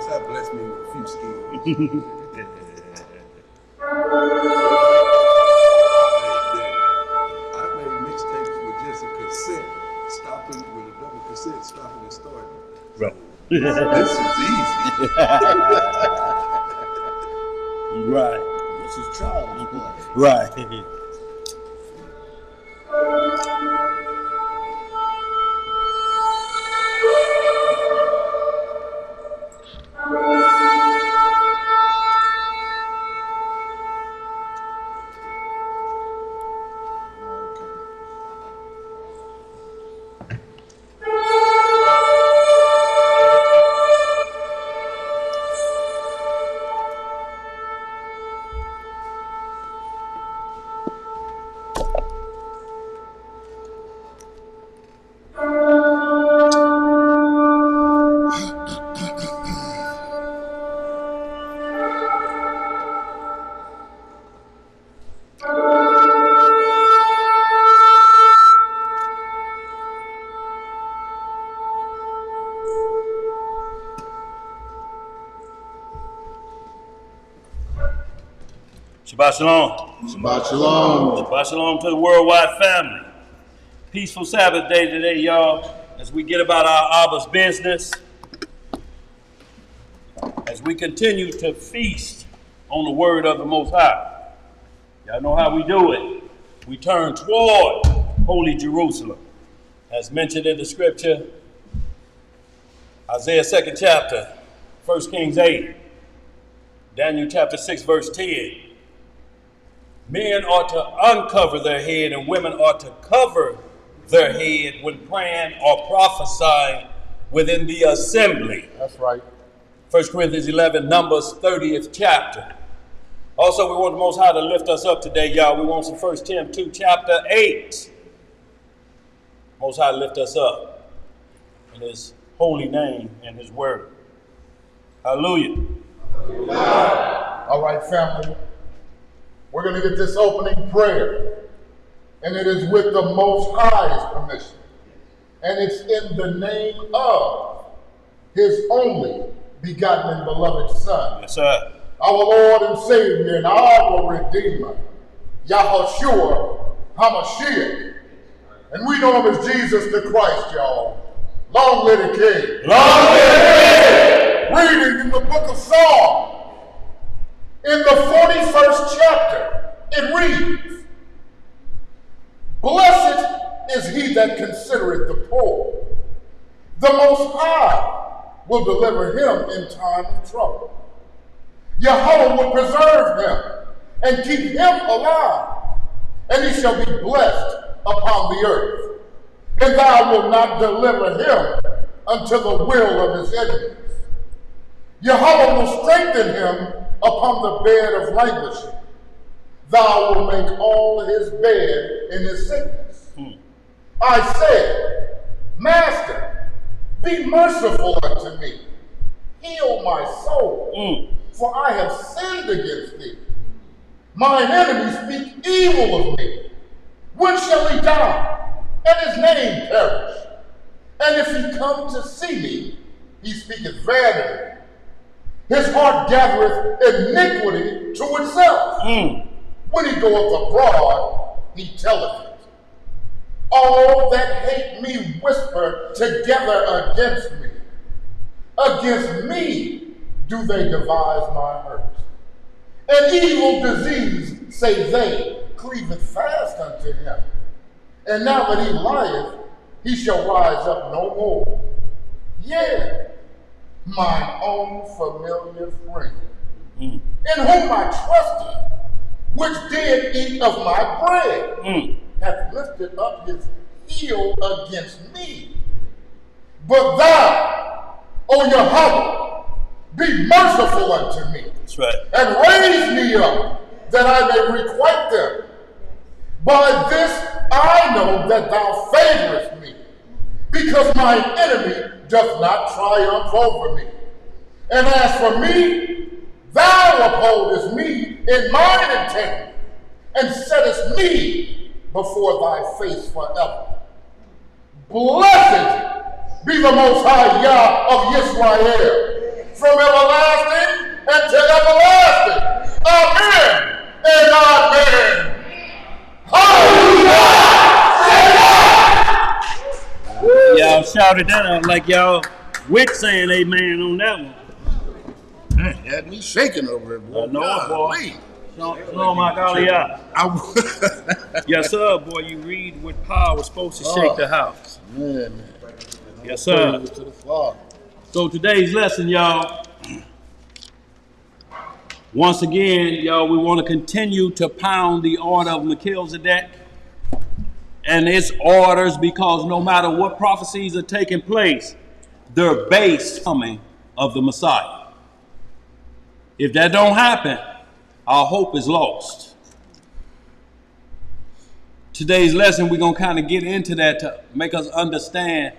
Most High blessed me with a few skills. I made mixtapes with just a cassette, stopping with a double cassette, stopping and starting. Right. This is easy. Right. This is child's play. Right. Shabbat shalom. Shabbat shalom. Shabbat shalom to the worldwide family. Peaceful Sabbath day today, y'all, as we get about our Abba's business, as we continue to feast on the word of the Most High. Y'all know how we do it. We turn toward Holy Jerusalem. As mentioned in the scripture, Isaiah 2nd chapter, 1 Kings 8, Daniel chapter 6, verse 10. Men ought to uncover their head and women ought to cover their head when praying or prophesying within the assembly. That's right. 1 Corinthians 11, Numbers 30th chapter. Also, we want the Most High to lift us up today, y'all. We want some 1 Timothy 2, chapter 8. Most High lift us up in his holy name and his word. Hallelujah. All right, family. We're going to get this opening prayer, and it is with the Most High's permission, and it's in the name of his only begotten and beloved Son, Yes, sir. our Lord and Savior and our Redeemer, Yahushua HaMashiach. And we know him as Jesus the Christ, y'all. Long live the King. Long live! Reading in the book of Psalms, in the 41st chapter, it reads, Blessed is he that considereth the poor. The Most High will deliver him in time of trouble. Yahweh will preserve him and keep him alive, and he shall be blessed upon the earth. And thou wilt not deliver him unto the will of his enemies. Yahweh will strengthen him upon the bed of languishing. Thou wilt make all his bed in his sickness. I said, Master, be merciful unto me. Heal my soul, for I have sinned against thee. Mine enemies speak evil of me. When shall he die, and his name perish? And if he come to see me, he speaketh vanity. His heart gathereth iniquity to itself. When he goeth abroad, he telleth it. All that hate me whisper together against me. Against me do they devise my hurt. An evil disease, say they, cleaveth fast unto him. And now that he lieth, he shall rise up no more. Yea, mine own familiar friend, in whom I trusted, which did eat of my bread, hath lifted up his heel against me. But thou, O Yahweh, be merciful unto me. That's right. And raise me up, that I may requite them. By this I know that thou favorest me, because mine enemy doth not triumph over me. And as for me, thou upholdest me in mine integrity, and settest me before thy face forever. Blessed be the Most High Yah of Yisrael, from everlasting and to everlasting. Amen and amen. Hallelujah! Y'all shouted that out like y'all Wick saying amen on that one. Man, had me shaking over it, boy. I know it, boy. No, my golly, yes, sir, boy. You read with power, supposed to shake the house. Man. Yes, sir. To the Father. So today's lesson, y'all. Once again, y'all, we want to continue to pound the order of Melchizedek and its orders, because no matter what prophecies are taking place, they're based on the coming of the Messiah. If that don't happen, our hope is lost. Today's lesson, we're going to kind of get into that to make us understand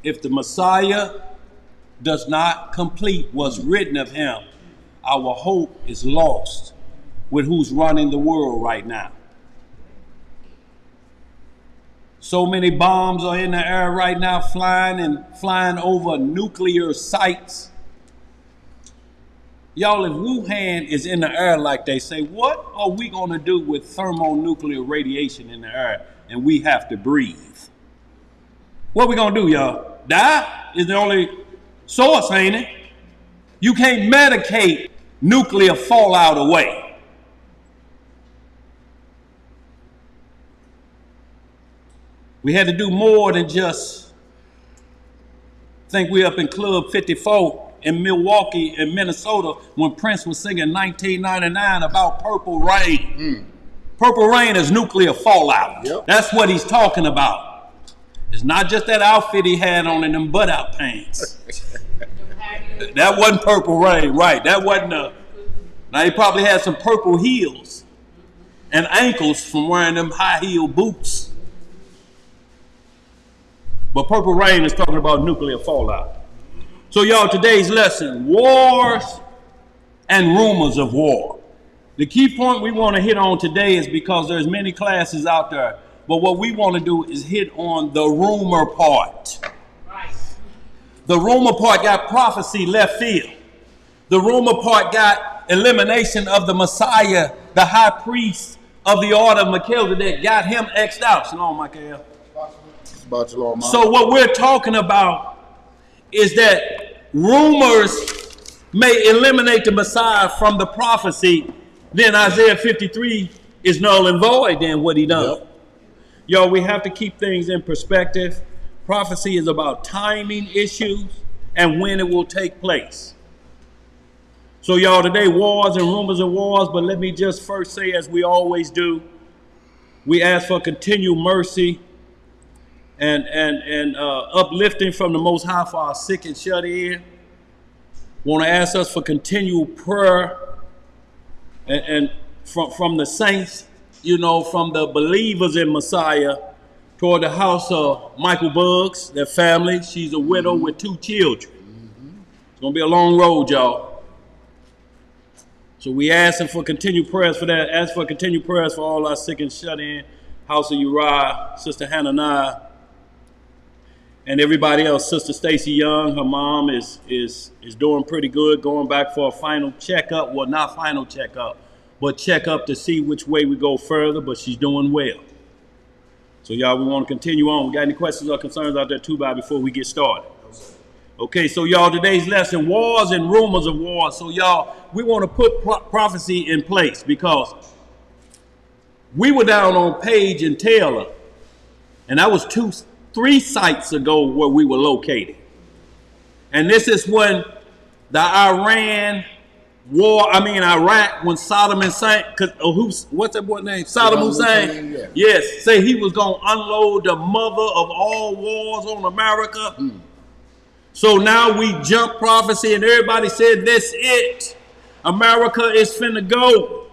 if the Messiah does not complete what's written of him, our hope is lost with who's running the world right now. So many bombs are in the air right now, flying over nuclear sites. Y'all, if Wuhan is in the air like they say, what are we going to do with thermonuclear radiation in the air and we have to breathe? What we going to do, y'all? Die is the only source, ain't it? You can't medicate nuclear fallout away. We had to do more than just think we up in Club 54 in Milwaukee and Minnesota when Prince was singing 1999 about Purple Rain. Purple Rain is nuclear fallout. Yep. That's what he's talking about. It's not just that outfit he had on in them butt-out pants. That wasn't Purple Rain, right? That wasn't now he probably had some purple heels and ankles from wearing them high-heel boots. But Purple Rain is talking about nuclear fallout. So y'all, today's lesson, wars and rumors of war. The key point we want to hit on today is because there's many classes out there, but what we want to do is hit on the rumor part. Right. The rumor part got prophecy left field. The rumor part got elimination of the Messiah, the high priest of the order of Melchizedek, got him X'd out. Shalom, Michael. So what we're talking about is that rumors may eliminate the Messiah from the prophecy. Then Isaiah 53 is null and void then what he done. Yep. Yo, we have to keep things in perspective. Prophecy is about timing issues and when it will take place. So y'all, today, wars and rumors of wars, but let me just first say, as we always do, we ask for continued mercy and uplifting from the Most High for our sick and shut in. Want to ask us for continual prayer and from the saints, you know, from the believers in Messiah toward the house of Michael Buggs, their family. She's a widow with 2 children. It's going to be a long road, y'all. So we asking for continued prayers for that. Ask for continued prayers for all our sick and shut in. House of Uriah, Sister Hananiah, and everybody else. Sister Stacy Young, her mom is doing pretty good, going back for a final checkup. Well, not final checkup, but checkup to see which way we go further, but she's doing well. So y'all, we want to continue on. We got any questions or concerns out there too, before we get started? Okay, so y'all, today's lesson, wars and rumors of wars. So y'all, we want to put prophecy in place because we were down on Page and Taylor, and that was 3 sites ago where we were located. And this is when the Iraq, when Saddam Hussein, what's that boy's name? Saddam Hussein. Yeah. Yes, say he was going to unload the mother of all wars on America. So now we jump prophecy and everybody said, that's it. America is finna go.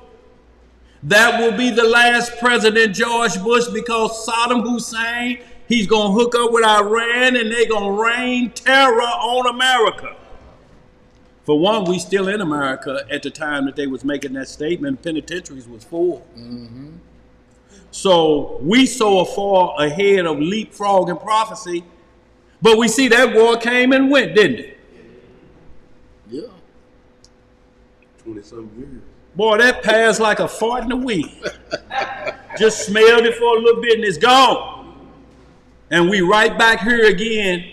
That will be the last President George Bush because Saddam Hussein, he's going to hook up with Iran and they're going to rain terror on America. For one, we still in America at the time that they was making that statement. Penitentiaries was full. So we so far ahead of leapfrogging prophecy, but we see that war came and went, didn't it? Yeah. 20-some years. Boy, that passed like a fart in the wind. Just smelled it for a little bit and it's gone. And we right back here again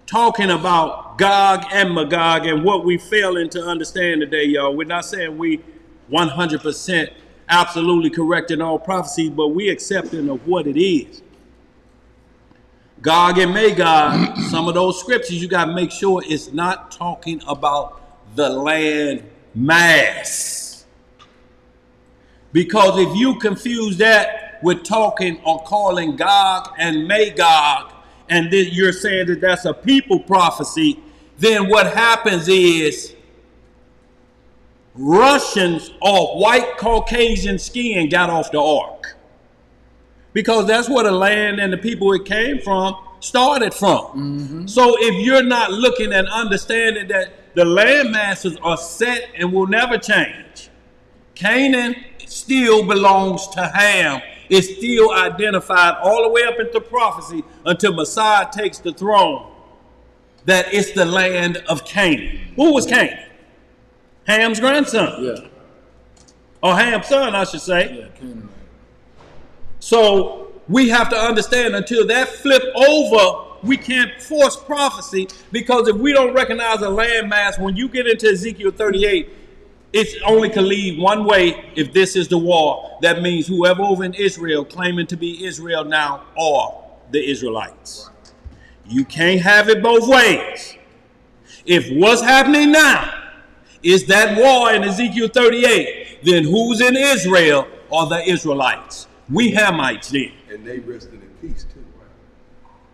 talking about Gog and Magog and what we failing to understand today, y'all. We're not saying we 100% absolutely correct in all prophecies, but we accepting of what it is. Gog and Magog, some of those scriptures, you got to make sure it's not talking about the land mass. Because if you confuse that with talking or calling Gog and Magog, and then you're saying that that's a people prophecy, then what happens is Russians or white Caucasian skin got off the ark. Because that's where the land and the people it came from started from. Mm-hmm. So if you're not looking and understanding that the land masses are set and will never change, Canaan still belongs to Ham. It's still identified all the way up into prophecy until Messiah takes the throne, that it's the land of Canaan. Who was Canaan? Ham's grandson. Yeah. Or Ham's son, I should say. Yeah, Canaan. So we have to understand until that flip over, we can't force prophecy, because if we don't recognize a landmass, when you get into Ezekiel 38, it's only can lead one way. If this is the war, that means whoever over in Israel claiming to be Israel now are the Israelites. You can't have it both ways. If what's happening now is that war in Ezekiel 38, then who's in Israel are the Israelites. We Hamites then. And they rested in peace too, right?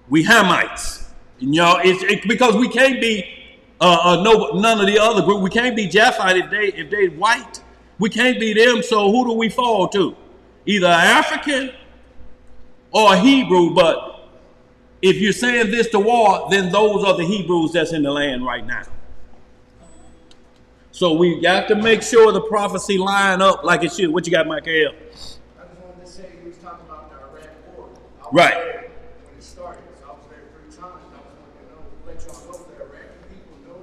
We Hamites. You know, it's because we can't be none of the other group. We can't be Japhite if they white. We can't be them. So who do we fall to? Either African or a Hebrew. But if you're saying this to war, then those are the Hebrews that's in the land right now. So we got to make sure the prophecy line up like it should. What you got, Michael? Right. When it started, so I was there 3 times. I was wanting to let y'all know that Iraqi people know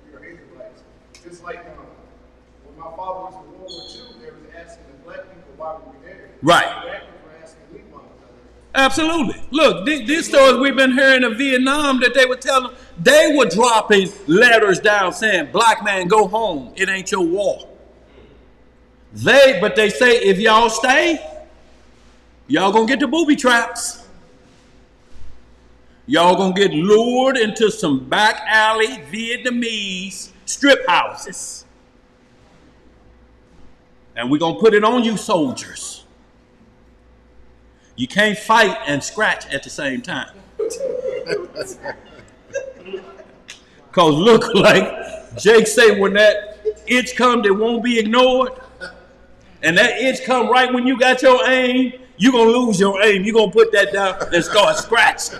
you're Israelites. Just like when my father was in World War II, they was asking the black people why we were there. Right. The Iraqis were asking me why we were there. Absolutely. Look, these stories we've been hearing in Vietnam that they were telling, they were dropping letters down saying, black man, go home. It ain't your war. But they say, if y'all stay, y'all gonna get the booby traps. Y'all gonna get lured into some back alley Vietnamese strip houses. And we're gonna put it on you soldiers. You can't fight and scratch at the same time. Cause look like Jake say, when that itch comes, it won't be ignored. And that itch come right when you got your aim, you're going to lose your aim. You're going to put that down and start scratching.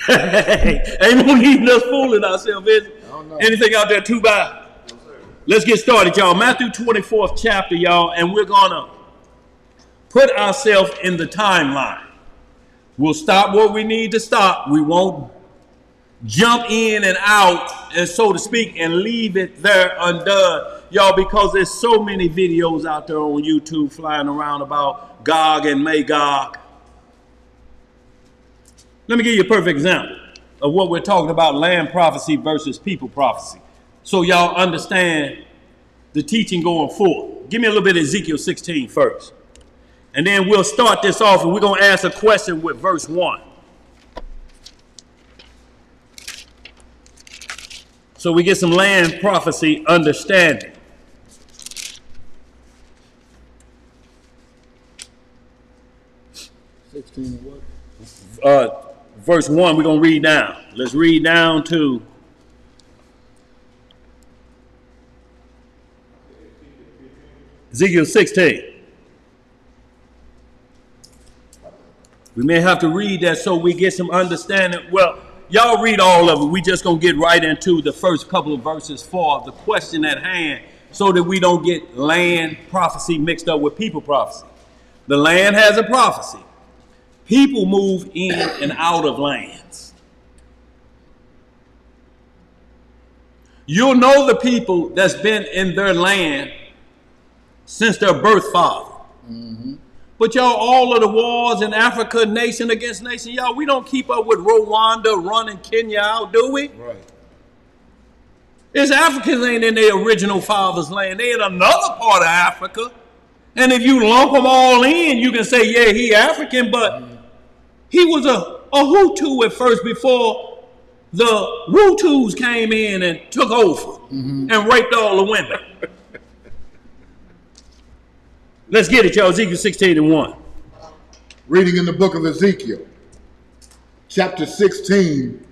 Ain't no need us fooling ourselves, is it? Anything out there too bad? No, let's get started, y'all. Matthew 24th chapter, y'all, and we're going to put ourselves in the timeline. We'll stop what we need to stop. We won't jump in and out, and so to speak, and leave it there undone. Y'all, because there's so many videos out there on YouTube flying around about Gog and Magog. Let me give you a perfect example of what we're talking about, land prophecy versus people prophecy. So y'all understand the teaching going forward. Give me a little bit of Ezekiel 16 first. And then we'll start this off and we're going to ask a question with verse 1. So we get some land prophecy understanding. Verse 1, we're going to read down. Let's read down to Ezekiel 16. We may have to read that so we get some understanding. Well, y'all read all of it. We just going to get right into the first couple of verses for the question at hand so that we don't get land prophecy mixed up with people prophecy. The land has a prophecy. People move in and out of lands. You'll know the people that's been in their land since their birth father. But y'all, all of the wars in Africa, nation against nation, y'all, we don't keep up with Rwanda running Kenya out, do we? Right. It's Africans ain't in their original father's land. They in another part of Africa. And if you lump them all in, you can say, yeah, he African, but he was a Hutu at first before the Hutus came in and took over and raped all the women. Let's get it, y'all. Ezekiel 16:1. Reading in the book of Ezekiel, chapter 16,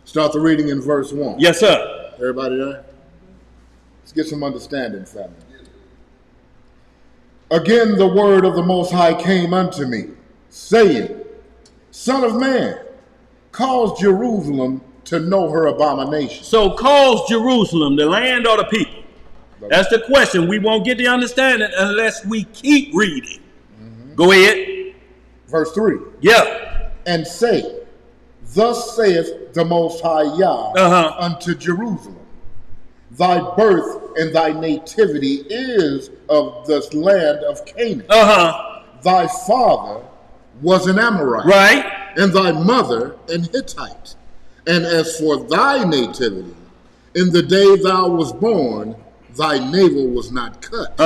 start the reading in verse 1. Yes, sir. Everybody there? Let's get some understanding, family. Again, the word of the Most High came unto me, saying, Son of man, cause Jerusalem to know her abomination. So cause Jerusalem, the land or the people? That's the question. We won't get the understanding unless we keep reading. Go ahead. Verse 3. Yeah. And say, Thus saith the Most High Yah unto Jerusalem, Thy birth and thy nativity is of the land of Canaan. Thy father was an Amorite, right, and thy mother an Hittite. And as for thy nativity, in the day thou was born, thy navel was not cut,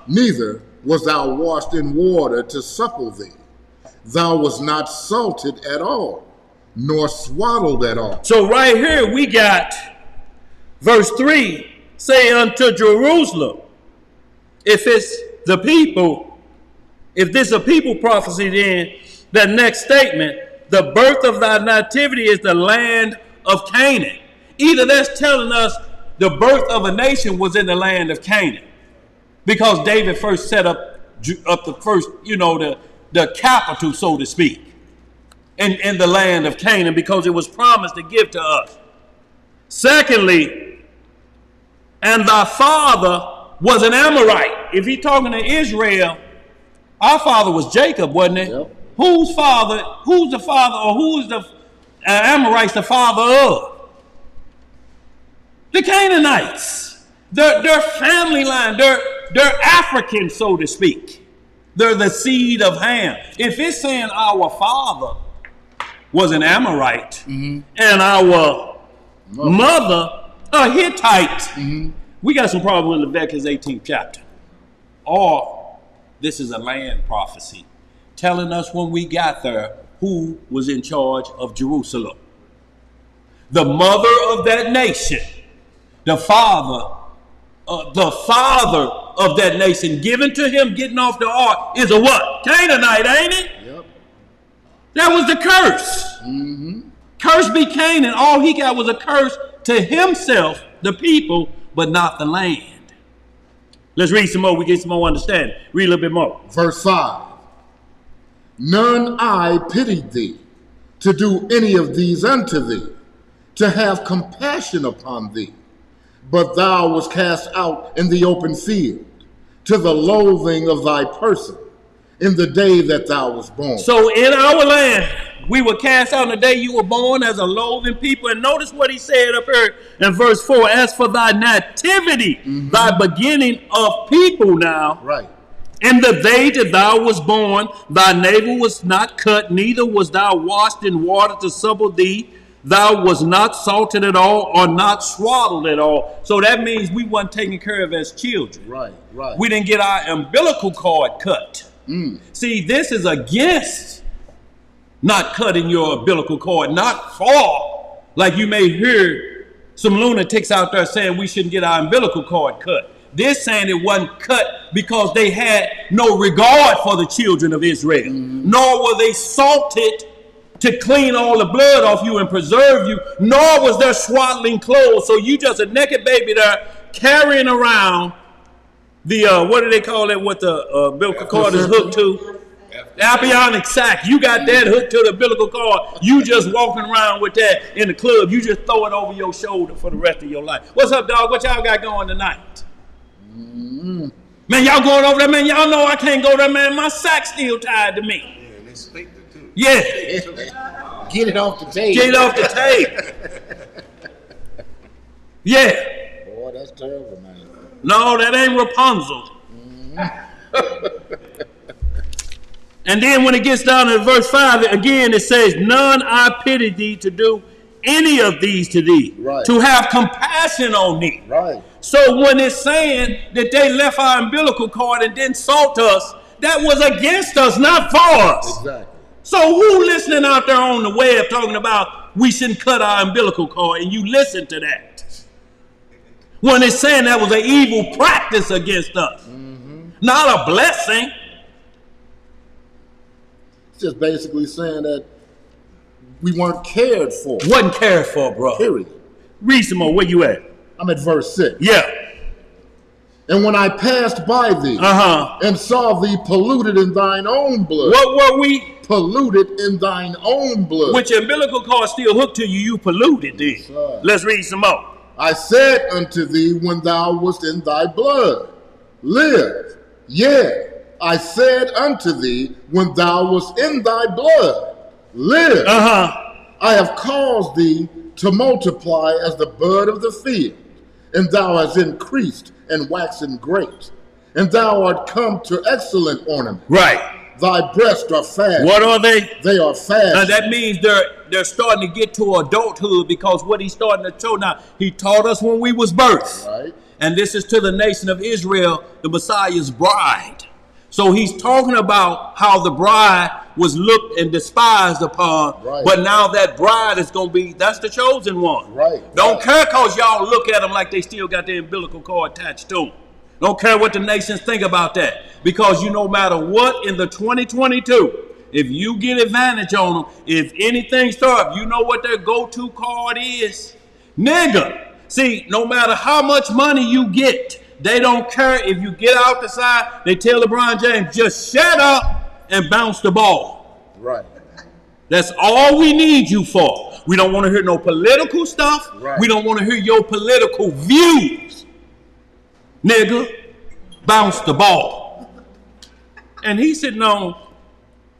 neither was thou washed in water to supple thee. Thou was not salted at all, nor swaddled at all. So right here we got verse 3, say unto Jerusalem, if it's the people, if this is a people prophecy, then the next statement, the birth of thy nativity is the land of Canaan. Either that's telling us the birth of a nation was in the land of Canaan, because David first set up the first, the capital, so to speak, in the land of Canaan, because it was promised to give to us. Secondly, and thy father was an Amorite. If he's talking to Israel, our father was Jacob, wasn't it? Yep. Who's the father, or who is the Amorites the father of? The Canaanites. Their family line, they're African, so to speak. They're the seed of Ham. If it's saying our father was an Amorite and our mother a Hittite, we got some problem in Leviticus 18th chapter. Or this is a land prophecy telling us when we got there who was in charge of Jerusalem. The mother of that nation, the father of that nation, given to him getting off the ark, is a what? Canaanite, ain't it? Yep. That was the curse. Curse be Canaan. All he got was a curse to himself, the people, but not the land. Let's read some more. We get some more understanding. Read a little bit more. Verse 5. None eye pitied thee to do any of these unto thee, to have compassion upon thee. But thou was cast out in the open field, to the loathing of thy person, in the day that thou was born. So in our land, we were cast out in the day you were born as a loathing people. And notice what he said up here in verse 4. As for thy nativity, thy beginning of people now, Right. in the day that thou was born, thy navel was not cut, neither was thou washed in water to supple thee. Thou was not salted at all, or not swaddled at all. So that means we weren't taken care of as children. Right. We didn't get our umbilical cord cut. See, this is against not cutting your umbilical cord, not for, like you may hear some lunatics out there saying we shouldn't get our umbilical cord cut. They're saying it wasn't cut because they had no regard for the children of Israel, nor were they salted to clean all the blood off you and preserve you, nor was there swaddling clothes. So you just a naked baby there carrying around the, what do they call it, what the umbilical cord is hooked to? Appionic sac. You got that hooked to the umbilical cord. You just walking around with that in the club. You just throw it over your shoulder for the rest of your life. What's up, dog? What y'all got going tonight? Man, y'all going over there, man. Y'all know I can't go there, man. My sack's still tied to me. Yeah, and they speak it too. Yeah. Get it off the table. Get it off the tape. Yeah. terrible, man. No, that ain't Rapunzel. And then when it gets down to verse 5, again it says, none I pity thee to do any of these to thee, right. To have compassion on thee. Right. So when it's saying that they left our umbilical cord and didn't salt us, that was against us, not for us. Exactly. So who listening out there on the web talking about we shouldn't cut our umbilical cord, and you listen to that? When it's saying that was an evil practice against us, not a blessing. It's just basically saying that we weren't cared for. Wasn't cared for, bro. Period. Read some more. Where you at? I'm at verse 6. Yeah. And when I passed by thee and saw thee polluted in thine own blood. What were we? Polluted in thine own blood. With your umbilical cord still hooked to you, you polluted thee. Let's read some more. I said unto thee when thou wast in thy blood, live. Yea, I said unto thee when thou wast in thy blood, live. I have caused thee to multiply as the bud of the field, and thou hast increased and waxen great, and thou art come to excellent ornament. Right. Thy breasts are fast. What are they? They are fast. Now that means they're starting to get to adulthood, because what he's starting to show now, he taught us when we was birthed. Right. And this is to the nation of Israel, the Messiah's bride. So he's talking about how the bride was looked and despised upon, but now that bride is going to be, that's the chosen one. Right. Don't care because y'all look at them like they still got their umbilical cord attached to them. Don't care what the nations think about that. Because you no matter what in the 2022, if you get advantage on them, if anything starts, you know what their go-to card is? Nigga. See, no matter how much money you get, they don't care if you get out the side. They tell LeBron James, just shut up and bounce the ball. Right. That's all we need you for. We don't want to hear no political stuff. Right. We don't want to hear your political views. Nigga, bounce the ball. And he's sitting on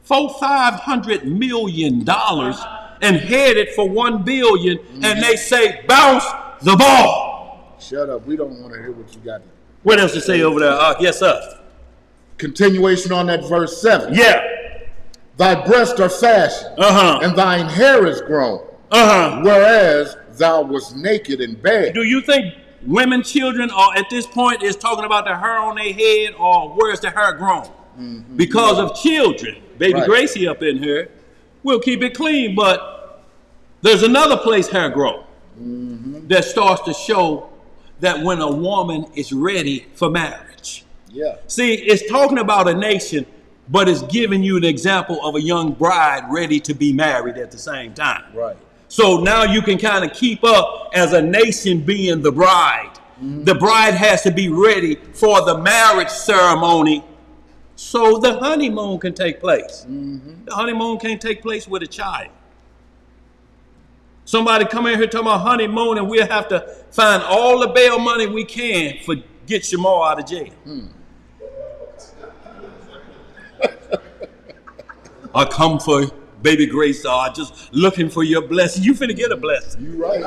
$500 million and headed for $1 billion, and they say bounce the ball. Shut up. We don't want to hear what you got to. What else to say over there? Yes, sir. Continuation on that verse 7. Yeah. Thy breasts are fashioned, and thine hair is grown, whereas thou wast naked and bare. Do you think women, children, are at this point is talking about the hair on their head, or where's the hair grown? Because of children. Baby Gracie up in here, we'll keep it clean, but there's another place hair grow that starts to show that when a woman is ready for marriage. Yeah. See, it's talking about a nation, but it's giving you an example of a young bride ready to be married at the same time. Right. So now you can kind of keep up as a nation being the bride. The bride has to be ready for the marriage ceremony so the honeymoon can take place. The honeymoon can't take place with a child. Somebody come in here talking about honeymoon, and we'll have to find all the bail money we can for get Shamar out of jail. I come for baby Grace, just looking for your blessing. You finna get a blessing. You right.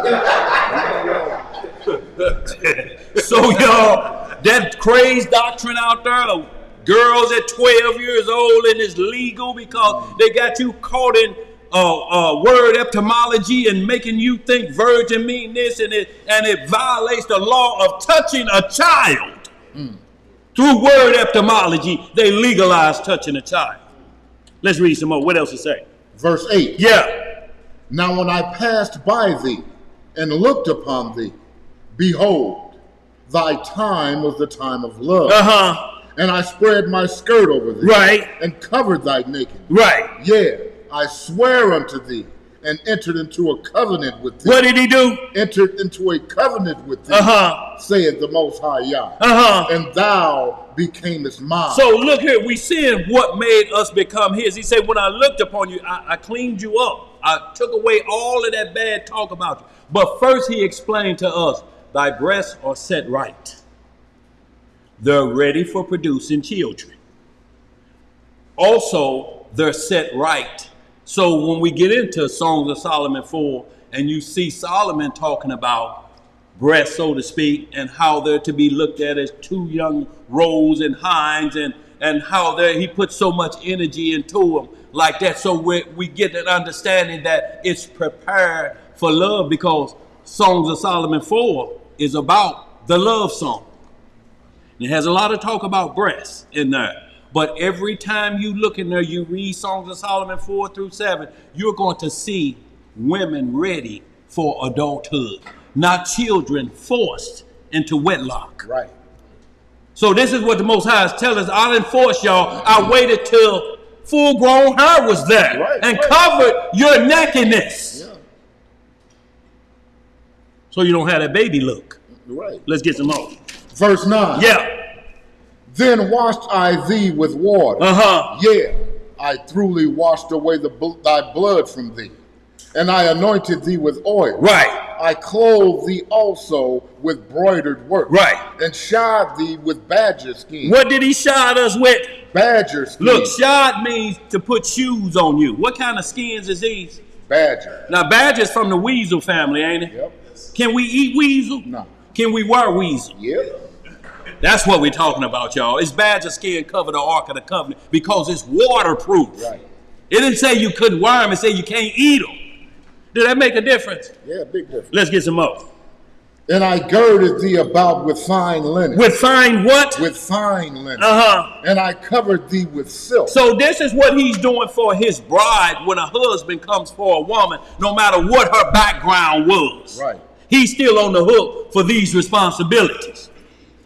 So y'all, that crazed doctrine out there, the girls at 12 years old, and it's legal because they got you caught in word etymology and making you think virgin mean this, and it violates the law of touching a child. Through word etymology, they legalized touching a child. Let's read some more. What else it say? Verse 8. Yeah. Now when I passed by thee and looked upon thee, behold, thy time was the time of love. And I spread my skirt over thee. Right. And covered thy nakedness. Right. Yea, I swear unto thee and entered into a covenant with thee. What did he do? Entered into a covenant with thee, saith the Most High Yah. And thou becamest mine. So look here, we seeing what made us become his. He said, when I looked upon you, I cleaned you up. I took away all of that bad talk about you. But first he explained to us, thy breasts are set right. They're ready for producing children. Also, they're set right. So when we get into Songs of Solomon 4, and you see Solomon talking about breasts, so to speak, and how they're to be looked at as two young roes and hinds, and how he put so much energy into them like that. So we get an understanding that it's prepared for love, because Songs of Solomon 4 is about the love song. It has a lot of talk about breasts in there. But every time you look in there, you read Songs of Solomon 4 through 7, you're going to see women ready for adulthood, not children forced into wedlock. Right. So this is what the Most High is telling us. I'll enforce y'all. I waited till full-grown hair was there and covered your nakedness. Yeah. So you don't have that baby look. Right. Let's get some more. Verse 9. Yeah. Then washed I thee with water. Yeah, I truly washed away thy blood from thee. And I anointed thee with oil. Right. I clothed thee also with broidered work. Right. And shod thee with badger skin. What did he shod us with? Badger skin. Look, shod means to put shoes on you. What kind of skins is these? Badger. Now, badger's from the weasel family, ain't it? Yep. Can we eat weasel? No. Can we wear weasel? Yep. That's what we're talking about, y'all. It's badger skin cover the Ark of the Covenant because it's waterproof. Right. It didn't say you couldn't wear them. It said you can't eat them. Did that make a difference? Yeah, big difference. Let's get some more. And I girded thee about with fine linen. With fine what? With fine linen. Uh-huh. And I covered thee with silk. So this is what he's doing for his bride when a husband comes for a woman, no matter what her background was. Right. He's still on the hook for these responsibilities.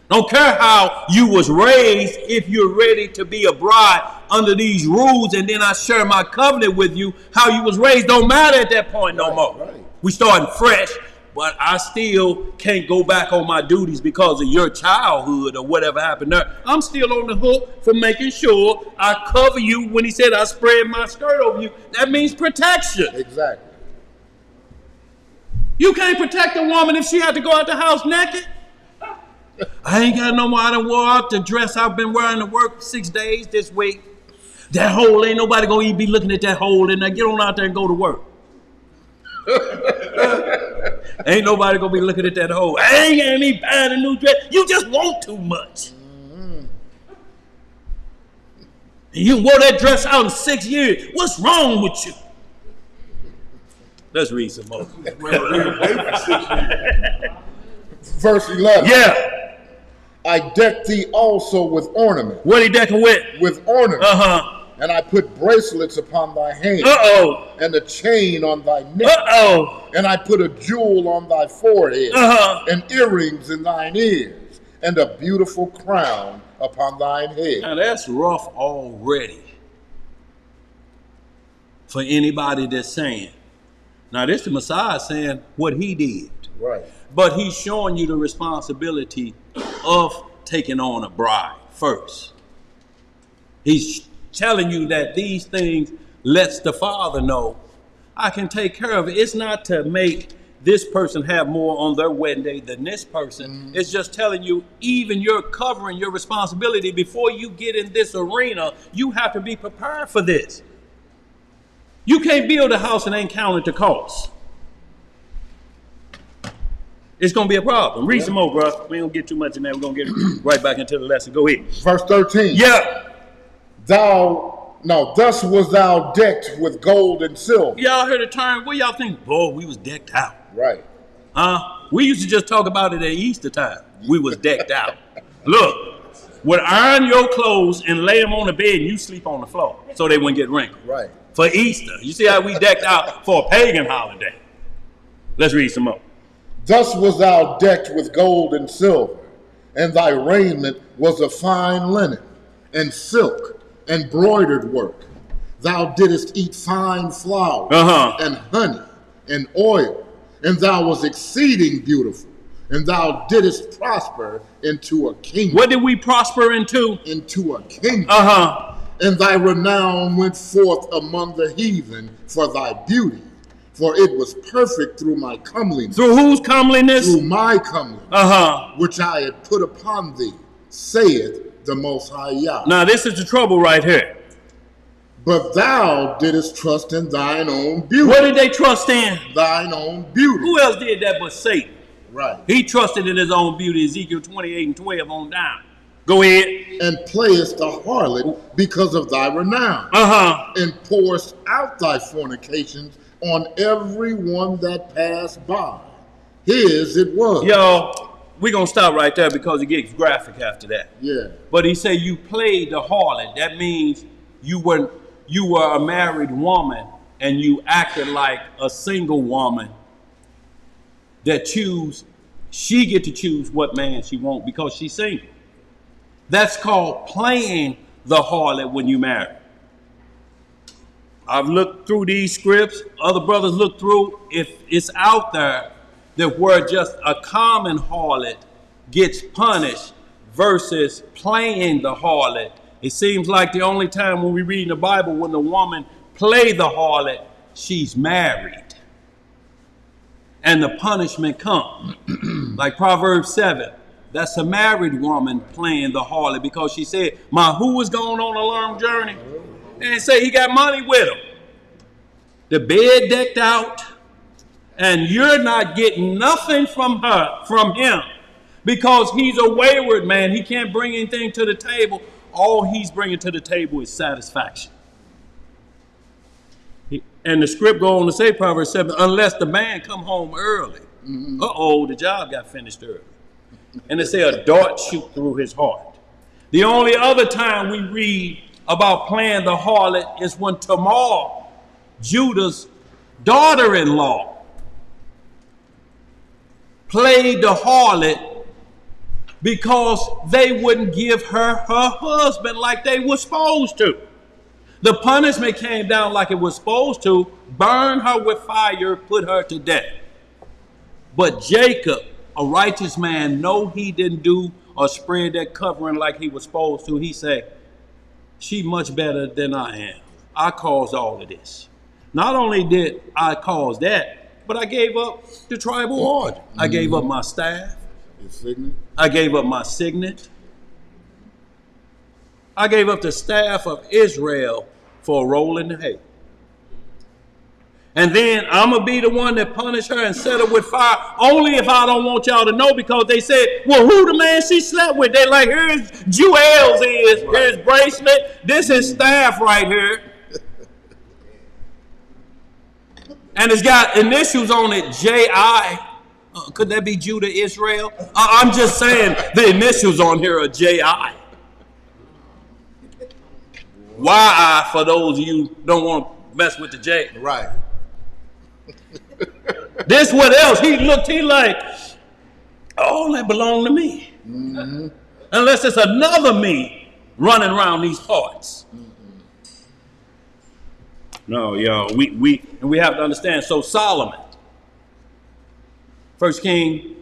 Don't care how you was raised, if you're ready to be a bride under these rules, and then I share my covenant with you, how you was raised don't matter at that point no more. Right. We starting fresh, but I still can't go back on my duties because of your childhood or whatever happened there. I'm still on the hook for making sure I cover you. When he said I spread my skirt over you, that means protection. Exactly. You can't protect a woman if she had to go out the house naked. I ain't got no more. I done wore out the dress I've been wearing to work 6 days this week. That hole, ain't nobody gonna even be looking at that hole in there. Get on out there and go to work. Ain't nobody gonna be looking at that hole. I ain't gonna be buying a new dress. You just want too much. You wore that dress out in 6 years. What's wrong with you? Let's read some more. Verse 11. Yeah. I decked thee also with ornament. What he decking with? With ornament. Uh-huh. And I put bracelets upon thy hand. Uh-oh. And a chain on thy neck. Uh-oh. And I put a jewel on thy forehead. Uh-huh. And earrings in thine ears. And a beautiful crown upon thine head. Now that's rough already for anybody that's saying. Now this the Messiah saying what he did. Right. But he's showing you the responsibility of taking on a bride first. He's telling you that these things lets the Father know I can take care of it. It's not to make this person have more on their wedding day than this person. It's just telling you, even you're covering your responsibility before you get in this arena, you have to be prepared for this. You can't build a house and ain't counting the cost. It's going to be a problem. Read some more, bro. We don't get too much in there. We're going to get right back into the lesson. Go ahead. Verse 13. Yeah. Thus was thou decked with gold and silver. Y'all heard the term. What y'all think? Boy, we was decked out. Right. We used to just talk about it at Easter time. We was decked out. Look, would iron your clothes and lay them on the bed and you sleep on the floor so they wouldn't get wrinkled. Right. For Easter. You see how we decked out for a pagan holiday. Let's read some more. Thus was thou decked with gold and silver, and thy raiment was of fine linen, and silk, and broidered work. Thou didst eat fine flour, and honey, and oil, and thou was exceeding beautiful, and thou didst prosper into a kingdom. What did we prosper into? Into a kingdom. And thy renown went forth among the heathen for thy beauty. For it was perfect through my comeliness. Through whose comeliness? Through my comeliness, which I had put upon thee, saith the Most High Yah. Now this is the trouble right here. But thou didst trust in thine own beauty. What did they trust in? Thine own beauty. Who else did that but Satan? Right. He trusted in his own beauty, Ezekiel 28 and 12 on down. Go ahead. And playest the harlot because of thy renown. And pourest out thy fornications on every one that passed by. His it was. Yo, we're going to stop right there because it gets graphic after that. Yeah. But he said you played the harlot. That means you were a married woman and you acted like a single woman that she get to choose what man she wants because she's single. That's called playing the harlot when you marry. I've looked through these scripts. Other brothers look through. If it's out there that where just a common harlot gets punished versus playing the harlot, it seems like the only time when we read in the Bible when the woman play the harlot, she's married. And the punishment comes. Like Proverbs 7. That's a married woman playing the harlot because she said, who was going on a long journey? And say he got money with him. The bed decked out. And you're not getting nothing from him. Because he's a wayward man. He can't bring anything to the table. All he's bringing to the table is satisfaction. And the script goes on to say, Proverbs 7, unless the man come home early. The job got finished early. And they say a dart shoot through his heart. The only other time we read about playing the harlot is when Tamar, Judah's daughter-in-law, played the harlot because they wouldn't give her husband like they were supposed to. The punishment came down like it was supposed to, burn her with fire, put her to death. But Jacob, a righteous man, no, he didn't do or spread that covering like he was supposed to. He said, she much better than I am. I caused all of this. Not only did I cause that, but I gave up the tribal order. I gave up my staff. Your signet? I gave up my signet. I gave up the staff of Israel for a roll in the hay. And then I'm going to be the one that punish her and set her with fire only if I don't want y'all to know because they said, well, who the man she slept with? They like, here's jewels is, here's bracelet, this is staff right here. And it's got initials on it, J.I. Could that be Judah, Israel? I'm just saying the initials on here are J.I. Y.I. for those of you who don't want to mess with the J. Right. This what else? He like, oh, that belonged to me. Unless it's another me running around these parts. No, y'all, we have to understand. So Solomon, 1 King,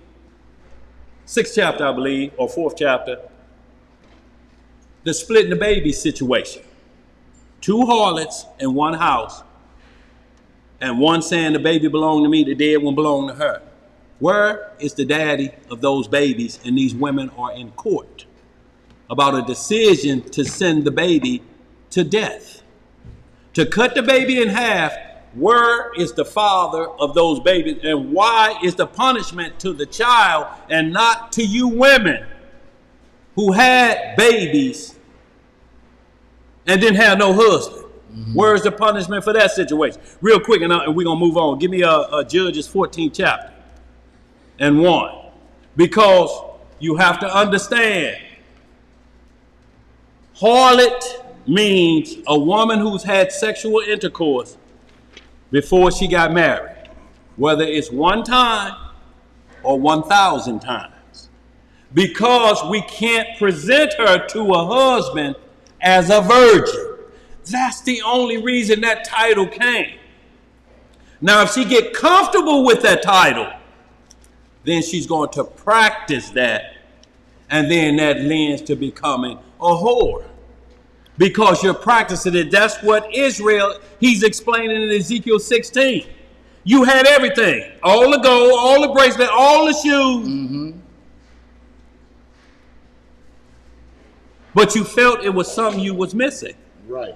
6th chapter, I believe, or 4th chapter, the splitting the baby situation. 2 harlots in one house. And one saying the baby belonged to me, the dead one belonged to her. Where is the daddy of those babies? And these women are in court about a decision to send the baby to death. To cut the baby in half, where is the father of those babies? And why is the punishment to the child and not to you women who had babies and didn't have no husband? Where's the punishment for that situation? Real quick, and we're going to move on. Give me a Judges 14th chapter and 1. Because you have to understand, harlot means a woman who's had sexual intercourse before she got married. Whether it's one time or 1,000 times. Because we can't present her to a husband as a virgin. That's the only reason that title came. Now, if she get comfortable with that title, then she's going to practice that. And then that lends to becoming a whore. Because you're practicing it. That's what Israel, he's explaining in Ezekiel 16. You had everything. All the gold, all the bracelet, all the shoes. But you felt it was something you was missing. Right.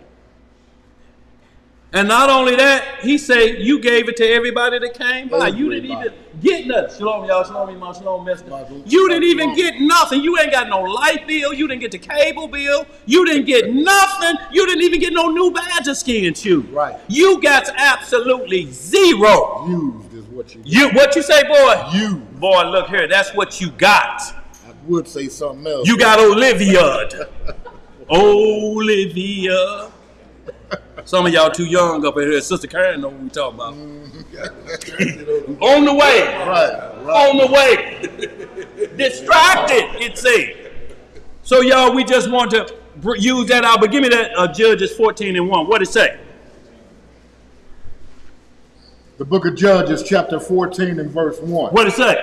And not only that, he said, you gave it to everybody that came by. You didn't even get nothing. Shalom, y'all. Shalom, Imam. Shalom, Mister. You didn't even get nothing. You ain't got no light bill. You didn't get the cable bill. You didn't get nothing. You didn't even get no new badger skin shoe. Right. You got absolutely zero. Used is what you got. What you say, boy? You. Boy, look here. That's what you got. I would say something else. You got Olivia. Olivia. Some of y'all too young up in here. Sister Karen know what we talking about. On the way. Right. On the way. Distracted, it said. So y'all, we just want to use that out. But give me that Judges 14:1. What it say? The book of Judges, chapter 14 and verse 1. What it say?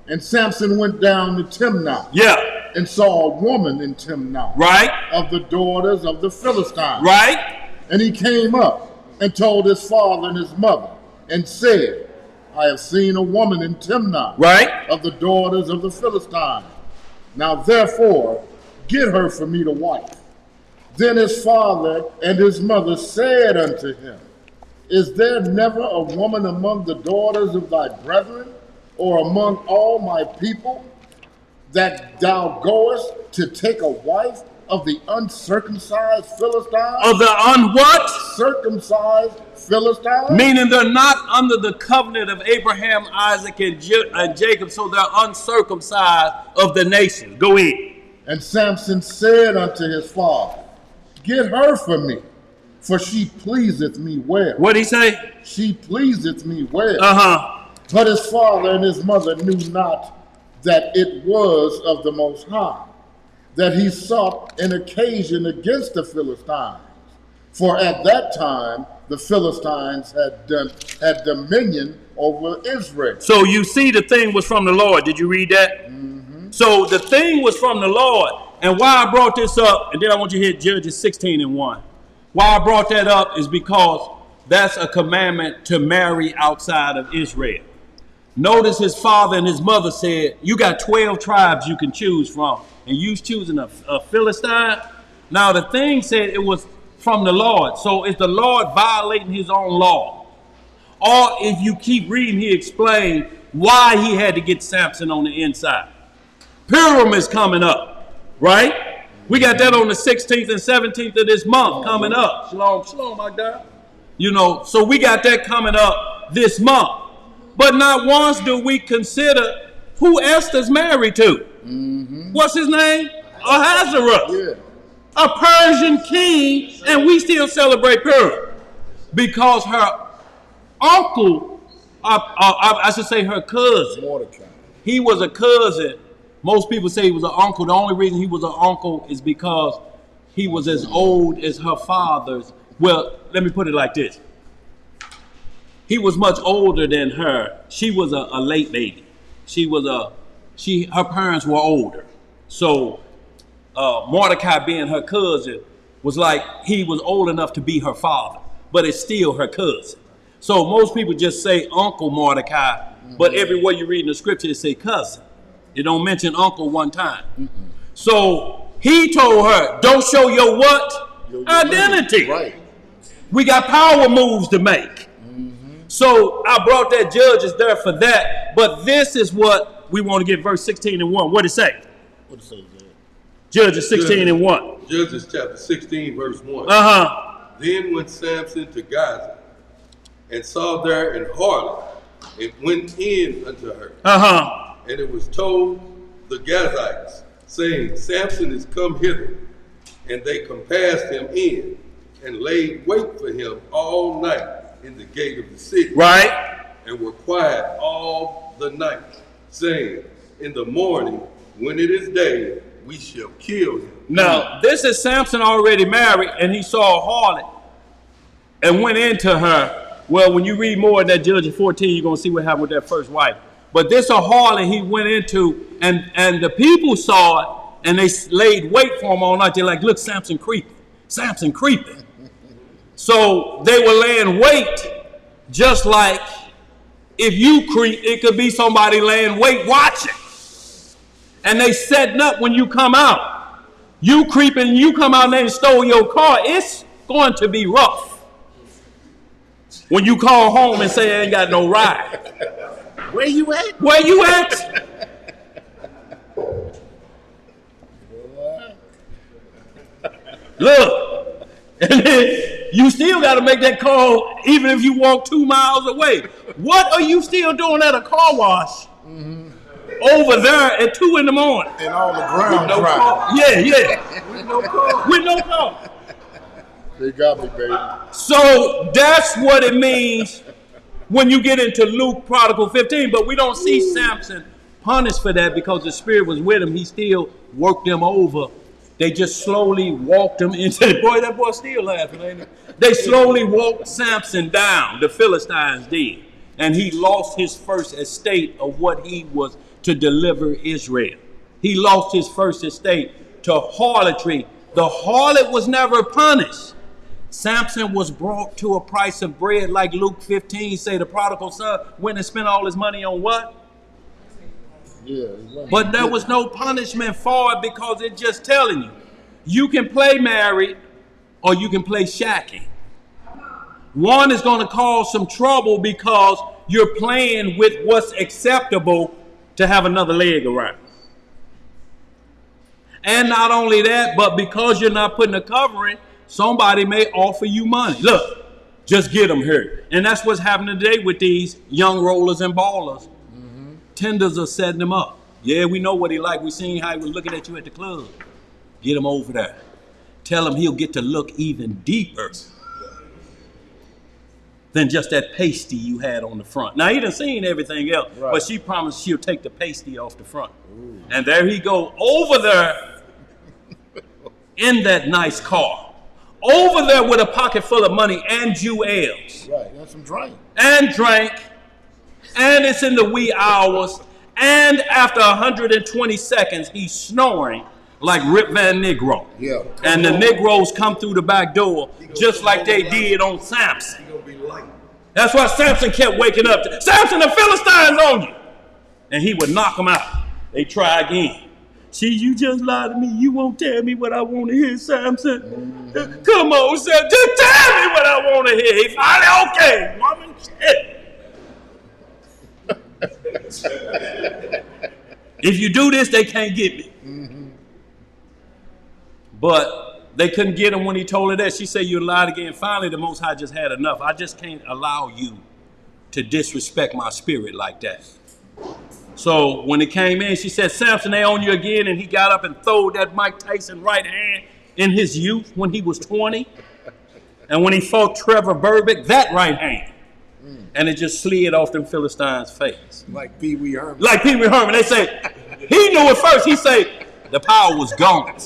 And Samson went down to Timnah. Yeah. And saw a woman in Timnah. Right. Of the daughters of the Philistines. Right. And he came up and told his father and his mother and said, I have seen a woman in Timnah. Right. Of the daughters of the Philistines. Now therefore, get her for me to wife. Then his father and his mother said unto him, Is there never a woman among the daughters of thy brethren, or among all my people, that thou goest to take a wife of the uncircumcised Philistines? Of the what? Circumcised Philistines? Meaning they're not under the covenant of Abraham, Isaac, and Jacob, so they're uncircumcised of the nations. Go in. And Samson said unto his father, Get her for me, for she pleaseth me well. What'd he say? She pleaseth me well. Uh-huh. But his father and his mother knew not that it was of the Most High, that he sought an occasion against the Philistines. For at that time, the Philistines had dominion over Israel. So you see the thing was from the Lord. Did you read that? Mm-hmm. So the thing was from the Lord. And why I brought this up, and then I want you to hit Judges 16:1. Why I brought that up is because that's a commandment to marry outside of Israel. Notice his father and his mother said, you got 12 tribes you can choose from. And you choosing a Philistine? Now the thing said it was from the Lord. So is the Lord violating his own law? Or if you keep reading, he explained why he had to get Samson on the inside. Purim is coming up, right? We got that on the 16th and 17th of this month coming up. Shalom, shalom, my God. You know, so we got that coming up this month. But not once do we consider who Esther's married to. Mm-hmm. What's his name? Ahasuerus. Yeah. A Persian king, and we still celebrate Purim. Because her uncle, I should say her cousin. Mordecai. He was a cousin. Most people say he was an uncle. The only reason he was an uncle is because he was as old as her father's. Well, let me put it like this. He was much older than her. She was a late lady. Her parents were older. So Mordecai being her cousin was like he was old enough to be her father, but it's still her cousin. So most people just say Uncle Mordecai, but everywhere you read in the scripture, it say cousin. It don't mention uncle one time. So he told her, don't show your what? Your identity. Right. We got power moves to make. So I brought that Judges there for that. But this is what we want to get verse 16:1. What it say? What it say, Judge? Judges 16:1. Judges chapter 16, verse 1. Then went Samson to Gaza, and saw there an harlot, and went in unto her. And it was told the Gazites, saying, Samson is come hither. And they compassed him in, and laid wait for him all night in the gate of the city. Right. And were quiet all the night, saying, in the morning, when it is day, we shall kill him. Now, this is Samson already married, and he saw a harlot and went into her. Well, when you read more of that Judges 14, you're going to see what happened with that first wife. But this a harlot he went into, and the people saw it, and they laid wait for him all night. They're like, look, Samson creeping. Samson creeping. So they were laying wait, just like if you creep, it could be somebody laying wait watching. And they setting up when you come out. You creeping, you come out and they stole your car, it's going to be rough. When you call home and say I ain't got no ride. Where you at? Where you at? Look, and then you still got to make that call even if you walk 2 miles away. What are you still doing at a car wash over there at 2 in the morning? And all the ground no dry. car. Yeah. With no car. With no car. They got me, baby. So that's what it means when you get into Luke Prodigal 15. But we don't see Samson punished for that because the Spirit was with him. He still worked them over. They just slowly walked him into the boy. That boy still laughing, ain't he? They slowly walked Samson down. The Philistines did. And he lost his first estate of what he was to deliver Israel. He lost his first estate to harlotry. The harlot was never punished. Samson was brought to a price of bread, like Luke 15 say the prodigal son went and spent all his money on what? Yeah. But there was no punishment for it because it's just telling you, you can play married or you can play shacking. One is going to cause some trouble because you're playing with what's acceptable to have another leg around. And not only that, but because you're not putting a covering, somebody may offer you money. Look, just get them here. And that's what's happening today with these young rollers and ballers. Tenders are setting them up. Yeah, we know what he like. We seen how he was looking at you at the club. Get him over there. Tell him he'll get to look even deeper than just that pasty you had on the front. Now, he done seen everything else, right, but she promised she'll take the pasty off the front. Ooh. And there he go over there in that nice car. Over there with a pocket full of money and jewels. Right, and some drink. And drink. And it's in the wee hours. And after 120 seconds, he's snoring like Rip Van Negro. Yeah. And the Negroes come through the back door just like they did on Samson. That's why Samson kept waking up. Samson, the Philistines on you. And he would knock them out. They try again. See, you just lied to me. You won't tell me what I want to hear, Samson. Come on, Samson. Just tell me what I want to hear. He finally, okay, woman, shit. If you do this, they can't get me. But they couldn't get him when he told her that. She said, you lied again. Finally, the Most High just had enough. I just can't allow you to disrespect my spirit like that. So when it came in, she said, Samson, they own you again. And he got up and throwed that Mike Tyson right hand in his youth when he was 20. And when he fought Trevor Burbick, that right hand. And it just slid off them Philistines' face. Like Pee Wee Herman. Like Pee Wee Herman. They say, he knew it first. He said, the power was gone.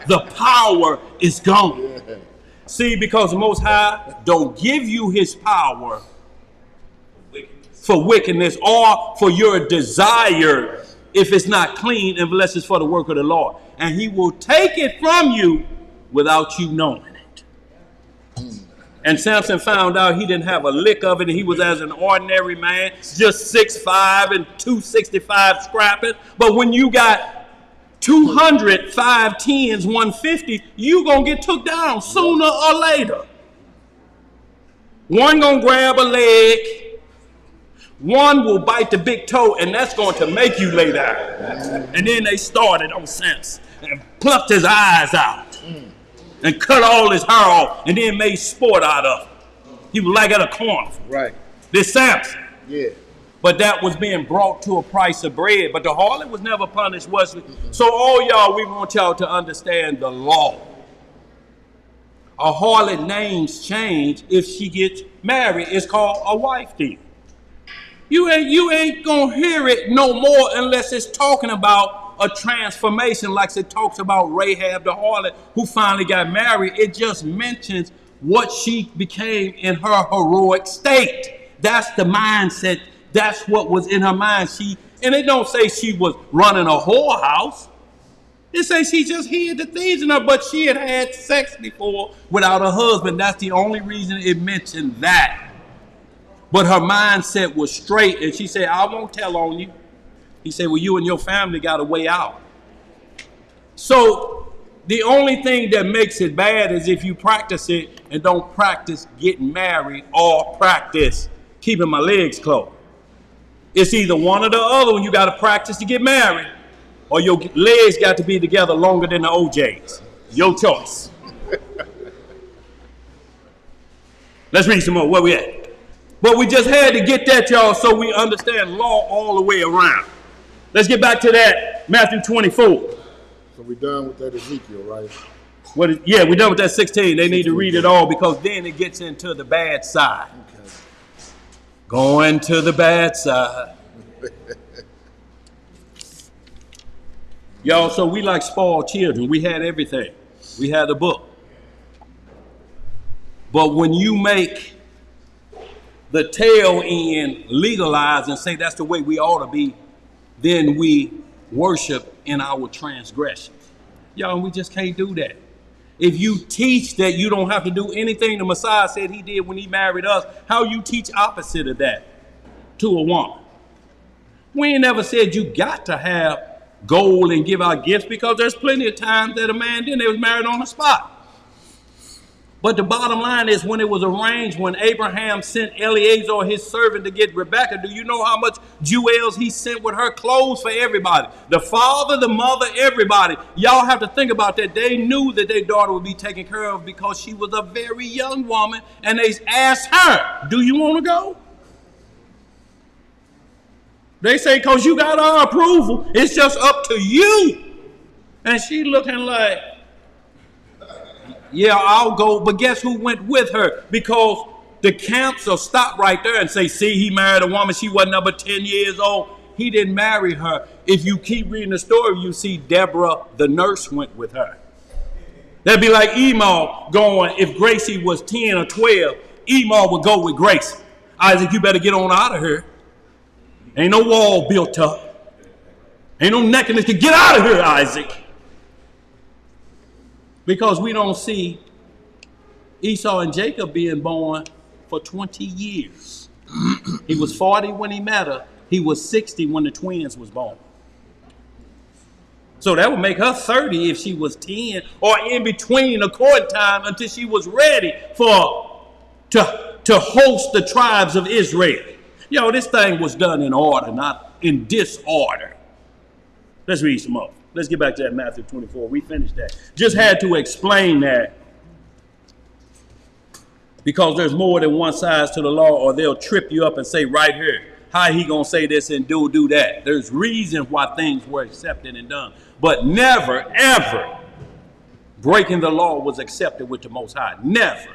The power is gone. Yeah. See, because the Most High don't give you his power for wickedness or for your desire if it's not clean, unless it's for the work of the Lord. And he will take it from you without you knowing it. And Samson found out he didn't have a lick of it, and he was as an ordinary man, just 6'5" and 265 scrapping. But when you got 200, 5'10s, 150, you gonna get took down sooner or later. One gonna grab a leg, one will bite the big toe, and that's going to make you lay down. And then they started on Samson and plucked his eyes out. And cut all his hair off, and then made sport out of it. He was like at a corner. Right. This Samson. Yeah. But that was being brought to a price of bread. But the harlot was never punished, was it? So all y'all, we want y'all to understand the law. A harlot names change if she gets married. It's called a wife then. You ain't gonna hear it no more unless it's talking about a transformation, like it talks about Rahab the harlot who finally got married. It just mentions what she became in her heroic state. That's the mindset. That's what was in her mind. And it don't say she was running a whorehouse. It says she just hid the things in her, but she had had sex before without a husband. That's the only reason it mentioned that. But her mindset was straight, and she said, I won't tell on you. He said, well, you and your family got a way out. So The only thing that makes it bad is if you practice it and don't practice getting married or practice keeping my legs closed. It's either one or the other when you got to practice to get married, or your legs got to be together longer than the OJs. Your choice. Let's read some more. Where we at? But we just had to get that, y'all, so we understand law all the way around. Let's get back to that, Matthew 24. So we're done with that Ezekiel, right? Yeah, we're done with that 16. They need to read it all because then it gets into the bad side. Okay. Going to the bad side. Y'all, so we like spoiled children. We had everything. We had a book. But when you make the tail end legalized and say that's the way we ought to be, then we worship in our transgressions. Y'all, we just can't do that. If you teach that you don't have to do anything the Messiah said he did when he married us, how you teach opposite of that to a woman? We ain't never said you got to have gold and give out gifts, because there's plenty of times that a man then they was married on the spot. But the bottom line is, when it was arranged, when Abraham sent Eliezer, his servant, to get Rebekah, do you know how much jewels he sent with her? Clothes for everybody. The father, the mother, everybody. Y'all have to think about that. They knew that their daughter would be taken care of because she was a very young woman, and they asked her, do you want to go? They say, because you got our approval, it's just up to you. And she looking like, yeah, I'll go. But guess who went with her? Because the camps will stop right there and say, see, he married a woman. She wasn't number 10 years old. He didn't marry her. If you keep reading the story, you see Deborah, the nurse, went with her. That'd be like Emal going, if Gracie was 10 or 12, Emal would go with Gracie. Isaac, you better get on out of here. Ain't no wall built up. Ain't no mechanism. Get out of here, Isaac. Because we don't see Esau and Jacob being born for 20 years. He was 40 when he met her. He was 60 when the twins was born. So that would make her 30 if she was 10, or in between the court time until she was ready to host the tribes of Israel. Yo, this thing was done in order, not in disorder. Let's read some more. Let's get back to that Matthew 24. We finished that. Just had to explain that because there's more than one side to the law, or they'll trip you up and say right here, how he gonna say this and do that? There's reasons why things were accepted and done, but never, ever breaking the law was accepted with the Most High. Never.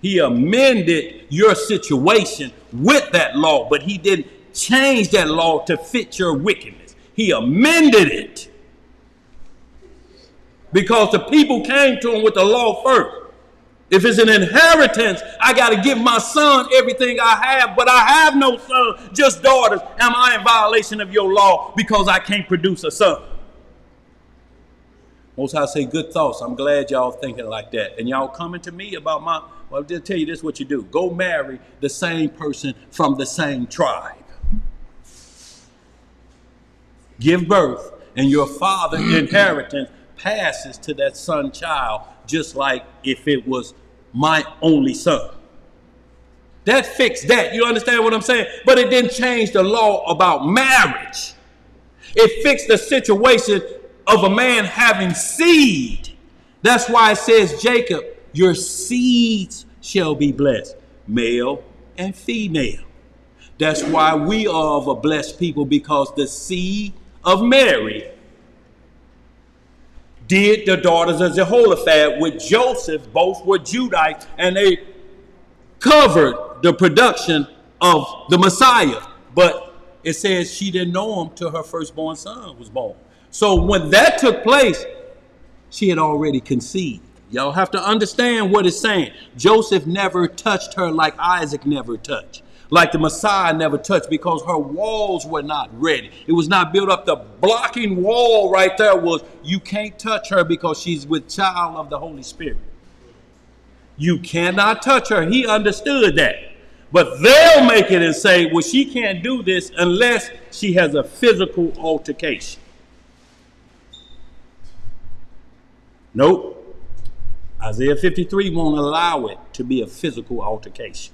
He amended your situation with that law, but he didn't change that law to fit your wickedness. He amended it. Because the people came to him with the law first. If it's an inheritance, I got to give my son everything I have, but I have no son, just daughters. Am I in violation of your law because I can't produce a son? Most High say good thoughts. I'm glad y'all thinking like that. And y'all coming to me about well, I'll just tell you this, what you do. Go marry the same person from the same tribe. Give birth, and your father's inheritance passes to that son child, just like if it was my only son. That fixed that. You understand what I'm saying? But it didn't change the law about marriage. It fixed the situation of a man having seed. That's why it says, Jacob, your seeds shall be blessed, male and female. That's why we are of a blessed people, because the seed of Mary did the daughters of Jehoshaphat with Joseph. Both were Judites, and they covered the production of the Messiah. But it says she didn't know him till her firstborn son was born. So when that took place, she had already conceived. Y'all have to understand what it's saying. Joseph never touched her like Isaac never touched, like the Messiah never touched, because her walls were not ready. It was not built up. The blocking wall right there was, you can't touch her because she's with child of the Holy Spirit. You cannot touch her. He understood that. But they'll make it and say, well, she can't do this unless she has a physical altercation. Nope. Isaiah 53 won't allow it to be a physical altercation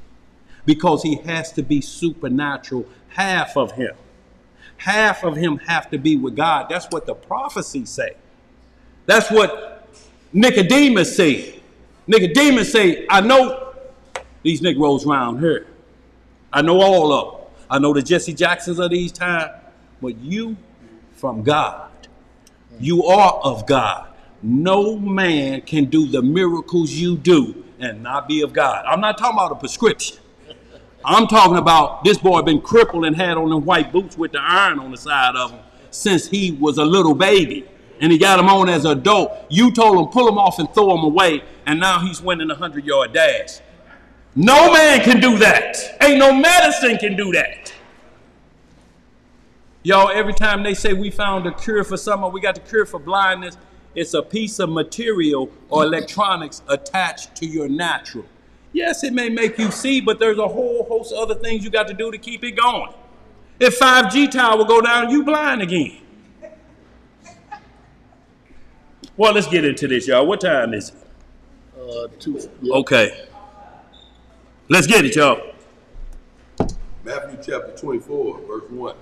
because he has to be supernatural. Half of him have to be with God. That's what the prophecies say. That's what Nicodemus said. Nicodemus say, I know these Negroes around here. I know all of them. I know the Jesse Jacksons of these times, but you from God. You are of God. No man can do the miracles you do and not be of God. I'm not talking about a prescription. I'm talking about this boy been crippled and had on them white boots with the iron on the side of him since he was a little baby. And he got him on as an adult. You told him pull him off and throw him away, and now he's winning a 100-yard dash. No man can do that. Ain't no medicine can do that. Y'all, every time they say we found a cure for something, we got the cure for blindness, it's a piece of material or electronics attached to your natural. Yes, it may make you see, but there's a whole host of other things you got to do to keep it going. If 5G tower go down, you blind again. Well, let's get into this, y'all. What time is it? 2. Yeah. Okay. Let's get it, y'all. Matthew chapter 24, verse 1.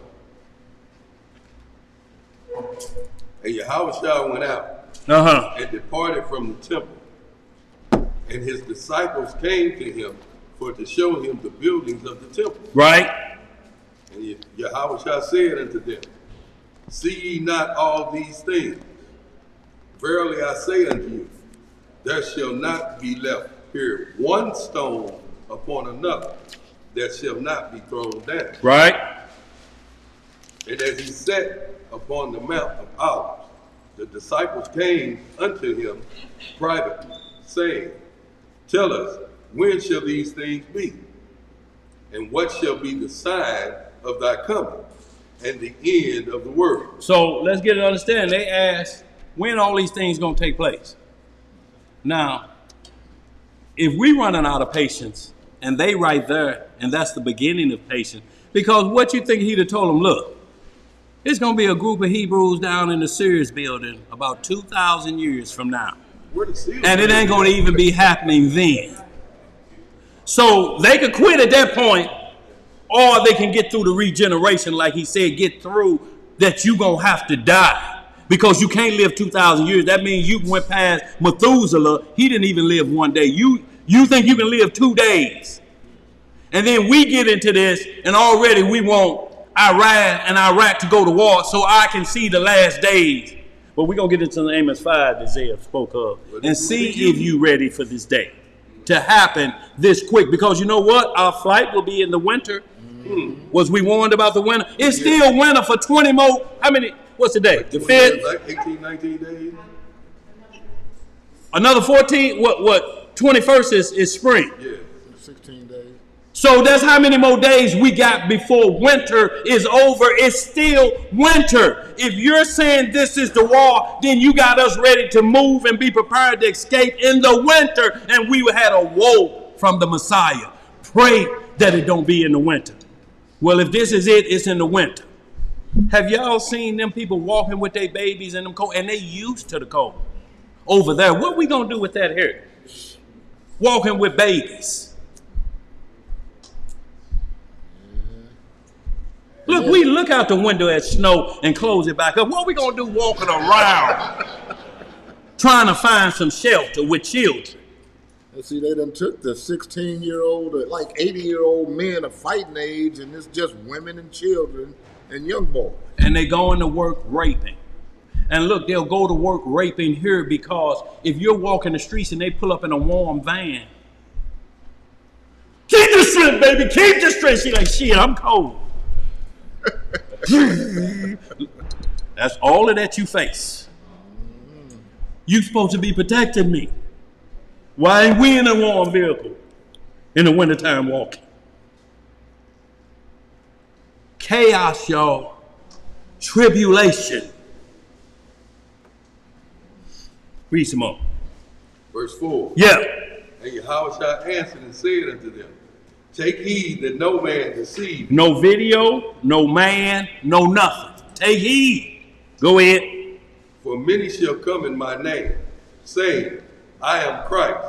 And Yahushua went out and departed from the temple. And his disciples came to him for to show him the buildings of the temple. Right. And Yahushua said unto them, see ye not all these things? Verily I say unto you, there shall not be left here one stone upon another that shall not be thrown down. Right. And as he sat upon the Mount of Olives, the disciples came unto him privately, saying, tell us, when shall these things be? And what shall be the sign of thy coming and the end of the world? So let's get it understand. They asked, when all these things going to take place? Now, if we running out of patience, and they right there, and that's the beginning of patience, because what you think he'd have told them, look, it's going to be a group of Hebrews down in the Sears building about 2,000 years from now. And it ain't going to even be happening then. So they could quit at that point, or they can get through the regeneration, like he said, get through that you going to have to die. Because you can't live 2,000 years. That means you went past Methuselah. He didn't even live one day. You think you can live 2 days. And then we get into this, and already we want Iran and Iraq to go to war so I can see the last days. But we're going to get into the Amos 5 that Isaiah spoke of and see if you ready for this day to happen this quick. Because you know what? Our flight will be in the winter. Was we warned about the winter? It's still winter for 20 more. How many? What's the day? The 5th? Like 18, 19 days. Another 14? What? 21st is spring. Yeah. 16 days. So that's how many more days we got before winter is over. It's still winter. If you're saying this is the war, then you got us ready to move and be prepared to escape in the winter. And we had a woe from the Messiah. Pray that it don't be in the winter. Well, if this is it, it's in the winter. Have y'all seen them people walking with their babies in them cold? And they used to the cold. Over there, what we going to do with that here? Walking with babies. Look, we look out the window at snow and close it back up. What are we going to do walking around trying to find some shelter with children? And see, they done took the 16-year-old, like 80-year-old men of fighting age, and it's just women and children and young boys. And they going to work raping. And look, they'll go to work raping here because if you're walking the streets and they pull up in a warm van, keep the strength, baby, keep the strength. She like, shit, I'm cold. That's all of that you face. You supposed to be protecting me. Why ain't we in a warm vehicle in the wintertime walking? Chaos, y'all. Tribulation. Read some more. Verse 4. Yeah. And Yahushua answered and said unto them, take heed that no man deceive you. No video, no man, no nothing. Take heed. Go ahead. For many shall come in my name, saying, I am Christ,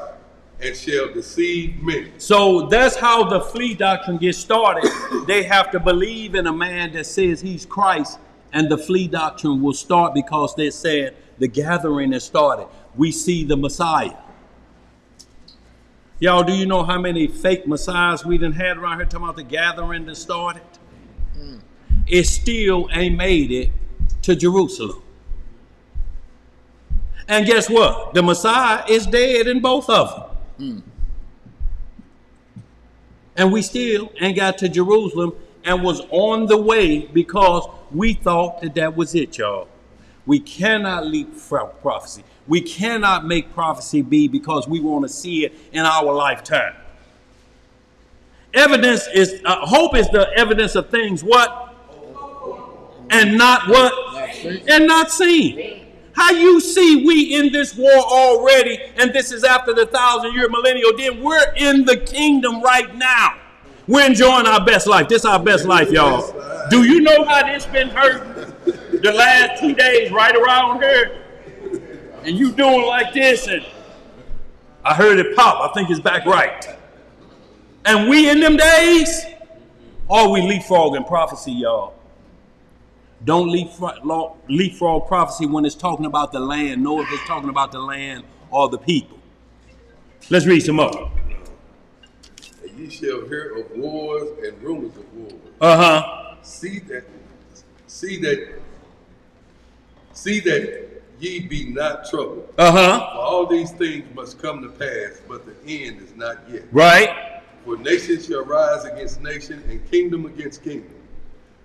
and shall deceive many. So that's how the flea doctrine gets started. They have to believe in a man that says he's Christ, and the flea doctrine will start because they said the gathering has started. We see the Messiah. Y'all, do you know how many fake messiahs we done had around here talking about the gathering that started? It still ain't made it to Jerusalem. And guess what? The Messiah is dead in both of them. And we still ain't got to Jerusalem and was on the way because we thought that that was it, y'all. We cannot leapfrog prophecy. We cannot make prophecy be because we want to see it in our lifetime. Evidence is, hope is the evidence of things what? And not what? And not seen. How you see we in this war already, and this is after the 1,000-year millennial, then we're in the kingdom right now. We're enjoying our best life. This is our best life, y'all. Do you know how this been hurting the last 2 days right around here? And you doing like this, and I heard it pop. I think it's back right. And we in them days, or we leapfrogging prophecy, y'all. Don't leapfrog prophecy when it's talking about the land. Know if it's talking about the land or the people. Let's read some more. And ye shall hear of wars and rumors of wars. See that ye be not troubled. For all these things must come to pass, but the end is not yet. Right. For nation shall rise against nation, and kingdom against kingdom.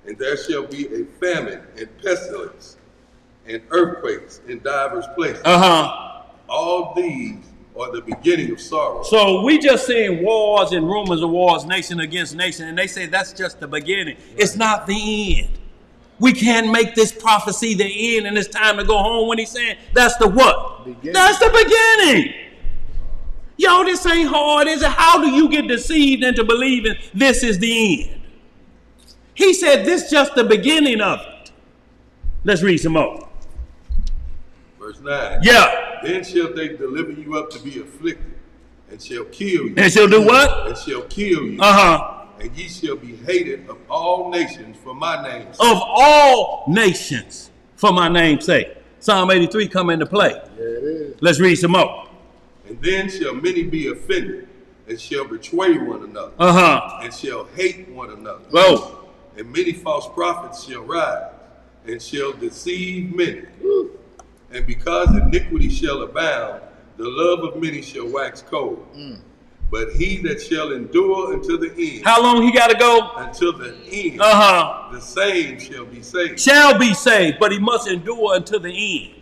And there shall be a famine and pestilence and earthquakes in divers places. All these are the beginning of sorrow. So we just seeing wars and rumors of wars, nation against nation, and they say that's just the beginning. It's not the end. We can't make this prophecy the end and it's time to go home when he's saying that's the what? Beginning. That's the beginning. Yo, this ain't hard, is it? How do you get deceived into believing this is the end? He said this is just the beginning of it. Let's read some more. Verse 9. Yeah. Then shall they deliver you up to be afflicted, and shall kill you. And shall do what? And shall kill you. And ye shall be hated of all nations for my name's sake. Of all nations for my name's sake. Psalm 83 come into play. Yeah, it is. Let's read some more. And then shall many be offended, and shall betray one another. And shall hate one another. Whoa. And many false prophets shall rise, and shall deceive many. And because iniquity shall abound, the love of many shall wax cold. But he that shall endure until the end. How long he got to go? Until the end. The same shall be saved. Shall be saved, but he must endure until the end.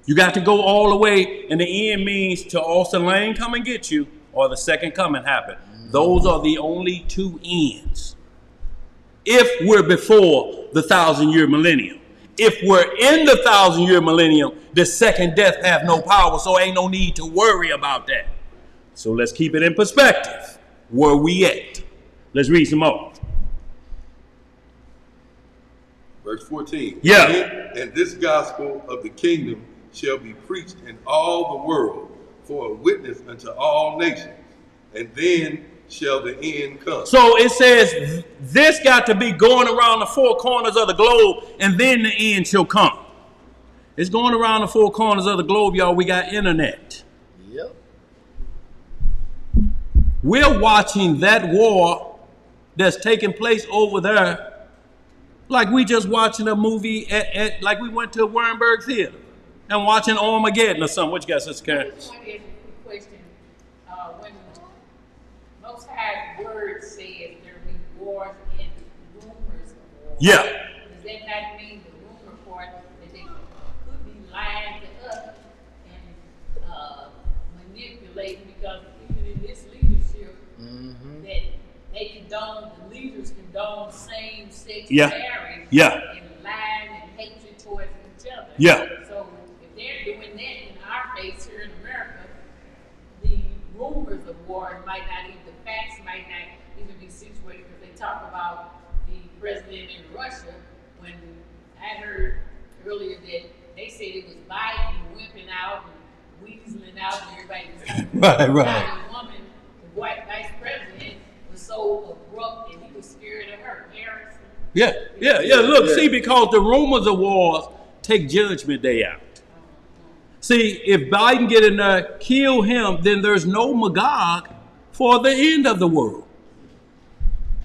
You got to go all the way, and the end means to Austin Lane come and get you, or the second coming happen. Those are the only two ends. If we're before the 1,000-year millennium. If we're in the 1,000-year millennium, the second death have no power, so ain't no need to worry about that. So let's keep it in perspective. Where we at? Let's read some more. Verse 14. Yeah. And this gospel of the kingdom shall be preached in all the world for a witness unto all nations, and then shall the end come. So it says this got to be going around the four corners of the globe, and then the end shall come. It's going around the four corners of the globe, y'all. We got internet. Yep. We're watching that war that's taking place over there like we just watching a movie like we went to Wernberg Theater and watching Armageddon or something. What you got, Sister Karen? I just want to ask you a question. When Most High word says there will be wars and rumors of wars. Yeah. Does that not mean the rumor part that they could be lying to us and manipulating? Because even in this leadership, that they condone, the leaders condone same-sex marriage and lying and hatred towards each other. Yeah. So if they're doing that in our face here in America, the rumors of war might not even, the facts might not even be situated, because they talk about the president in Russia, when I heard earlier that they said it was Biden wimping out and weaseling out everybody. Right. Now the woman, the white vice president, was so abrupt and he was scared of her. Harrison. Yeah. Look, see, because the rumors of wars take Judgment Day out. See, if Biden get in there, kill him, then there's no Magog for the end of the world.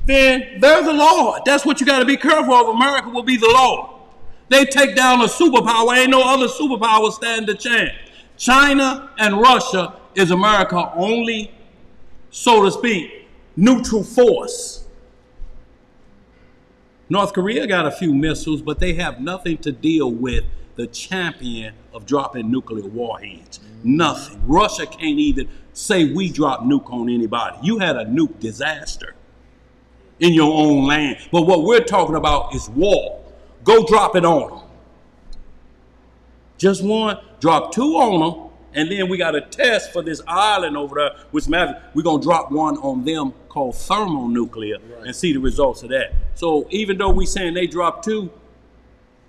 Then there's the Lord. That's what you got to be careful of. America will be the Lord. They take down a superpower. Ain't no other superpower stand a chance. China and Russia is America only, so to speak, neutral force. North Korea got a few missiles, but they have nothing to deal with the champion of dropping nuclear warheads. Nothing. Russia can't even say we dropped nuke on anybody. You had a nuke disaster in your own land. But what we're talking about is war. Go drop it on them. Just one, drop two on them, and then we got a test for this island over there, which matters. We're going to drop one on them called thermonuclear and see the results of that. So even though we saying they dropped two,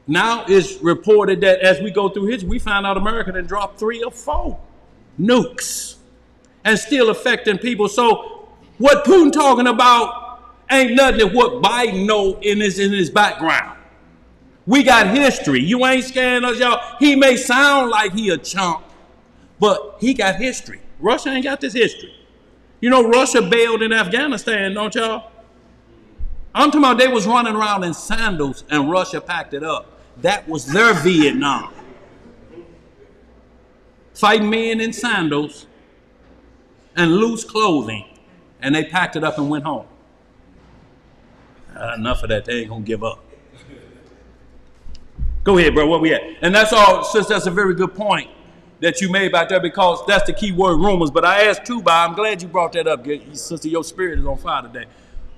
now it's reported that as we go through history, we find out America done dropped 3 or 4 nukes and still affecting people. So what Putin talking about ain't nothing that what Biden know in his background. We got history. You ain't scaring us, y'all. He may sound like he a chump, but he got history. Russia ain't got this history. You know, Russia bailed in Afghanistan, don't y'all? I'm talking about they was running around in sandals and Russia packed it up. That was their Vietnam. Fighting men in sandals and loose clothing, and they packed it up and went home. Enough of that. They ain't gonna give up. Go ahead, bro. Where we at? And that's all, sis. That's a very good point that you made back there, because that's the key word, rumors. But I asked Tuba, I'm glad you brought that up, sister. Your spirit is on fire today,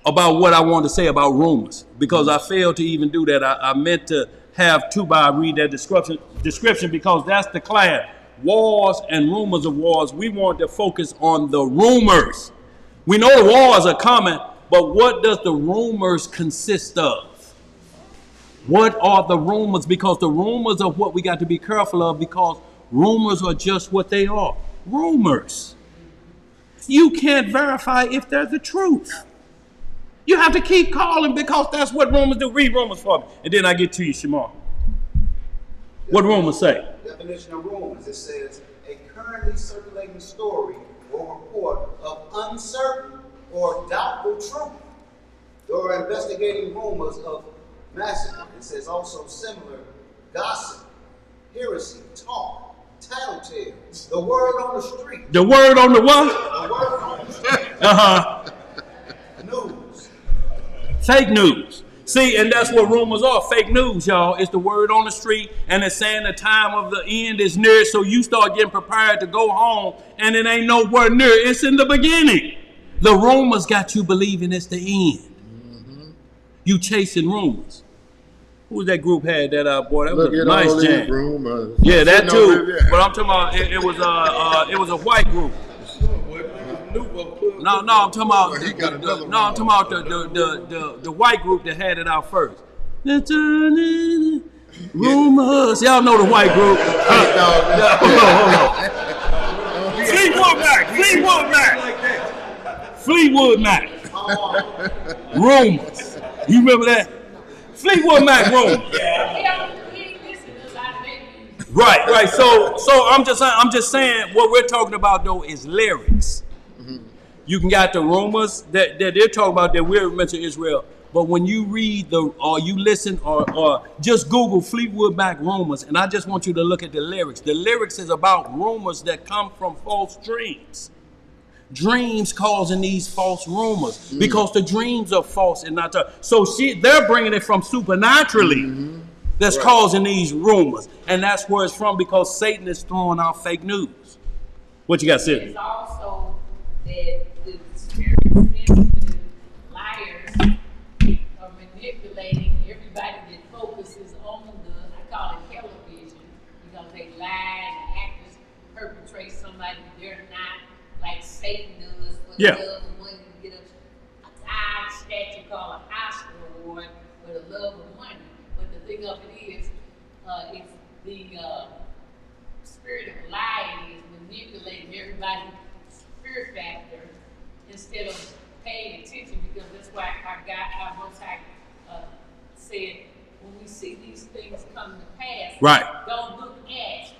about what I wanted to say about rumors, because I failed to even do that. I meant to have Tuba read that description because that's the class. Wars and rumors of wars. We want to focus on the rumors. We know the wars are coming, but what does the rumors consist of? What are the rumors? Because the rumors are what we got to be careful of, because rumors are just what they are. Rumors. You can't verify if they're the truth. You have to keep calling, because that's what rumors do. Read rumors for me, and then I get to you, Shamar. What rumors say? Definition of rumors. It says a currently circulating story or report of uncertain or doubtful truth. Or investigating rumors of massacre. It says also similar gossip, heresy, talk, tattletales, the word on the street. The word on the what? The word on the street. News. Fake news. See, and that's what rumors are. Fake news, y'all. It's the word on the street, and it's saying the time of the end is near, so you start getting prepared to go home, and it ain't nowhere near. It's in the beginning. The rumors got you believing it's the end. You chasing rumors. Who was that group had that boy? That was a nice jam. Rumors. Yeah, that too. But I'm talking about it was a white group. No, I'm talking about I'm talking about the white group that had it out first. Rumors. Y'all know the white group. Fleetwood Mac. Rumors. You remember that? Fleetwood Mac rumors. Right. So I'm just saying what we're talking about though is lyrics. You can got the rumors that they're talking about that we're mentioning Israel. But when you read or you listen or just Google Fleetwood Mac rumors, and I just want you to look at the lyrics. The lyrics is about rumors that come from false dreams. Dreams causing these false rumors because the dreams are false and not true. So they're bringing it from supernaturally that's causing these rumors. And that's where it's from, because Satan is throwing out fake news. What you got, Sid? It's also that the spirits, liars are manipulating everybody that focuses on I call it television, because they lie and actors perpetrate somebody they're not, like Satan does for the love of money to get a statue called an Oscar award for the love of money. But the thing of it is, it's the spirit of lying is manipulating everybody's fear factor instead of paying attention, because that's why our Most High said, when we see these things come to pass, right, don't look at,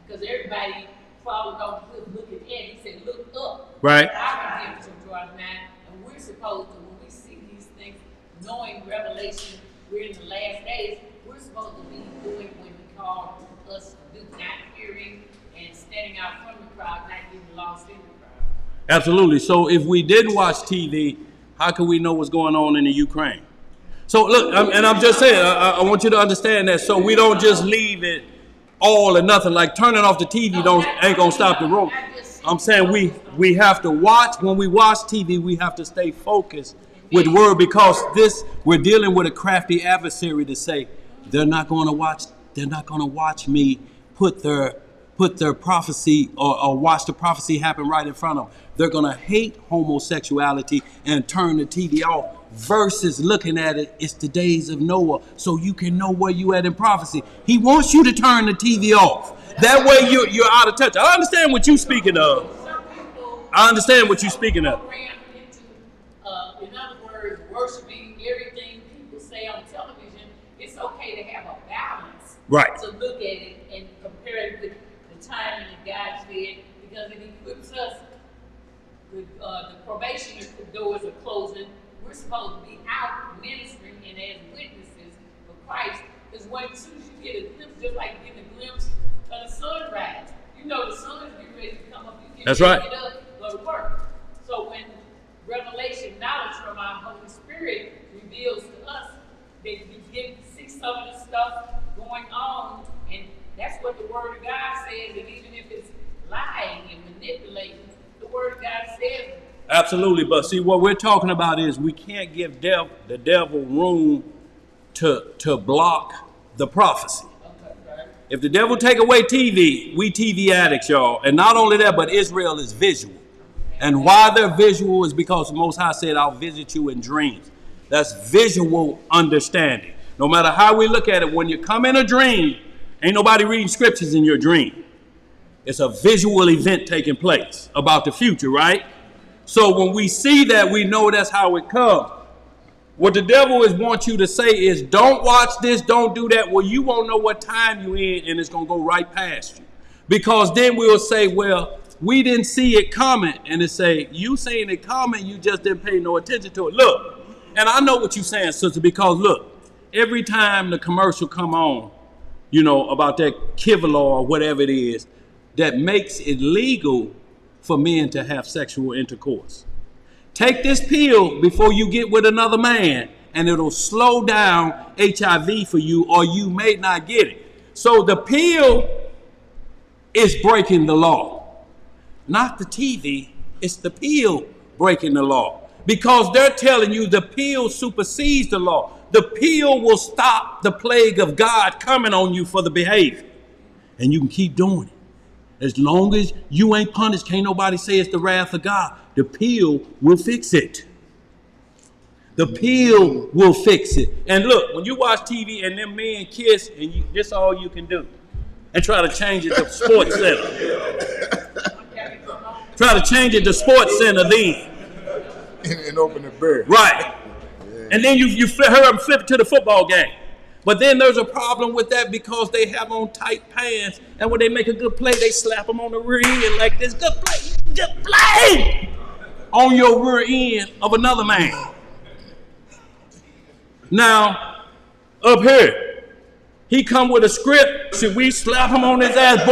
because everybody followed on looking at. He said, look up. right. Our redemption draws nigh, and we're supposed to, when we see these things, knowing Revelation, we're in the last days, we're supposed to be doing what He called us to do, not hearing and standing out from the crowd, not getting lost in the crowd. Absolutely. So if we didn't watch TV, how can we know what's going on in the Ukraine? So look, I'm just saying, I want you to understand that, so we don't just leave it all or nothing, like turning off the TV ain't gonna stop the room. I'm saying we have to watch. When we watch TV, we have to stay focused with the word, because we're dealing with a crafty adversary to say they're not gonna watch me put their prophecy or watch the prophecy happen right in front of them. They're gonna hate homosexuality and turn the TV off, versus looking at it, it's the days of Noah, so you can know where you at in prophecy. He wants you to turn the TV off. That way you're out of touch. I understand what you're speaking of. I understand what you're speaking of. In other words, worshiping everything people say on television. It's okay to have a balance. Right. To look at it and compare it with the timing that God said, because it equips us. The probation doors are closing. We're supposed to be out ministering and as witnesses for Christ. Because as soon as you get a glimpse, just like getting a glimpse of the sunrise, you know the sun's getting ready to come up. You That's get right. Get up, go to work. So when revelation knowledge from our Holy Spirit reveals to us that we get to see some of the stuff going on, and that's what the Word of God says. And even if it's lying and manipulating, the Word of God says. Absolutely, but see, what we're talking about is we can't give the devil room to block the prophecy. If the devil take away TV, we TV addicts, y'all. And not only that, but Israel is visual. And why they're visual is because the Most High said, I'll visit you in dreams. That's visual understanding. No matter how we look at it, when you come in a dream, ain't nobody reading scriptures in your dream. It's a visual event taking place about the future, right? So when we see that, we know that's how it comes. What the devil wants you to say is, don't watch this, don't do that. Well, you won't know what time you're in, and it's going to go right past you. Because then we'll say, well, we didn't see it coming. And it say, you saying it coming, you just didn't pay no attention to it. Look, and I know what you're saying, sister, because look, every time the commercial come on, you know, about that Kevlar or whatever it is, that makes it legal for men to have sexual intercourse. Take this pill before you get with another man, and it'll slow down HIV for you, or you may not get it. So the pill is breaking the law. Not the TV, it's the pill breaking the law. Because they're telling you the pill supersedes the law. The pill will stop the plague of God coming on you for the behavior. And you can keep doing it. As long as you ain't punished, can't nobody say it's the wrath of God. The pill will fix it. The pill will fix it. And look, when you watch TV and them men kiss, and this all you can do, and try to change it to Sports Center. Try to change it to Sports Center then. And open the bear. Right. Yeah. And then you heard them flip to the football game. But then there's a problem with that because they have on tight pants, and when they make a good play, they slap them on the rear end like this. Good play on your rear end of another man. Now, up here, he come with a script. Should we slap him on his ass,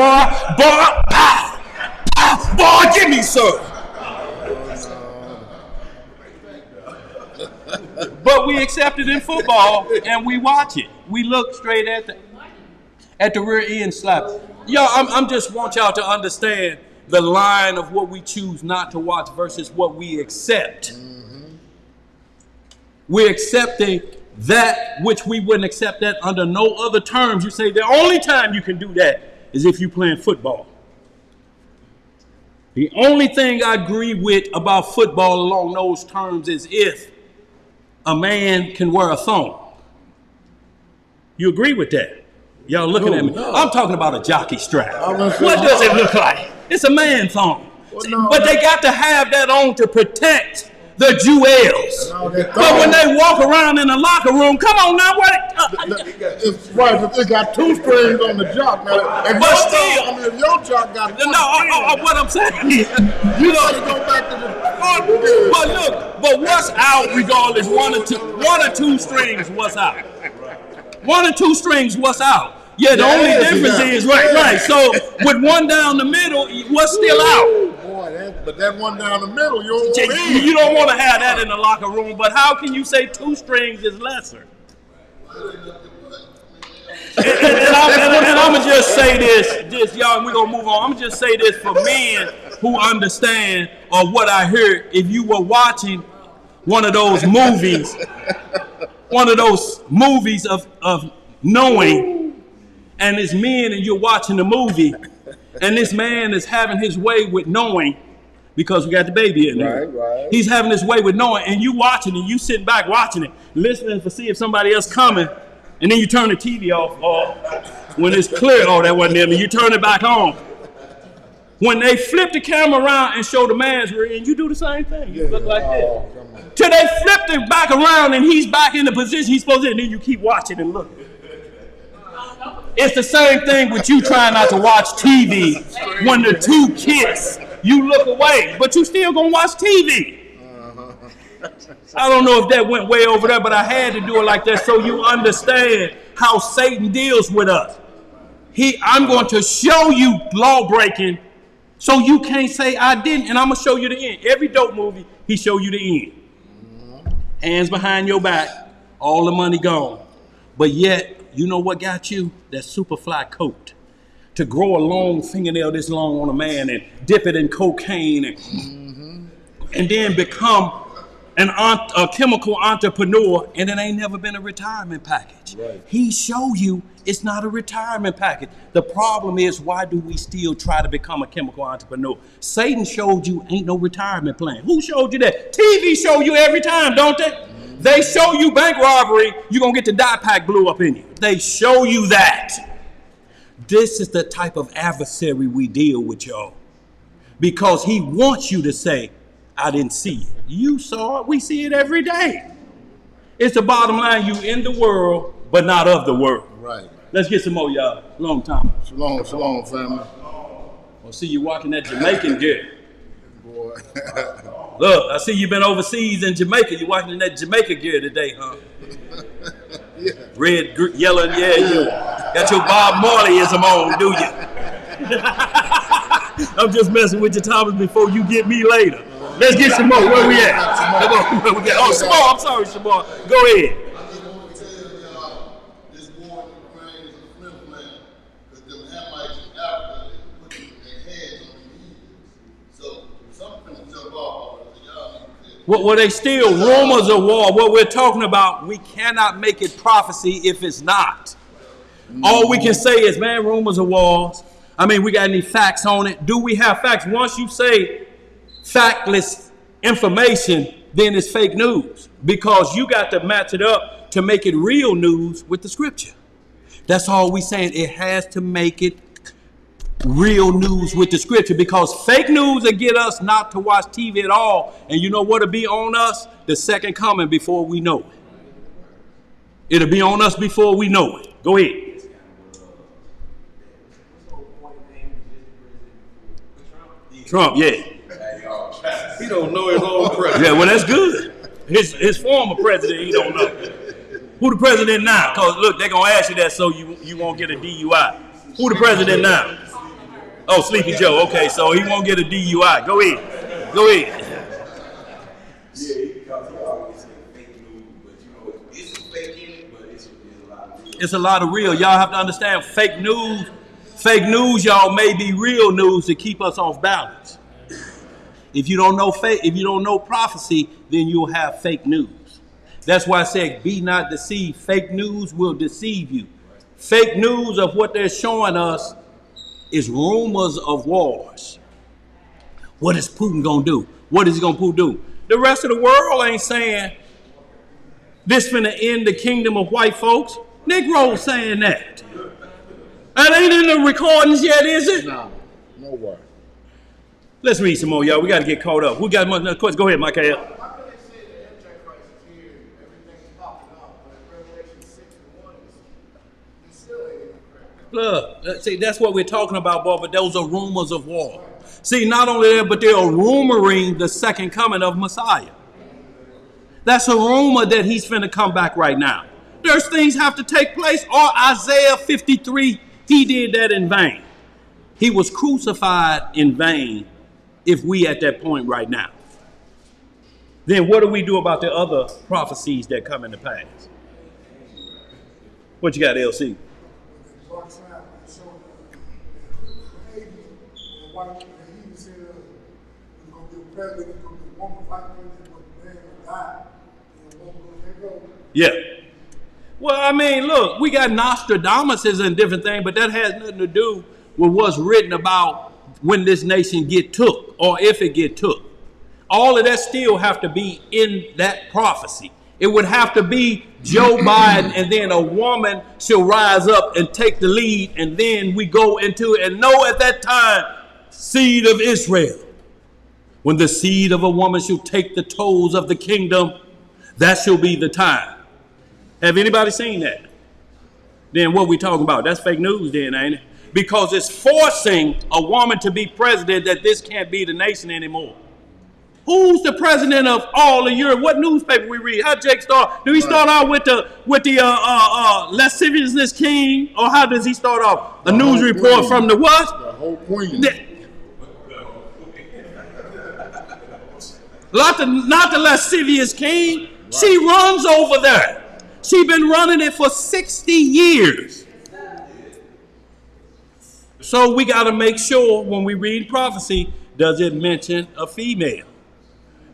boy, give me some. But we accept it in football, and we watch it. We look straight at the rear end slap. Y'all, I'm just want y'all to understand the line of what we choose not to watch versus what we accept. Mm-hmm. We're accepting that which we wouldn't accept that under no other terms. You say the only time you can do that is if you're playing football. The only thing I agree with about football along those terms is if a man can wear a thong. You agree with that? Y'all looking at me. No. I'm talking about a jockey strap. What What does it look like? It's a man thong. No. But they got to have that on to protect the jewels. No, But when they walk around in the locker room, come on now, what? It's right, but it got 2 strings on the jock. Now, if But your still- jock, if your jock got 1 string, What I'm saying is, you gotta go back to the. but look, but what's out regardless? 1 or 2 strings, what's out? 1 or 2 strings, what's out? Yeah, the only difference is right. So with 1 down the middle, what's still out? Boy, but that 1 down the middle, you don't want it. You don't want to have that in the locker room. But how can you say 2 strings is lesser? And I'm gonna just say this, y'all. And we're gonna move on. I'm gonna just say this for men who understand or what I heard. If you were watching one of those movies of knowing, and it's men, and you're watching the movie, and this man is having his way with knowing, because we got the baby in there. Right. He's having his way with knowing, and you watching it, you sitting back watching it, listening to see if somebody else coming, and then you turn the TV off, or when it's clear, oh, that wasn't him, and you turn it back on. When they flip the camera around and show the man's rear end, you do the same thing. You look like this. Till they flip it back around and he's back in the position he's supposed to, and then you keep watching and looking. It's the same thing with you trying not to watch TV when the 2 kiss. You look away, but you still gonna watch TV. I don't know if that went way over there, but I had to do it like that so you understand how Satan deals with us. I'm going to show you law breaking so you can't say I didn't, and I'm gonna show you the end. Every dope movie, he show you the end. Hands behind your back, all the money gone. But yet, you know what got you? That Superfly coat. To grow a long fingernail this long on a man and dip it in cocaine and then become a chemical entrepreneur, and it ain't never been a retirement package. Right. He show you it's not a retirement package. The problem is, why do we still try to become a chemical entrepreneur? Satan showed you ain't no retirement plan. Who showed you that? TV show you every time, don't they? They show you bank robbery, you're going to get the dye pack blew up in you. They show you that. This is the type of adversary we deal with, y'all. Because he wants you to say, I didn't see it. You saw it. We see it every day. It's the bottom line. You in the world, but not of the world. Right. Let's get some more, y'all. Long time. Shalom, family. I'll see you walking that Jamaican gear. Boy. Look, I see you've been overseas in Jamaica. You walking in that Jamaica gear today, huh? Yeah. Red, yellow, yeah, you got your Bob Marleyism on, do you? I'm just messing with you, Thomas, before you get me later. Let's get some more. Where we at? Come on, where we at? Oh, Shamar, I'm sorry, Shamar. Go ahead. I just want to tell y'all, this war in Ukraine is a flip plan. Because them Hamites in Africa, they put their heads on the Egyptians. So something will jump off. Well, they still rumors of war. What we're talking about, we cannot make it prophecy if it's not. All we can say is, man, rumors of wars. I mean, we got any facts on it? Do we have facts? Once you say factless information, then it's fake news. Because you got to match it up to make it real news with the scripture. That's all we saying. It has to make it real news with the scripture, because fake news will get us not to watch TV at all. And you know what'll be on us? The second coming before we know it. It'll be on us before we know it. Go ahead. Trump, yeah. He don't know his own president. Yeah, well, that's good. His former president, he don't know. Who the president now? Because, look, they're going to ask you that so you won't get a DUI. Who the president now? Oh, Sleepy Joe. Okay, so he won't get a DUI. Go ahead. Go ahead. It's a lot of real. Y'all have to understand, fake news, y'all, may be real news to keep us off balance. If you don't know prophecy, then you'll have fake news. That's why I said, be not deceived. Fake news will deceive you. Fake news of what they're showing us is rumors of wars. What is Putin gonna do? What is he gonna do? The rest of the world ain't saying this finna end the kingdom of white folks. Negroes saying that. That ain't in the recordings yet, is it? No, nowhere. Let's read some more, y'all. We got to get caught up. We got more questions. Go ahead, Michael. How can they say the antichrist is here and everything's popping up, but in Revelation 6:1, he still ain't in the crowd? Look, see, that's what we're talking about, boy, but those are rumors of war. See, not only that, but they are rumoring the second coming of Messiah. That's a rumor that he's finna come back right now. There's things have to take place. Or Isaiah 53, he did that in vain. He was crucified in vain if we at that point right now. Then what do we do about the other prophecies that come into pass? What you got, LC? Yeah. Well, I mean, look, we got Nostradamuses and different things, but that has nothing to do with what's written about when this nation get took or if it get took. All of that still have to be in that prophecy. It would have to be Joe Biden and then a woman shall rise up and take the lead, and then we go into it and know at that time, seed of Israel. When the seed of a woman shall take the toes of the kingdom, that shall be the time. Have anybody seen that? Then what we talking about? That's fake news then, ain't it? Because it's forcing a woman to be president that this can't be the nation anymore. Who's the president of all of Europe? What newspaper we read? How Jake start? Do he start out with the lasciviousness king, or how does he start off? A news report queen. From the what? The whole queen. Not the lascivious king. Right. She runs over there. She been running it for 60 years. So we got to make sure when we read prophecy, does it mention a female?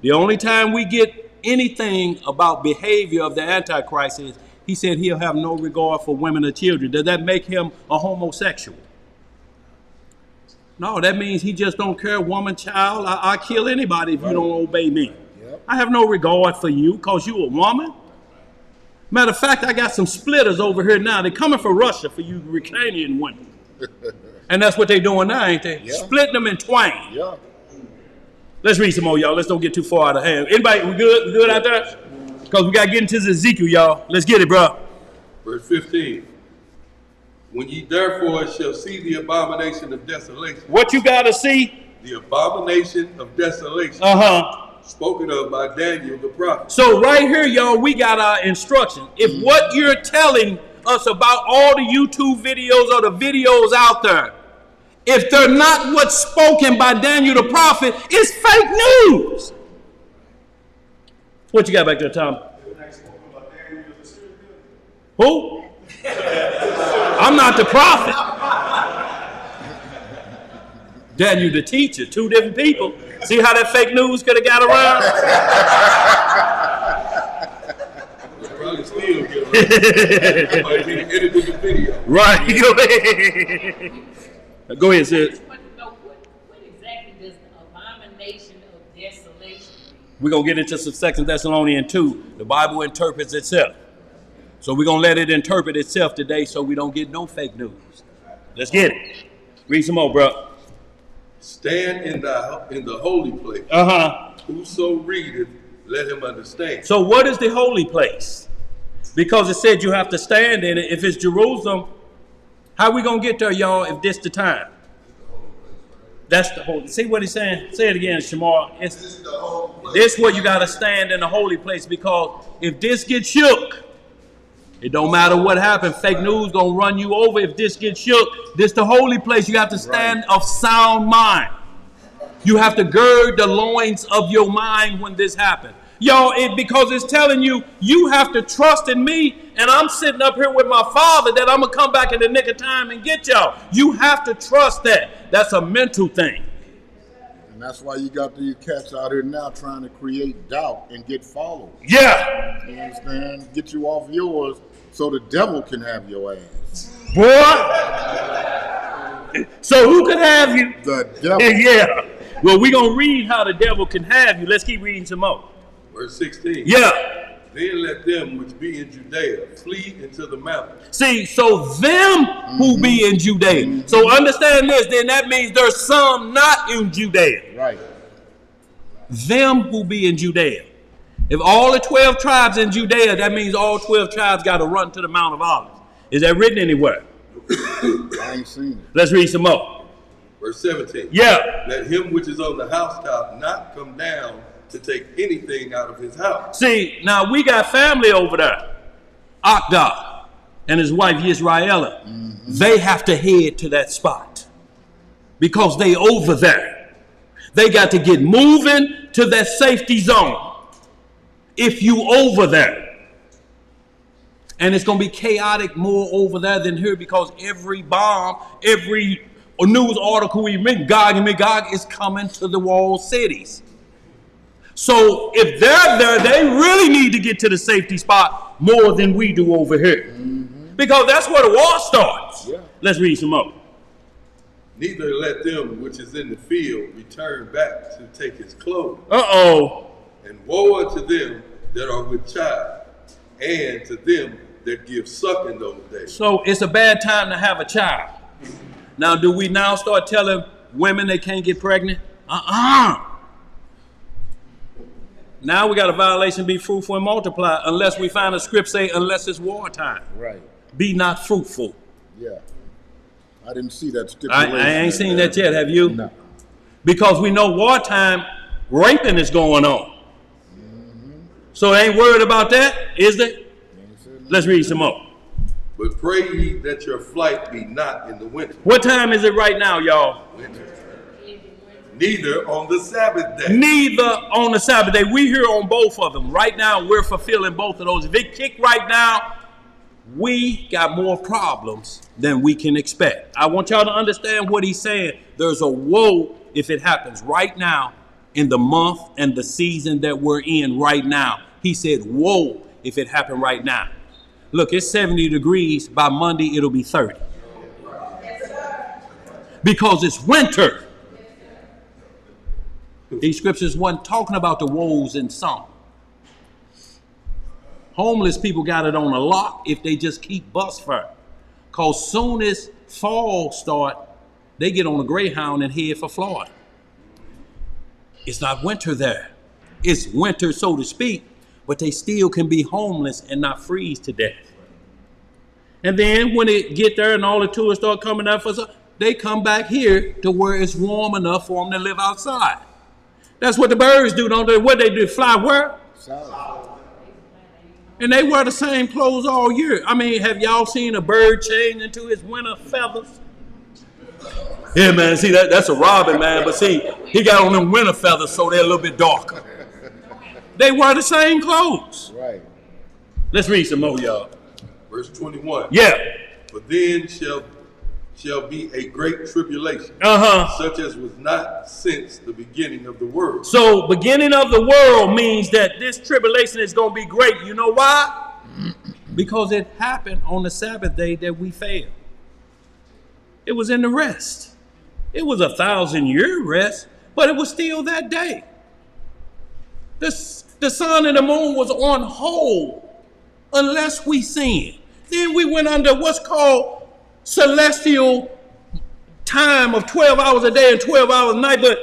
The only time we get anything about behavior of the Antichrist is he said he'll have no regard for women or children. Does that make him a homosexual? No, that means he just don't care, woman, child. I kill anybody if you don't obey me. Yep. I have no regard for you because you a woman. Matter of fact, I got some splitters over here now. They're coming for Russia for you Ukrainian women. And that's what they're doing now, ain't they? Yeah. Splitting them in twain. Yeah. Let's read some more, y'all. Let's don't get too far out of hand. Anybody, we good? We good out there? Because we got to get into Ezekiel, y'all. Let's get it, bro. Verse 15. When ye therefore shall see the abomination of desolation. What you got to see? The abomination of desolation. Spoken of by Daniel the prophet. So right here, y'all, we got our instruction. If what you're telling us about all the YouTube videos or the videos out there, if they're not what's spoken by Daniel the prophet, it's fake news. What you got back there, Tom? Who? I'm not the prophet. Daniel the teacher, two different people. See how that fake news could have got around? Probably still get around. Might be edited the video. Right. Go ahead, sis. What exactly does the abomination of desolation mean? We're going to get into some 2 Thessalonians 2. The Bible interprets itself. So we're going to let it interpret itself today so we don't get no fake news. Let's get it. Read some more, bro. Stand in the holy place. Whoso readeth, let him understand. So what is the holy place? Because it said you have to stand in it. If it's Jerusalem, how we going to get there, y'all, if this the time? That's the holy. See what he's saying? Say it again, Shamar. This where you got to stand in the holy place, because if this gets shook, it don't matter what happened. Fake news going to run you over. If this gets shook, this the holy place. You have to stand of sound mind. You have to gird the loins of your mind when this happens. Y'all, because it's telling you, you have to trust in me, and I'm sitting up here with my Father that I'm going to come back in the nick of time and get y'all. You have to trust that. That's a mental thing. And that's why you got these cats out here now trying to create doubt and get followed. Yeah. You understand? Get you off yours so the devil can have your ass. Boy. So who could have you? The devil. Yeah. Well, we're going to read how the devil can have you. Let's keep reading some more. Verse 16. Yeah. Then let them which be in Judea flee into the mountains. See, so them who be in Judea. So understand this, then that means there's some not in Judea. Right. Them who be in Judea. If all the 12 tribes in Judea, that means all 12 tribes got to run to the Mount of Olives. Is that written anywhere? I ain't seen it. Let's read some more. Verse 17. Yeah. Let him which is on the housetop not come down to take anything out of his house. See, now we got family over there. Akdar and his wife Yisraela. They have to head to that spot because they over there. They got to get moving to that safety zone if you over there. And it's going to be chaotic more over there than here because every bomb, every news article we read, Gog and Magog is coming to the walled cities. So if they're there, they really need to get to the safety spot more than we do over here. Because that's where the war starts. Yeah. Let's read some more. Neither let them which is in the field return back to take his clothes. Uh-oh. And woe unto them that are with child, and to them that give suck in those days. So it's a bad time to have a child. Now, do we now start telling women they can't get pregnant? Now we got a violation, be fruitful and multiply, unless we find a script say, unless it's wartime. Right. Be not fruitful. Yeah. I didn't see that stipulation. I ain't seen that yet, have you? No. Because we know wartime raping is going on. So they ain't worried about that, is they? Let's read some more. But pray ye that your flight be not in the winter. What time is it right now, y'all? Winter. Neither on the Sabbath day. Neither on the Sabbath day. We here on both of them. Right now, we're fulfilling both of those. If it kick right now, we got more problems than we can expect. I want y'all to understand what he's saying. There's a woe if it happens right now in the month and the season that we're in right now. He said, woe if it happened right now. Look, it's 70 degrees. By Monday, it'll be 30. Because it's winter. These scriptures weren't talking about the woes in summer. Homeless people got it on a lock if they just keep bus fare. Because soon as fall start, they get on a Greyhound and head for Florida. It's not winter there. It's winter, so to speak, but they still can be homeless and not freeze to death. And then when they get there and all the tourists start coming up for some, they come back here to where it's warm enough for them to live outside. That's what the birds do, don't they? What they do, fly where? South. And they wear the same clothes all year. I mean, have y'all seen a bird change into his winter feathers? Yeah, man, see, that's a robin, man. But see, he got on them winter feathers, so they're a little bit darker. They wear the same clothes. Right. Let's read some more, y'all. Verse 21. Yeah. For then shall be a great tribulation, such as was not since the beginning of the world. So beginning of the world means that this tribulation is going to be great. You know why? Because it happened on the Sabbath day that we failed. It was in the rest. It was 1,000-year rest, but it was still that day. The sun and the moon was on hold unless we sinned. Then we went under what's called celestial time of 12 hours a day and 12 hours a night, but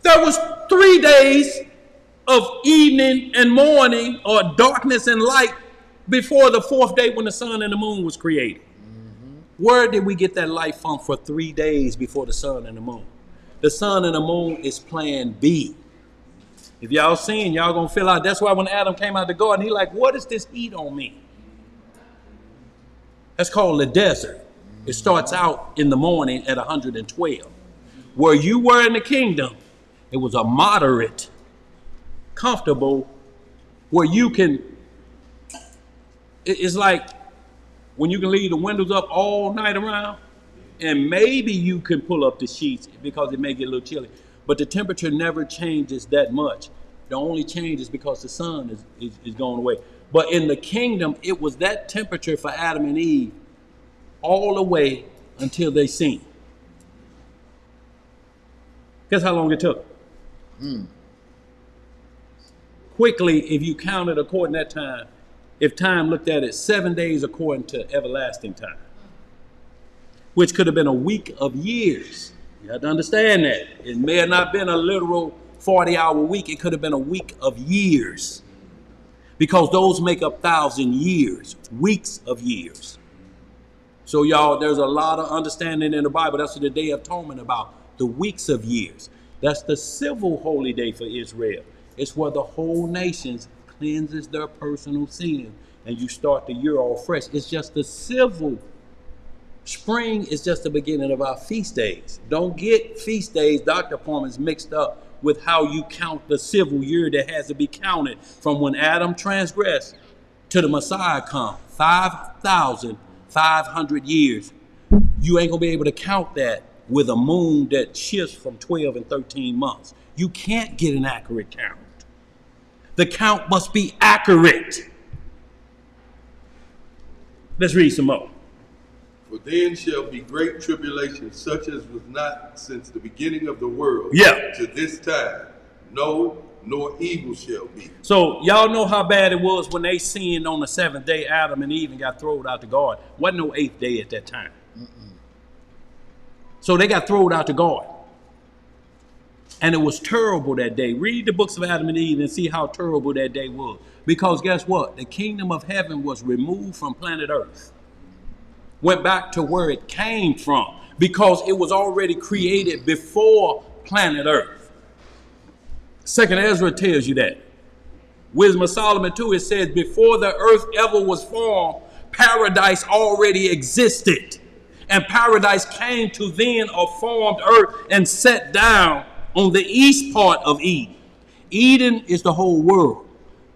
there was 3 days of evening and morning or darkness and light before the 4th day when the sun and the moon was created. Where did we get that light from for 3 days before the sun and the moon? The sun and the moon is plan B. If y'all seen, y'all gonna feel out. That's why when Adam came out the garden, he like, what is this heat on me? That's called the desert. It starts out in the morning at 112. Where you were in the kingdom, it was a moderate, comfortable, where you can, it's like when you can leave the windows up all night around, and maybe you can pull up the sheets because it may get a little chilly, but the temperature never changes that much. The only change is because the sun is going away. But in the kingdom, it was that temperature for Adam and Eve all the way until they sinned. Guess how long it took? quickly, if you counted according to that time, if time looked at it, 7 days according to everlasting time, which could have been a week of years. You have to understand that. It may have not been a literal 40-hour week. It could have been a week of years, because those make up 1,000 years, weeks of years. So y'all, there's a lot of understanding in the Bible. That's what the Day of Atonement about, the weeks of years. That's the civil holy day for Israel. It's where the whole nation cleanses their personal sin, and you start the year all fresh. It's just the civil. Spring is just the beginning of our feast days. Don't get feast days, doctor appointments mixed up with how you count the civil year that has to be counted from when Adam transgressed to the Messiah come. 5,500 years. You ain't gonna be able to count that with a moon that shifts from 12 and 13 months. You can't get an accurate count. The count must be accurate. Let's read some more. For then shall be great tribulation, such as was not since the beginning of the world to this time. No, nor evil shall be. So y'all know how bad it was when they sinned on the seventh day. Adam and Eve got thrown out the garden. Wasn't no eighth day at that time. So they got thrown out the garden. And it was terrible that day. Read the books of Adam and Eve and see how terrible that day was. Because guess what? The kingdom of heaven was removed from planet Earth. Went back to where it came from, because it was already created before planet Earth. Second Ezra tells you that. Wisdom of Solomon too, it says before the earth ever was formed, paradise already existed. And paradise came to then a formed earth and sat down on the east part of Eden. Eden is the whole world.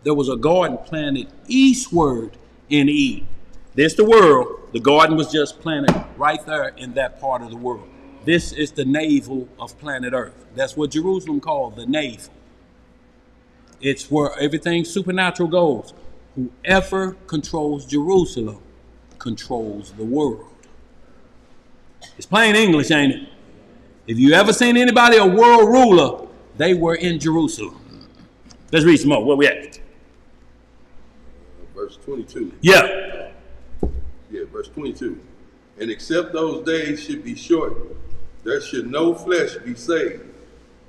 There was a garden planted eastward in Eden. This the world. The garden was just planted right there in that part of the world. This is the navel of planet Earth. That's what Jerusalem called the navel. It's where everything supernatural goes. Whoever controls Jerusalem controls the world. It's plain English, ain't it? If you ever seen anybody a world ruler, they were in Jerusalem. Let's read some more. Where we at? Verse 22. Yeah. Yeah, verse 22. And except those days should be shortened, there should no flesh be saved.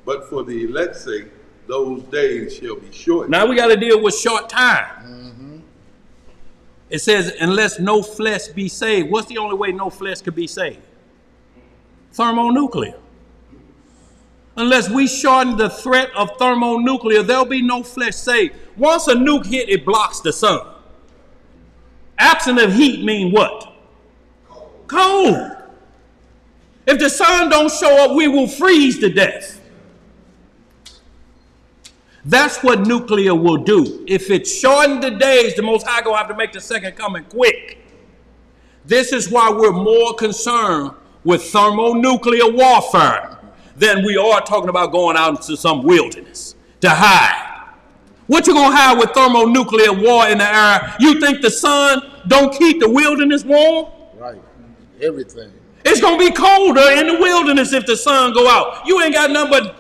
But for the elect's sake, those days shall be shortened. Now we got to deal with short time. It says, unless no flesh be saved. What's the only way no flesh could be saved? Thermonuclear. Unless we shorten the threat of thermonuclear, there'll be no flesh saved. Once a nuke hit, it blocks the sun. Absent of heat mean what? Cold. If the sun don't show up, we will freeze to death. That's what nuclear will do. If it shortened the days, the Most High gonna have to make the second coming quick. This is why we're more concerned with thermonuclear warfare than we are talking about going out into some wilderness to hide. What you gonna hide with thermonuclear war in the air? You think the sun don't keep the wilderness warm? Right. Everything. It's gonna be colder in the wilderness if the sun go out. You ain't got nothing but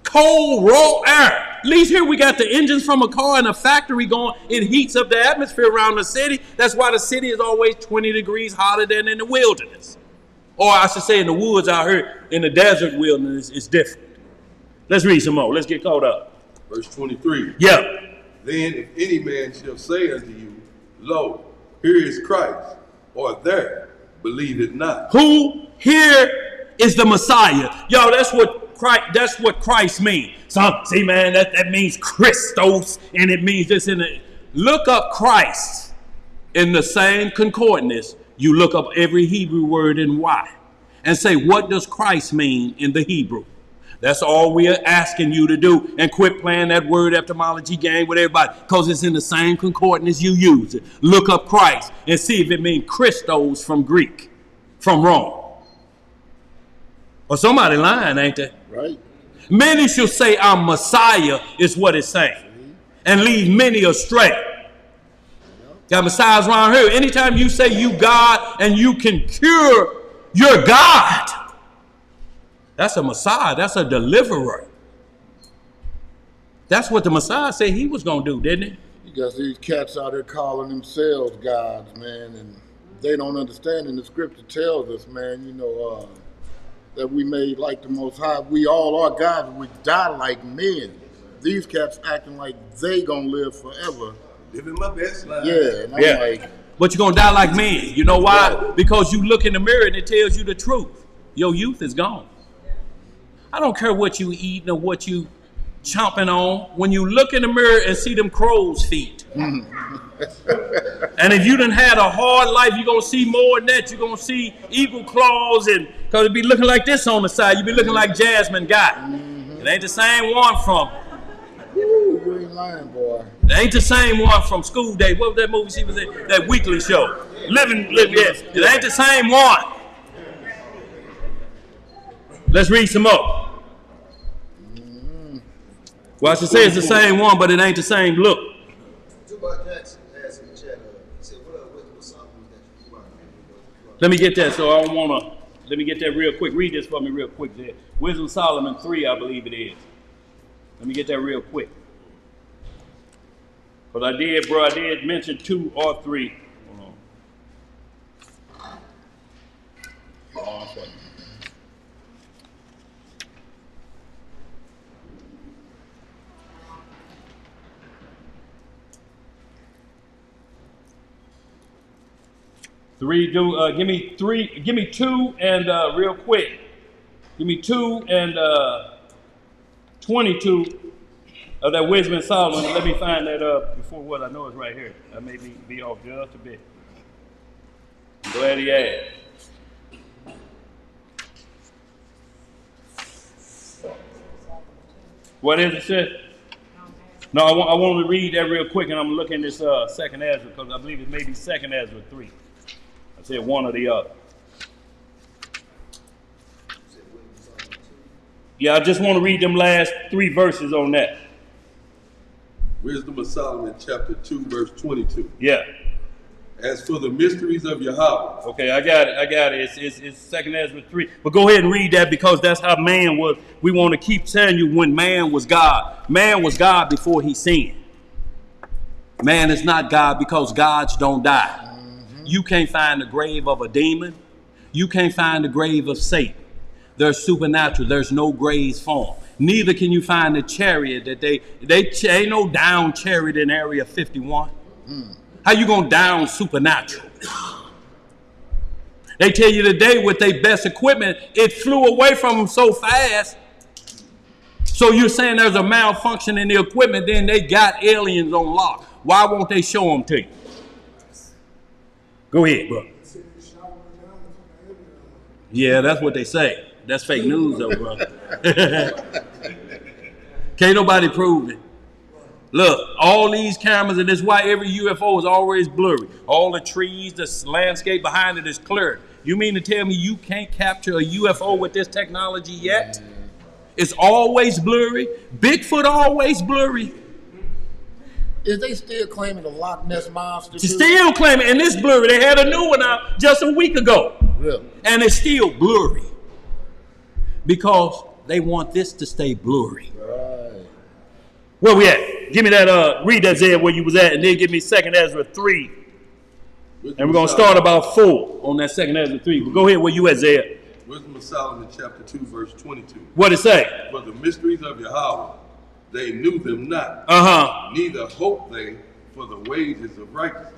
cold, raw air. At least here we got the engines from a car in a factory going. It heats up the atmosphere around the city. That's why the city is always 20 degrees hotter than in the wilderness. Or I should say in the woods out here, in the desert wilderness, it's different. Let's read some more. Let's get caught up. Verse 23. Yeah. Then if any man shall say unto you, Lo, here is Christ, or there, believe it not. Who here is the Messiah? Yo, that's what Christ means. See, man, that means Christos, and it means this in it. Look up Christ in the same concordance. You look up every Hebrew word in Y and say, what does Christ mean in the Hebrew? That's all we are asking you to do. And quit playing that word etymology game with everybody, because it's in the same concordance you use it. Look up Christ and see if it means Christos from Greek, from Rome. Or somebody lying, ain't they? Right. Many shall say I'm Messiah is what it's saying, and leave many astray. Got messiahs around here. Anytime you say you God and you can cure your God, that's a Messiah. That's a deliverer. That's what the Messiah said he was going to do, didn't he? You got these cats out here calling themselves gods, man, and they don't understand. And the scripture tells us, man, that we made like the Most High. We all are gods. We die like men. These cats acting like they gonna live forever. Living my best life. Yeah, and I'm like, but you're gonna die like men. You know why? Because you look in the mirror and it tells you the truth. Your youth is gone. I don't care what you eating or what you chomping on. When you look in the mirror and see them crow's feet. And if you done had a hard life, you're going to see more than that. You're going to see eagle claws, and because it be looking like this on the side. You be looking like Jasmine Guy. It ain't the same one from... you ain't lying, boy. It ain't the same one from School Day. What was that movie she was in? That weekly show. Living, yes. It ain't the same one. Let's read some more. Well, I should say it's the same one, but it ain't the same look. Tupac Jackson asked in the chat, he said, what up with the songs that you are? Let me get that, so I don't want to, let me get that real quick. Read this for me real quick there. Wisdom of Solomon 3, I believe it is. Let me get that real quick. Because I did mention 2 or 3. Hold on. Hold on a second. Give me 2 and real quick. Give me 2 and 22 of that Wisdom of Solomon. Let me find that before what I know is right here. I may be off just a bit. I'm glad he asked. What is it, sis? No, I want to read that real quick, and I'm looking at this second Ezra, because I believe it may be second Ezra 3. I said one or the other. Yeah, I just want to read them last 3 verses on that. Wisdom of Solomon, chapter 2, verse 22. Yeah. As for the mysteries of Yahweh. Okay, I got it. It's second Ezra 3. But go ahead and read that, because that's how man was. We want to keep telling you when man was God. Man was God before he sinned. Man is not God because gods don't die. You can't find the grave of a demon. You can't find the grave of Satan. They're supernatural. There's no graves for them. Neither can you find the chariot that they ain't no down chariot in Area 51. How you gonna down supernatural? They tell you today with their best equipment, it flew away from them so fast. So you're saying there's a malfunction in the equipment, then they got aliens on lock. Why won't they show them to you? Go ahead, bro. Yeah, that's what they say. That's fake news, though, bro. Can't nobody prove it. Look, all these cameras, and that's why every UFO is always blurry. All the trees, the landscape behind it is clear. You mean to tell me you can't capture a UFO with this technology yet? It's always blurry. Bigfoot always blurry. Is they still claiming the Loch Ness Monster? Still claiming, and it's blurry. They had a new one out just a week ago. Really? And it's still blurry. Because they want this to stay blurry. Right. Where we at? Give me that, read that Zed where you was at, and then give me 2nd Ezra 3. And we're going to start about 4 on that 2nd Ezra 3. But go ahead where you at, Zed. Wisdom of Solomon, chapter 2, verse 22. What it say? For the mysteries of Yahweh, they knew them not. Neither hope they for the wages of righteousness,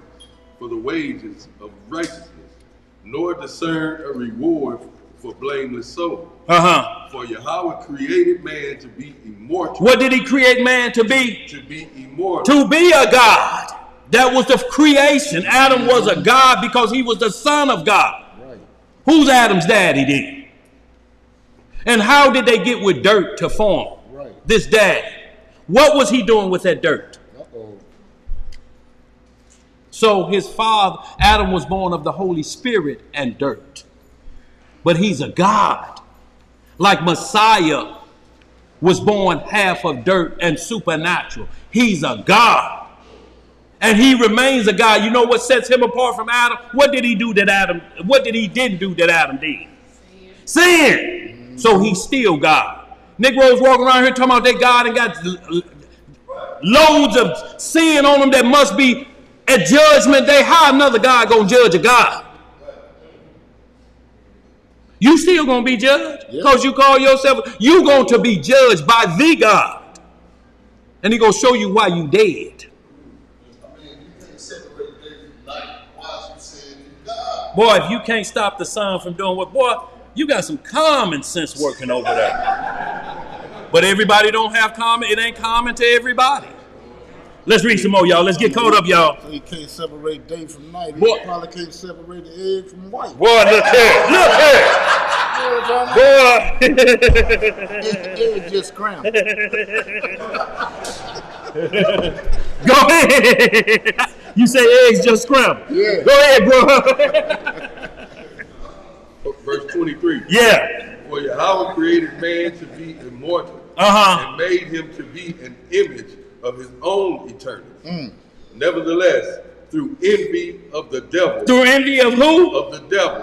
nor discern a reward for blameless souls. For Yahweh created man to be immortal. What did he create man to be? To be immortal. To be a God. That was the creation. Adam was a God because he was the son of God. Right. Who's Adam's daddy then? And how did they get with dirt to form this daddy? What was he doing with that dirt? So his father, Adam, was born of the Holy Spirit and dirt. But he's a God. Like Messiah was born half of dirt and supernatural. He's a God. And he remains a God. You know what sets him apart from Adam? What did he do that Adam, what did he didn't do that Adam did? Sin. So he's still God. Negroes walking around here talking about they God and got loads of sin on them that must be at judgment day. How another God gonna judge a God? You still gonna be judged because you call yourself. You going to be judged by the God, and He gonna show you why you dead. I mean, you can't separate day from night while you saying God. Boy, if you can't stop the sun from doing what, boy, you got some common sense working over there. But everybody don't have common. It ain't common to everybody. Let's read some more, y'all. Let's get caught up, y'all. So you can't separate day from night. Boy. You probably can't separate the egg from white. Boy, look here. Look here. Boy. Egg just scrambled. Go ahead. You say eggs just scrambled. Yeah. Go ahead, bro. Verse 23. Yeah. For Yahweh created man to be immortal, and made him to be an image of his own eternity. Nevertheless, through envy of the devil. Through envy of who? Of the devil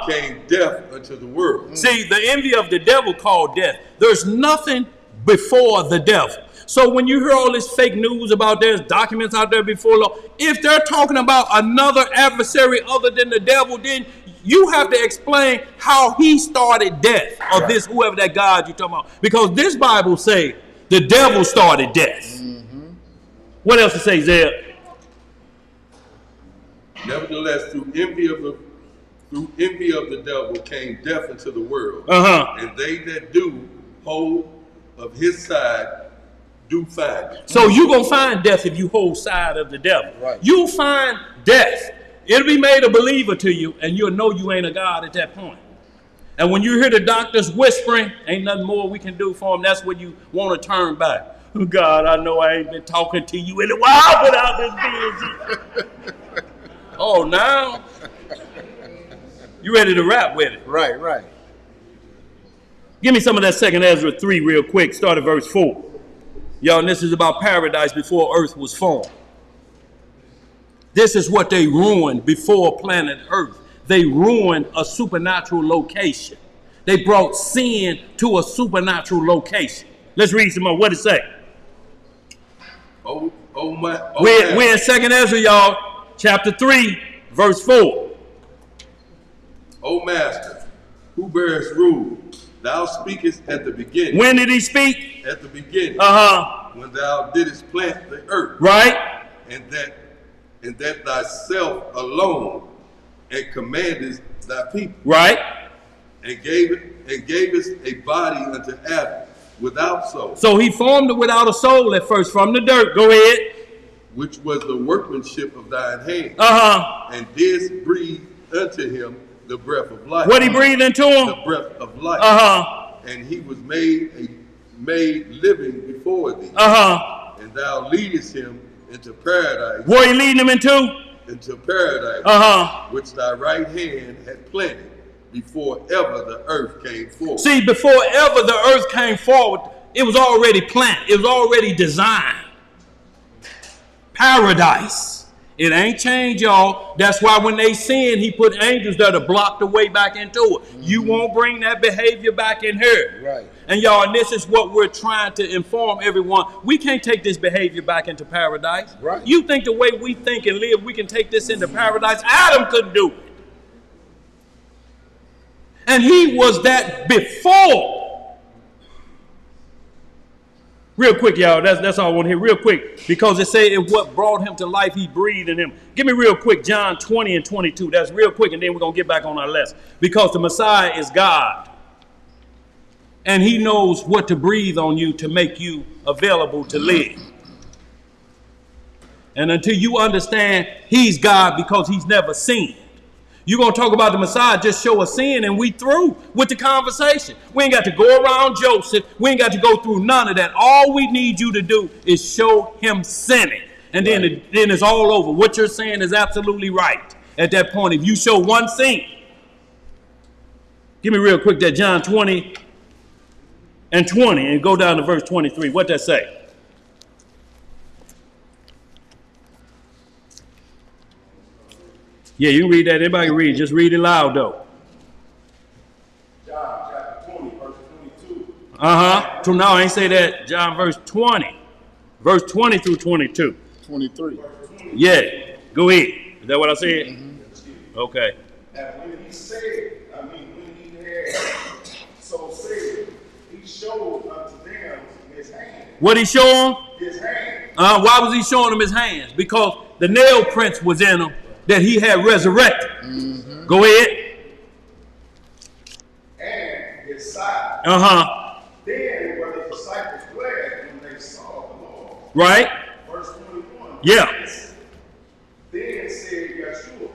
came death unto the world. See, the envy of the devil called death. There's nothing before the devil. So when you hear all this fake news about there's documents out there before law, if they're talking about another adversary other than the devil, then you have to explain how he started death, or this, whoever that God you're talking about. Because this Bible say the devil started death. What else to say, Zeb? Nevertheless, through envy of the devil came death into the world. And they that do hold of his side do find it. So you gonna find death if you hold side of the devil. Right. You'll find death. It'll be made a believer to you, and you'll know you ain't a God at that point. And when you hear the doctors whispering, ain't nothing more we can do for them, that's when you want to turn back. Oh, God, I know I ain't been talking to you in a while, but I've been busy. Oh, now? You ready to rap with it? Right. Give me some of that 2 Ezra 3 real quick. Start at verse 4. Y'all, and this is about paradise before earth was formed. This is what they ruined before planet Earth. They ruined a supernatural location. They brought sin to a supernatural location. Let's read some more. What it say? We're in 2 Ezra, y'all, chapter 3, verse 4. O Master, who bearest rule, thou speakest at the beginning. When did he speak? At the beginning. When thou didst plant the earth. Right. And that thyself alone, and commandest thy people. Right. And gavest a body unto Adam without soul. So he formed it without a soul at first from the dirt. Go ahead. Which was the workmanship of thine hand. And didst breathe unto him the breath of life. What he breathed into him? The breath of life. And he was made living before thee. And thou leadest him into paradise. Where you leading him into? Into paradise. Which thy right hand had planted before ever the earth came forward. See, before ever the earth came forward, it was already planted. It was already designed. Paradise. It ain't changed, y'all. That's why when they sinned, he put angels there to block the way back into it. You won't bring that behavior back in here. Right. And y'all, and this is what we're trying to inform everyone. We can't take this behavior back into paradise. Right. You think the way we think and live, we can take this into paradise? Adam couldn't do it. And he was that before. Real quick, y'all. That's all I want to hear. Real quick. Because it say it what brought him to life, he breathed in him. Give me real quick, John 20 and 22. That's real quick, and then we're going to get back on our lesson. Because the Messiah is God. And he knows what to breathe on you to make you available to live. And until you understand he's God because he's never sinned. You're going to talk about the Messiah, just show us sin and we through with the conversation. We ain't got to go around Joseph. We ain't got to go through none of that. All we need you to do is show him sinning. And then, then it's all over. What you're saying is absolutely right. At that point, if you show one sin. Give me real quick that John 20 and 20 and go down to verse 23. What that say? Yeah, you can read that. Everybody can read. Just read it loud, though. John chapter 20, verse 22. So now I ain't say that. John verse 20. Verse 20 through 22. 23. Yeah, go ahead. Is that what I said? Mm-hmm. Okay. And when he said, when he had so said, he showed unto them his hand. What he show them? His hand. Why was he showing them his hands? Because the nail prints was in them that he had resurrected. Mm-hmm. Go ahead. And his side. Then were the disciples glad when they saw the Lord. Right. Verse 21. Yeah. Then said Yeshua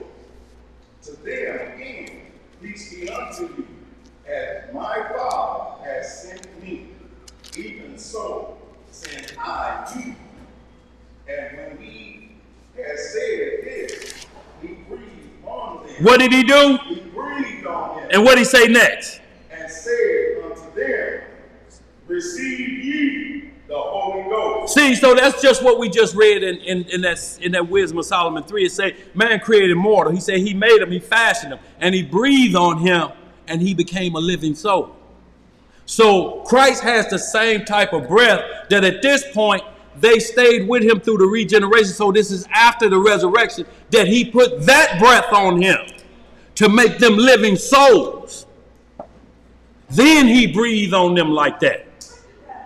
to them again, peace be unto you, as my Father has sent me, even so send I you. And when he had said this, he breathed on them. What did he do? He breathed on them. And what did he say next? And said unto them, receive ye the Holy Ghost. See, so that's just what we just read in that Wisdom of Solomon 3. It say, man created mortal. He said he made him, he fashioned him, and he breathed on him, and he became a living soul. So Christ has the same type of breath that at this point, they stayed with him through the regeneration. So this is after the resurrection that he put that breath on him to make them living souls. Then he breathed on them like that.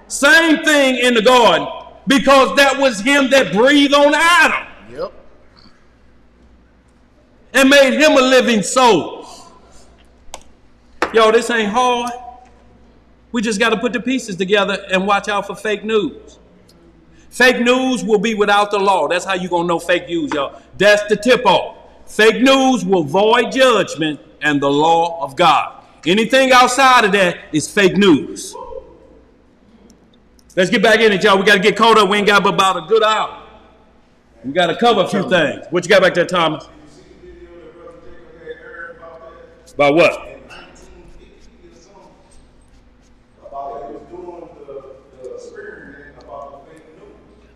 Same thing in the garden, because that was him that breathed on Adam. Yep. And made him a living soul. Yo, this ain't hard. We just got to put the pieces together and watch out for fake news. Fake news will be without the law. That's how you going to know fake news, y'all. That's the tip-off. Fake news will void judgment and the law of God. Anything outside of that is fake news. Let's get back in it, y'all. We got to get caught up. We ain't got but about a good hour. We got to cover a few things. What you got back there, Thomas? About what?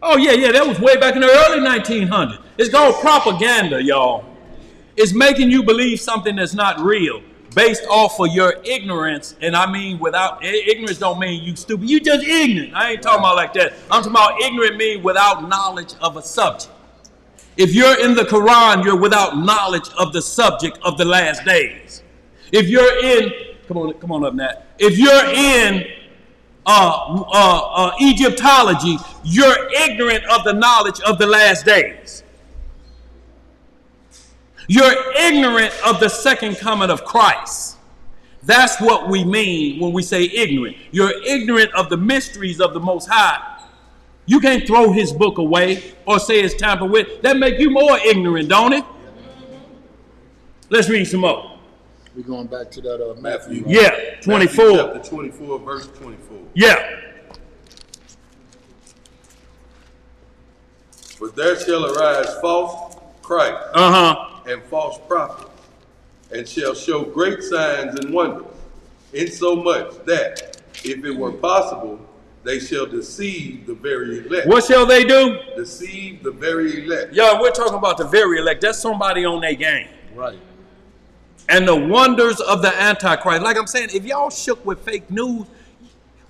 Oh, yeah, that was way back in the early 1900s. It's called propaganda, y'all. It's making you believe something that's not real based off of your ignorance. And I mean, without ignorance don't mean you stupid. You just ignorant. I ain't talking about like that. I'm talking about ignorant mean without knowledge of a subject. If you're in the Quran, you're without knowledge of the subject of the last days. If you're in, come on up, Nat. If you're in Egyptology, you're ignorant of the knowledge of the last days. You're ignorant of the second coming of Christ. That's what we mean when we say ignorant. You're ignorant of the mysteries of the Most High. You can't throw his book away or say it's tampered with. That make you more ignorant, don't it? Let's read some more. We're going back to that Matthew. Right? Yeah, 24. Matthew chapter 24, verse 24. Yeah. But there shall arise false Christ and false prophets, and shall show great signs and wonders, insomuch that, if it were possible, they shall deceive the very elect. What shall they do? Deceive the very elect. Yo, we're talking about the very elect. That's somebody on their game. Right. And the wonders of the antichrist. Like I'm saying, if y'all shook with fake news,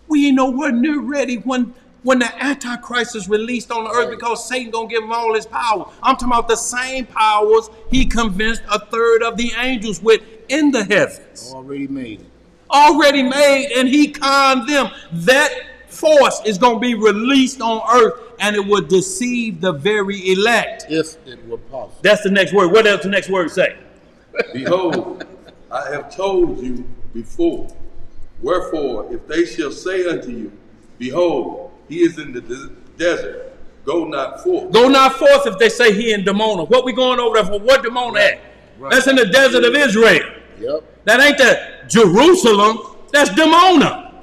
we ain't nowhere near ready when the antichrist is released on the earth, because Satan gonna give him all his power. I'm talking about the same powers he convinced a third of the angels with in the heavens. Already made it. Already made, and he conned them. That force is going to be released on earth, and it will deceive the very elect. If it were possible. That's the next word. What else the next word say? Behold, I have told you before. Wherefore, if they shall say unto you, behold, he is in the desert, go not forth. Go not forth if they say he in Dimona. What we going over there for? What Dimona at? Right. That's in the desert of Israel. Yep. That ain't the Jerusalem. That's Dimona.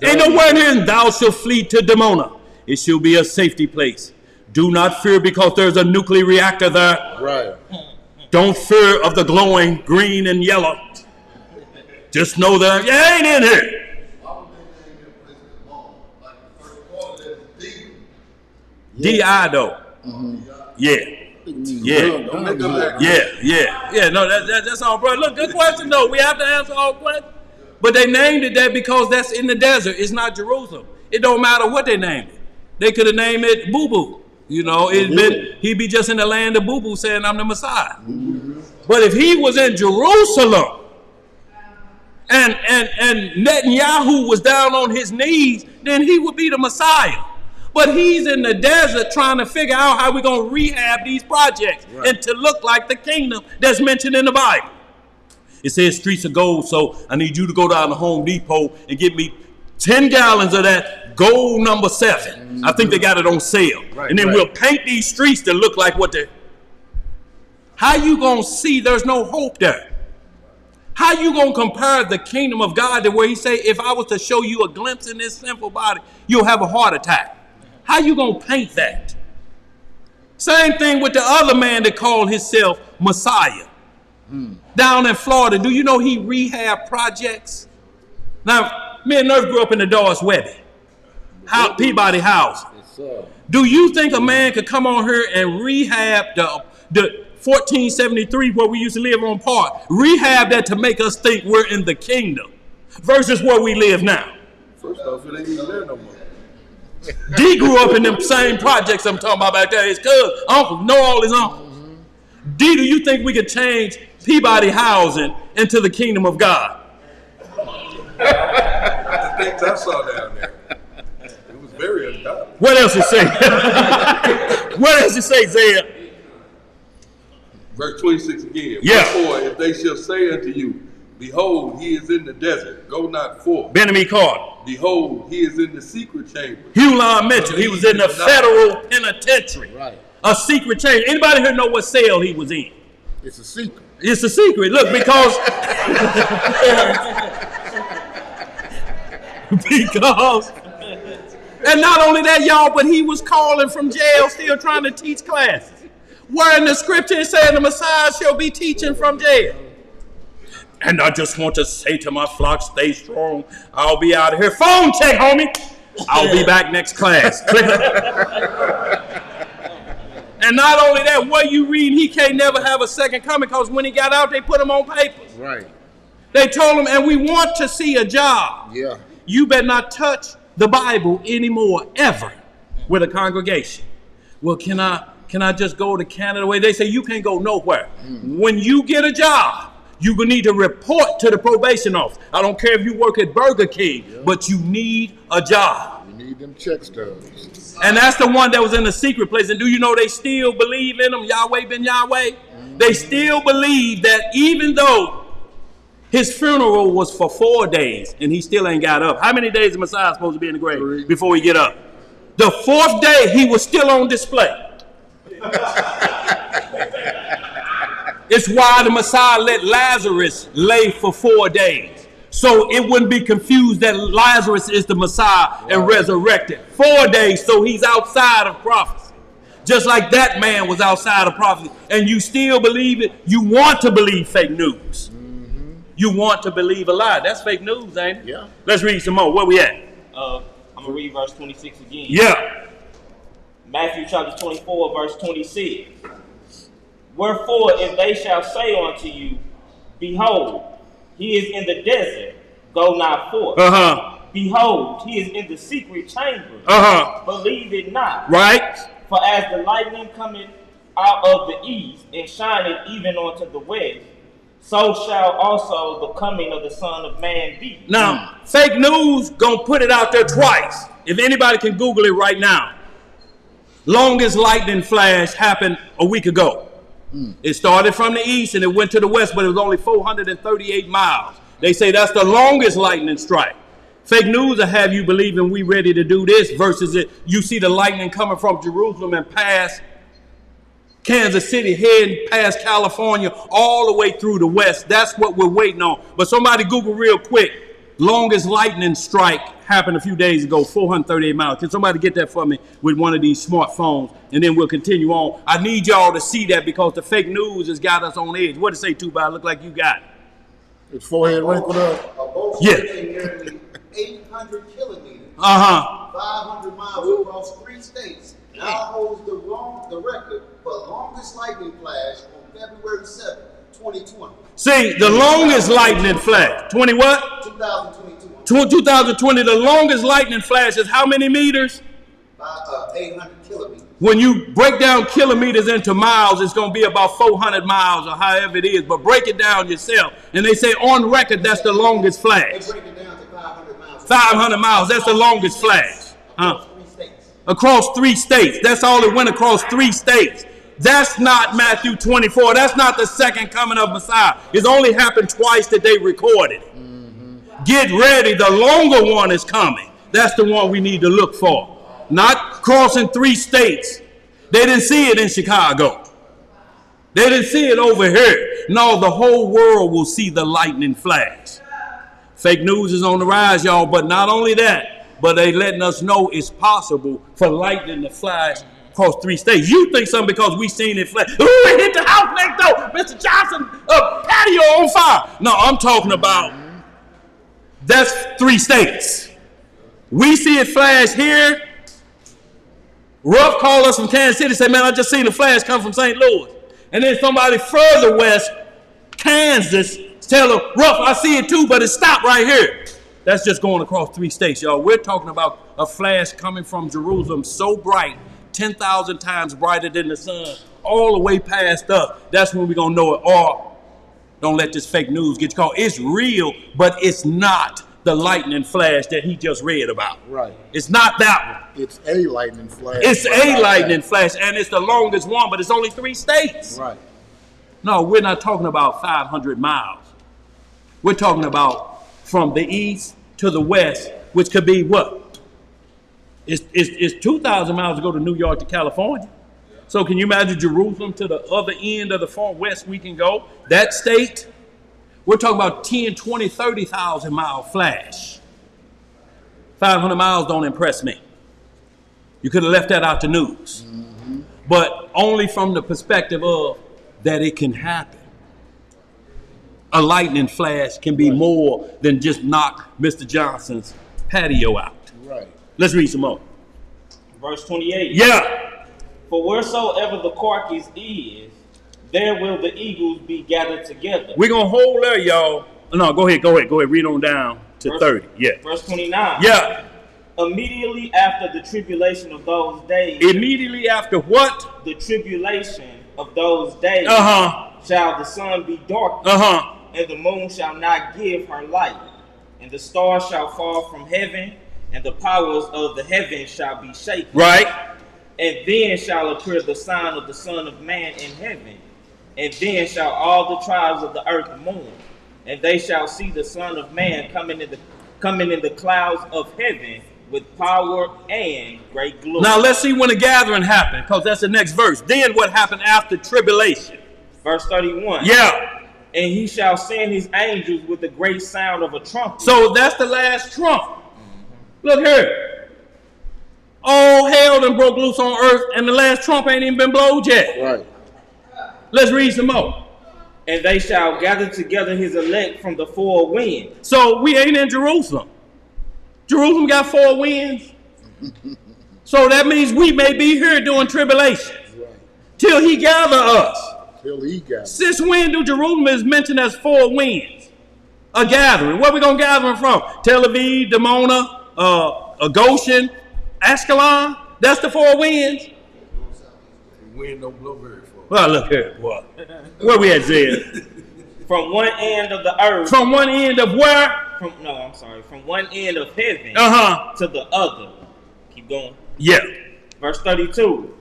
Ain't nowhere near, thou shalt flee to Dimona. It shall be a safety place. Do not fear because there's a nuclear reactor there. Right. Don't fear of the glowing green and yellow. Just know that you ain't in here. D.I. though. Mm-hmm. Yeah. No, that's all, bro. Look, good question though. We have to answer all questions. But they named it that because that's in the desert. It's not Jerusalem. It don't matter what they named it. They could have named it Boo Boo. You know, he'd be just in the land of Boo Boo saying, I'm the Messiah. Mm-hmm. But if he was in Jerusalem and Netanyahu was down on his knees, then he would be the Messiah. But he's in the desert trying to figure out how we're going to rehab these projects and to look like the kingdom that's mentioned in the Bible. It says streets of gold, so I need you to go down to Home Depot and get me 10 gallons of that gold number 7. Mm-hmm. I think they got it on sale. Right, and then we'll paint these streets to look like what they... How you going to see there's no hope there? How you going to compare the kingdom of God to where he say, if I was to show you a glimpse in this simple body, you'll have a heart attack? How you going to paint that? Same thing with the other man that called himself Messiah. Down in Florida, do you know he rehab projects? Now, me and Nerf grew up in the Doris Webby, Peabody House. Do you think a man could come on here and rehab the 1473 where we used to live on Park, rehab that to make us think we're in the kingdom versus where we live now? First off, it ain't even there no more. D grew up in them same projects I'm talking about back there. His cousin, uncle, know all his uncles. D, do you think we could change Peabody housing into the kingdom of God? The things I saw down there, it was very ungodly. What else it say? What else it say, Zaya? Verse 26 again. Yeah. Wherefore, if they shall say unto you, behold, he is in the desert, go not forth. Benjamin Carter. Behold, he is in the secret chamber. Hugh Lyon Mitchell, he was in the federal penitentiary. Right. A secret chamber. Anybody here know what cell he was in? It's a secret. It's a secret. Look, because and not only that, y'all, but he was calling from jail, still trying to teach classes. Where in the scripture it said the Messiah shall be teaching from jail. And I just want to say to my flock, stay strong. I'll be out of here. Phone check, homie. I'll be back next class. And not only that, what you read, he can't never have a second coming because when he got out, they put him on papers. Right. They told him, and we want to see a job. Yeah. You better not touch the Bible anymore, ever, with a congregation. Well, can I just go to Canada? They say you can't go nowhere. When you get a job, you're going to need to report to the probation office. I don't care if you work at Burger King, but you need a job. You need them check stubs. And that's the one that was in the secret place. And do you know they still believe in him, Yahweh ben Yahweh? They still believe that even though his funeral was for 4 days and he still ain't got up. How many days the Messiah is supposed to be in the grave 3. before he get up? The 4th day, he was still on display. It's why the Messiah let Lazarus lay for 4 days. So it wouldn't be confused that Lazarus is the Messiah and resurrected. 4 days, so he's outside of prophecy. Just like that man was outside of prophecy. And you still believe it. You want to believe fake news. You want to believe a lie. That's fake news, ain't it? Yeah. Let's read some more. Where we at? I'm going to read verse 26 again. Yeah. Matthew chapter 24, verse 26. Wherefore, if they shall say unto you, behold, he is in the desert, go not forth. Behold, he is in the secret chamber, believe it not. Right. For as the lightning cometh out of the east, and shineth even unto the west, so shall also the coming of the Son of Man be. Now, fake news gonna put it out there twice. If anybody can Google it right now. Longest lightning flash happened a week ago. It started from the east and it went to the west, but it was only 438 miles. They say that's the longest lightning strike. Fake news will have you believing we ready to do this versus it. You see the lightning coming from Jerusalem and past Kansas City, heading past California, all the way through the west. That's what we're waiting on. But somebody Google real quick. Longest lightning strike happened a few days ago, 438 miles. Can somebody get that for me with one of these smartphones? And then we'll continue on. I need y'all to see that because the fake news has got us on edge. What did it say, Tuba? Look like you got it. His forehead wrinkled up. A boat Yeah. nearly 800 kilometers, 500 miles across 3 states, now holds the record for longest lightning flash on February 7, 2020. See, the longest lightning flash, 20 what? 2022. 2020, the longest lightning flash is how many meters? 800 kilometers. When you break down kilometers into miles, it's going to be about 400 miles or however it is. But break it down yourself. And they say on record, that's the longest flash. They break it down to 500 miles. 500 miles, that's the longest flash. Across 3 states. Across 3 states. That's all it went across 3 states. That's not Matthew 24. That's not the second coming of Messiah. It's only happened twice that they recorded it. Get ready. The longer one is coming. That's the one we need to look for. Not crossing 3 states. They didn't see it in Chicago. They didn't see it over here. No, the whole world will see the lightning flash. Fake news is on the rise, y'all. But not only that, but they letting us know it's possible for lightning to flash across 3 states. You think something because we seen it flash. Ooh, it hit the house next door. Mr. Johnson, patio on fire. No, I'm talking about that's 3 states. We see it flash here. Ruff called us from Kansas City, said, man, I just seen a flash come from St. Louis. And then somebody further west, Kansas, tell them, Ruff, I see it too, but it stopped right here. That's just going across 3 states, y'all. We're talking about a flash coming from Jerusalem so bright, 10,000 times brighter than the sun, all the way past us. That's when we're going to know it. Or don't let this fake news get you caught. It's real, but it's not the lightning flash that he just read about. Right. It's not that one. It's a lightning flash. It's a lightning flash, and it's the longest one, but it's only 3 states. Right. No, we're not talking about 500 miles. We're talking about from the east to the west, which could be what? It's 2,000 miles to go to New York to California. So can you imagine Jerusalem to the other end of the far west we can go? That state, we're talking about 10, 20, 30,000 mile flash. 500 miles don't impress me. You could have left that out the news. Mm-hmm. But only from the perspective of that it can happen. A lightning flash can be more than just knock Mr. Johnson's patio out. Right. Let's read some more. Verse 28. Yeah. For wheresoever the carcass is, there will the eagles be gathered together. We're going to hold there, y'all. No, go ahead. Read on down to 30. Yeah. Verse 29. Yeah. Immediately after the tribulation of those days. Immediately after what? The tribulation of those days. Shall the sun be darkened. And the moon shall not give her light. And the stars shall fall from heaven. And the powers of the heavens shall be shaken. Right. And then shall appear the sign of the Son of Man in heaven. And then shall all the tribes of the earth mourn. And they shall see the Son of Man coming in the clouds of heaven with power and great glory. Now let's see when the gathering happened, because that's the next verse. Then what happened after tribulation? Verse 31. Yeah. And he shall send his angels with the great sound of a trumpet. So that's the last trump. Look here. All hell done broke loose on earth, and the last trump ain't even been blowed yet. Right. Let's read some more. And they shall gather together his elect from the 4 winds. So we ain't in Jerusalem. Jerusalem got 4 winds. So that means we may be here during tribulation. Right. Till he gather us. Till he gathers. Since when do Jerusalem is mentioned as 4 winds? A gathering. Where we going to gather them from? Tel Aviv, Dimona, Goshen, Ashkelon. That's the 4 winds. The wind don't blow very far. Well, look here, boy. Where we at, Zed? From one end of the earth. From one end of where? From one end of heaven to the other. Keep going. Yeah. Verse 32.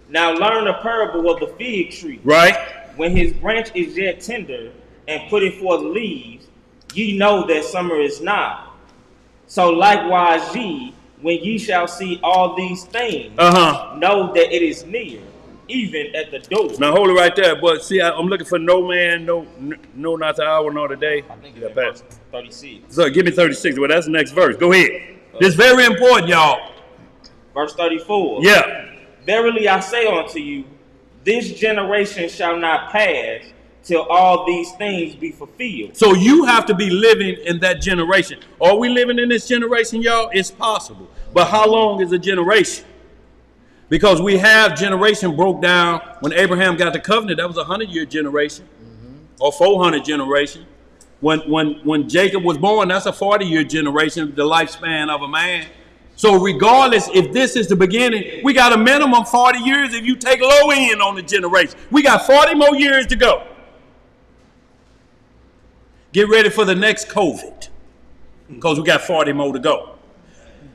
Now learn the parable of the fig tree. Right. When his branch is yet tender and putteth forth leaves, ye know that summer is nigh. So likewise ye, when ye shall see all these things, know that it is near, even at the door. Now hold it right there, but see, I'm looking for no man, no, not the hour, nor the day. I think it's verse 36. So give me 36. Well, that's the next verse. Go ahead. This is very important, y'all. Verse 34. Yeah. Verily I say unto you, this generation shall not pass till all these things be fulfilled. So you have to be living in that generation. Are we living in this generation, y'all? It's possible. But how long is a generation? Because we have generation broke down when Abraham got the covenant. That was 100-year generation, or 400 generation. When Jacob was born, that's a 40-year generation, the lifespan of a man. So regardless, if this is the beginning, we got a minimum 40 years if you take low end on the generation. We got 40 more years to go. Get ready for the next COVID, because we got 40 more to go.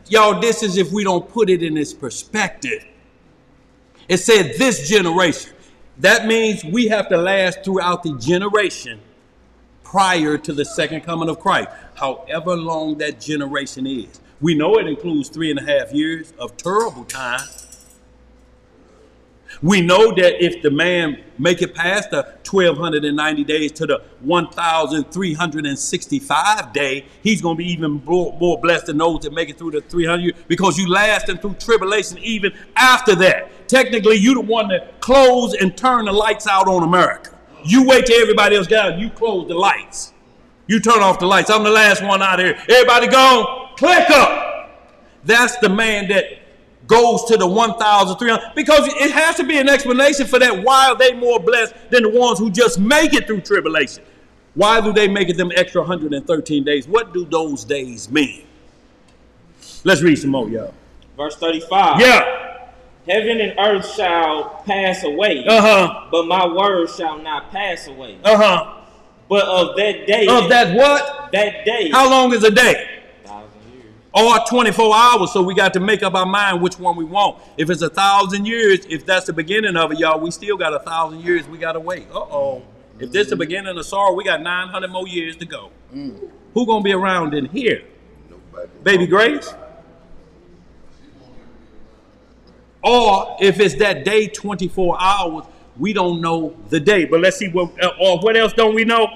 Y'all, this is if we don't put it in its perspective. It said this generation. That means we have to last throughout the generation prior to the second coming of Christ, however long that generation is. We know it includes 3.5 years of terrible time. We know that if the man make it past the 1,290 days to the 1,365 day, he's going to be even more blessed than those that make it through the 300 years, because you lasting through tribulation even after that. Technically, you the one that close and turn the lights out on America. You wait till everybody else got out, you close the lights. You turn off the lights. I'm the last one out here. Everybody gone. Click up. That's the man that goes to the 1,300, because it has to be an explanation for that. Why are they more blessed than the ones who just make it through tribulation? Why do they make it them extra 113 days? What do those days mean? Let's read some more, y'all. Verse 35. Yeah. Heaven and earth shall pass away, but my word shall not pass away. But of that day. Of that what? That day. How long is a day? 1,000 years. Or 24 hours, so we got to make up our mind which one we want. If it's 1,000 years, if that's the beginning of it, y'all, we still got 1,000 years we got to wait. If this is the beginning of sorrow, we got 900 more years to go. Who going to be around in here? Nobody. Baby Grace? Or if it's that day, 24 hours, we don't know the day. But let's see, what else don't we know?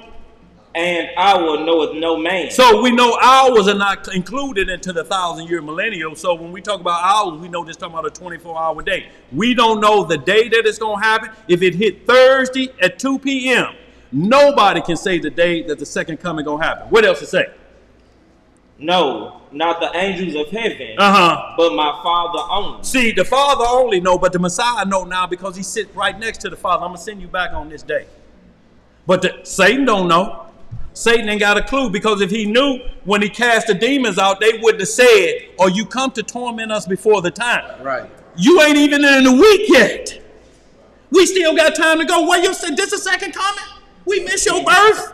And hour knoweth no man. So we know hours are not included into the 1,000-year millennial. So when we talk about hours, we know this talking about a 24-hour day. We don't know the day that it's going to happen. If it hit Thursday at 2 p.m., nobody can say the day that the second coming going to happen. What else to say? No, not the angels of heaven, but my Father only. See, the Father only know, but the Messiah know now, because he sits right next to the Father. I'm going to send you back on this day. But Satan don't know. Satan ain't got a clue, because if he knew when he cast the demons out, they wouldn't have said, "Or you come to torment us before the time." Right. You ain't even in the week yet. We still got time to go. What you said? This a second coming? We miss your birth?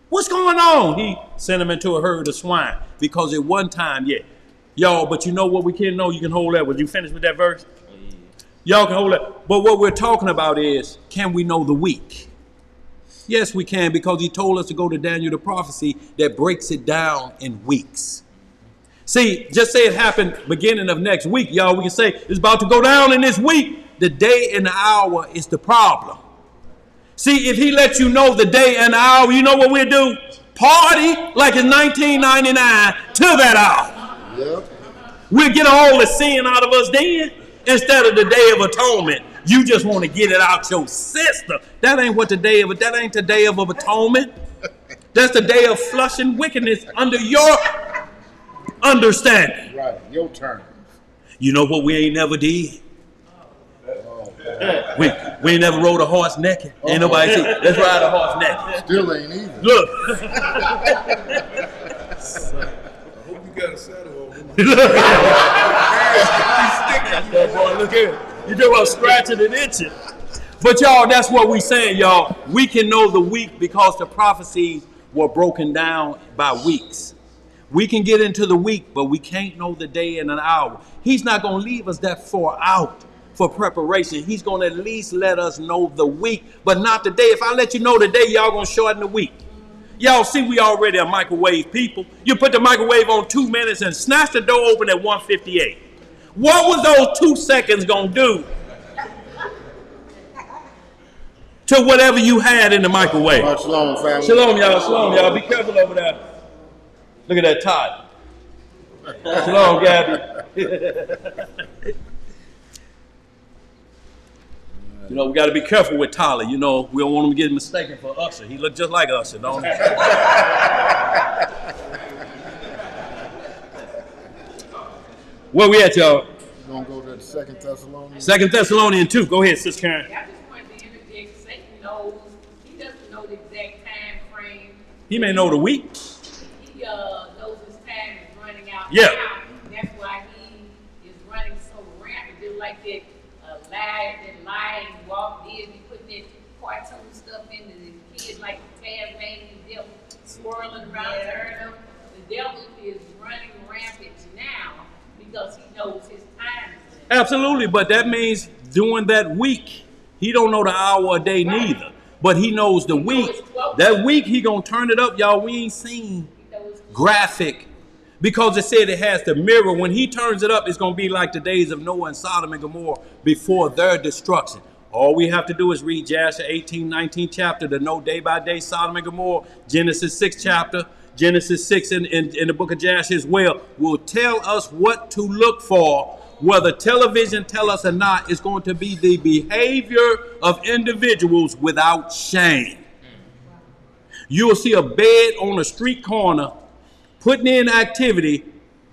What's going on? He sent him into a herd of swine, because it wasn't time yet. Y'all, but you know what we can know? You can hold that. Would you finish with that verse? Y'all can hold that. But what we're talking about is, can we know the week? Yes, we can, because he told us to go to Daniel the prophecy that breaks it down in weeks. See, just say it happened beginning of next week, y'all. We can say it's about to go down in this week. The day and the hour is the problem. See, if he lets you know the day and the hour, you know what we'll do? Party like it's 1999 to that hour. Yep. We'll get all the sin out of us then, instead of the Day of Atonement. You just want to get it out your system. That ain't what that ain't the Day of Atonement. That's the day of flushing wickedness under your understanding. Right. Your turn. You know what we ain't never did? We ain't never rode a horse naked. Ain't nobody see. Let's ride a horse naked. Still ain't either. Look. I hope you got a saddle on. That boy, look here. You do about scratching and itching. But y'all, that's what we saying, y'all. We can know the week because the prophecies were broken down by weeks. We can get into the week, but we can't know the day and an hour. He's not going to leave us that far out for preparation. He's going to at least let us know the week, but not the day. If I let you know the day, y'all going to shorten the week. Y'all see, we already are microwave people. You put the microwave on 2 minutes and snatch the door open at 1:58. What was those 2 seconds going to do to whatever you had in the microwave? Shalom, family. Shalom, y'all. Shalom, y'all. Be careful over there. Look at that Todd. Shalom, Gabby. You know, we got to be careful with Tyler. You know, we don't want him to get mistaken for Usher. He looked just like Usher, don't he? Where we at, y'all? We're going to go to 2 Thessalonians. 2 Thessalonians 2. Go ahead, Sis Karen. I just wanted to interject. Satan knows. He doesn't know the exact time frame. He may know the week. He knows his time is running out Yeah. now. That's why he is running so rampant. Just like that lying walk did, be putting that cartoon stuff into the kids like the Tasmanian devil swirling around, turning them. The devil is running rampant now because he knows his time is running. Absolutely, but that means during that week, he don't know the hour or day neither. But he knows the week. That week he gonna turn it up, y'all. We ain't seen graphic because it said it has the mirror. When he turns it up, it's gonna be like the days of Noah and Sodom and Gomorrah before their destruction. All we have to do is read Jasher 18, 19 chapter to know day by day Sodom and Gomorrah. Genesis 6 chapter, Genesis 6 in the book of Jasher as well will tell us what to look for. Whether television tell us or not, it's going to be the behavior of individuals without shame. You will see a bed on a street corner putting in activity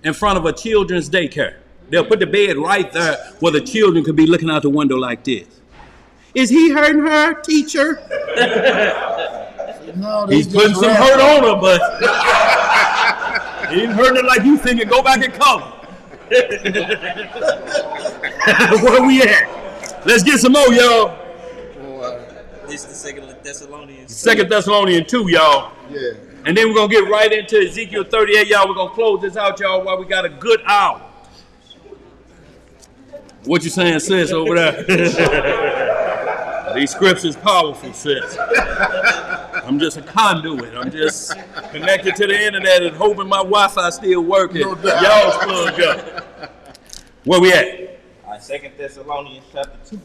in front of a children's daycare. They'll put the bed right there where the children could be looking out the window like this. Is he hurting her, teacher? No, he's putting some hurt on her, but he ain't hurting her like you thinking. Go back and color. Where we at? Let's get some more, y'all. This is the 2 Thessalonians. 2 Thessalonians 2, y'all. Yeah. And then we're going to get right into Ezekiel 38, y'all. We're going to close this out, y'all, while we got a good hour. What you saying, sis, over there? These scriptures powerful, sis. I'm just a conduit. I'm just connected to the internet and hoping my Wi-Fi still working. No doubt. Y'all's plugged up. Where we at? All right, 2 Thessalonians chapter 2.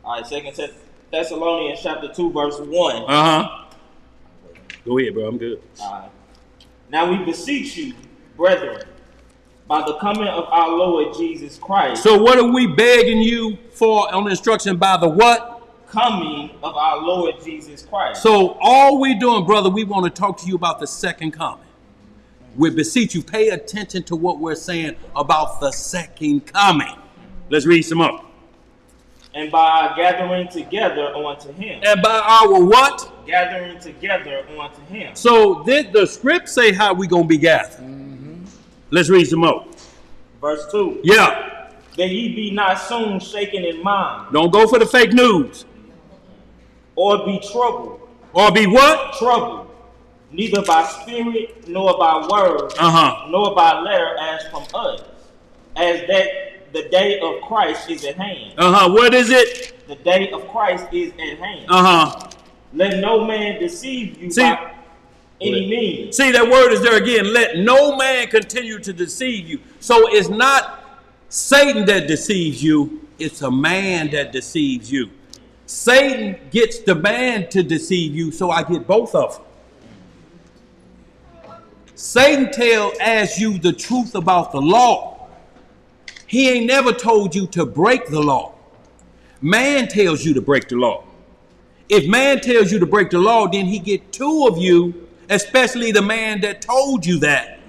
All right, 2 Thessalonians chapter 2, verse 1. Uh-huh. Go ahead, bro. I'm good. All right. Now we beseech you, brethren, by the coming of our Lord Jesus Christ. So what are we begging you for on instruction by the what? Coming of our Lord Jesus Christ. So all we doing, brother, we want to talk to you about the second coming. We beseech you, pay attention to what we're saying about the second coming. Let's read some more. And by our gathering together unto him. And by our what? Gathering together unto him. So did the script say how we going to be gathered? Mm-hmm. Let's read some more. Verse 2. Yeah. That ye be not soon shaken in mind. Don't go for the fake news. Or be troubled. Or be what? Troubled. Neither by spirit, nor by word, nor by letter as from us. As that the day of Christ is at hand. What is it? The day of Christ is at hand. Let no man deceive you by any means. See, that word is there again. Let no man continue to deceive you. So it's not Satan that deceives you. It's a man that deceives you. Satan gets the man to deceive you, so I get both of them. Satan asks you the truth about the law. He ain't never told you to break the law. Man tells you to break the law. If man tells you to break the law, then he get two of you, especially the man that told you that.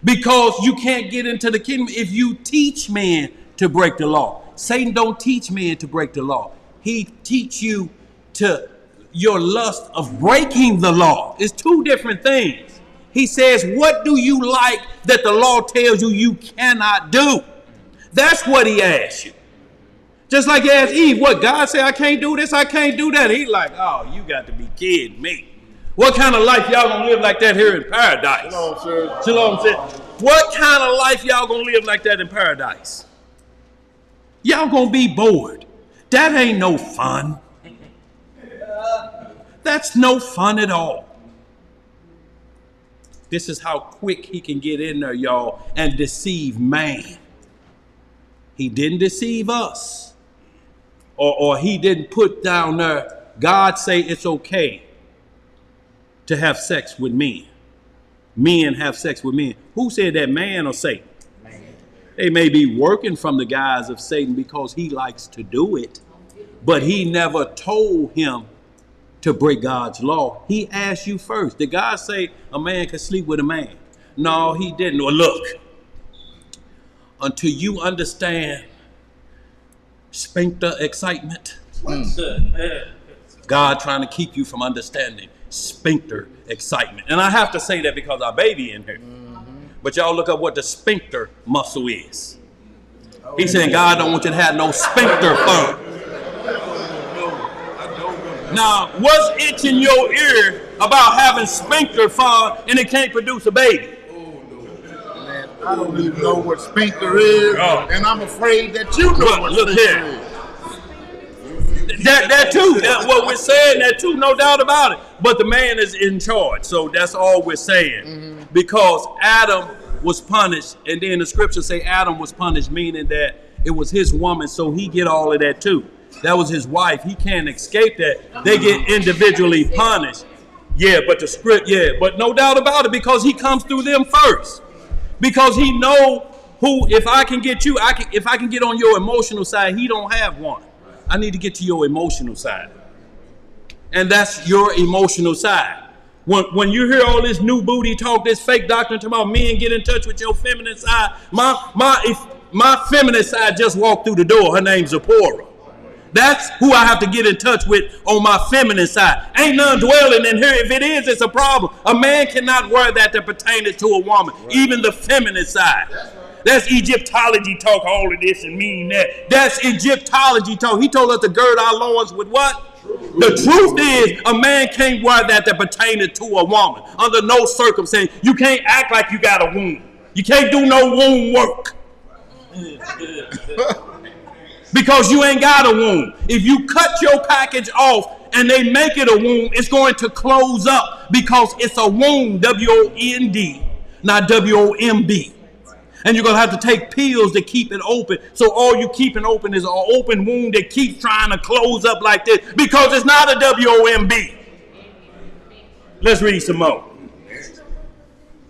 Because you can't get into the kingdom if you teach man to break the law. Satan don't teach man to break the law. He teach you to your lust of breaking the law. It's two different things. He says, what do you like that the law tells you you cannot do? That's what he asks you. Just like he asked Eve, what God said, I can't do this, I can't do that. He's like, oh, you got to be kidding me. What kind of life y'all gonna live like that here in paradise? Shalom, sir. Shalom, sir. What kind of life y'all gonna live like that in paradise? Y'all gonna be bored. That ain't no fun. That's no fun at all. This is how quick he can get in there, y'all, and deceive man. He didn't deceive us. Or he didn't put down there, God say it's okay to have sex with men. Men have sex with men. Who said that, man or Satan? Man. They may be working from the guise of Satan because he likes to do it. But he never told him to break God's law. He asked you first. Did God say a man can sleep with a man? No, he didn't. Well, look, until you understand Sphincter excitement. God trying to keep you from understanding sphincter excitement. And I have to say that because our baby in here. But y'all look up what the sphincter muscle is. He's saying God don't want you to have no sphincter fun. Now, what's itching your ear about having sphincter fun and it can't produce a baby? Man, I don't even know what sphincter is, and I'm afraid that you know what look sphincter here. is. That too. That's what we're saying. That too, no doubt about it. But the man is in charge, so that's all we're saying. Because Adam was punished, and then the scriptures say Adam was punished, meaning that it was his woman, so he get all of that too. That was his wife. He can't escape that. They get individually punished. Yeah, but the script, but no doubt about it, because he comes through them first. Because he know who. If I can get you, if I can get on your emotional side, he don't have one. I need to get to your emotional side. And that's your emotional side. When you hear all this new booty talk, this fake doctrine talking about men get in touch with your feminine side, my feminine side just walked through the door. Her name's Zipporah. That's who I have to get in touch with on my feminine side. Ain't none dwelling in here. If it is, it's a problem. A man cannot wear that pertains to a woman, even the feminine side. That's Egyptology talk, all of this and mean that. That's Egyptology talk. He told us to gird our loins with what? The truth is, a man can't wear that pertains to a woman. Under no circumstance. You can't act like you got a womb. You can't do no womb work. Because you ain't got a womb. If you cut your package off and they make it a womb, it's going to close up because it's a womb, W-O-N-D, not W-O-M-B. And you're going to have to take pills to keep it open. So all you keeping open is an open wound that keeps trying to close up like this because it's not a W-O-M-B. Let's read some more.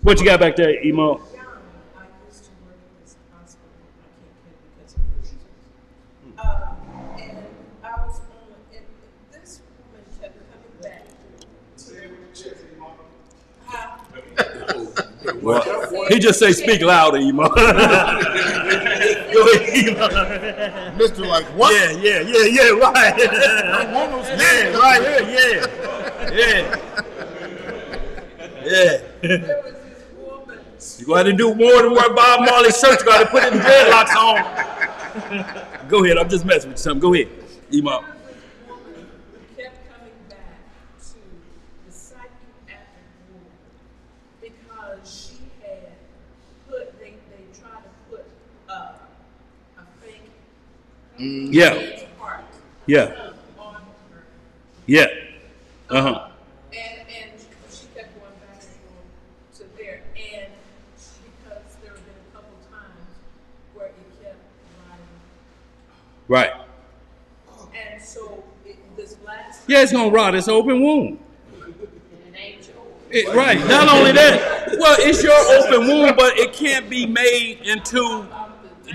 What you got back there, Emo? Well, he just say speak louder, Emo. Go ahead, Emo. Mr. Like what? Yeah, right. Yeah, right here, yeah. You got to do more than what Bob Marley's church got to put in dreadlocks on. Go ahead, I'm just messing with you. Something. Go ahead, Emo. Yeah. Uh-huh. And she kept going back and forth to there, and because there have been a couple times where it kept rotting. Right. And so this last. Yeah, it's gonna rot. It's an open wound. It ain't yours. Right. Not only that, well, it's your open wound, but it can't be made into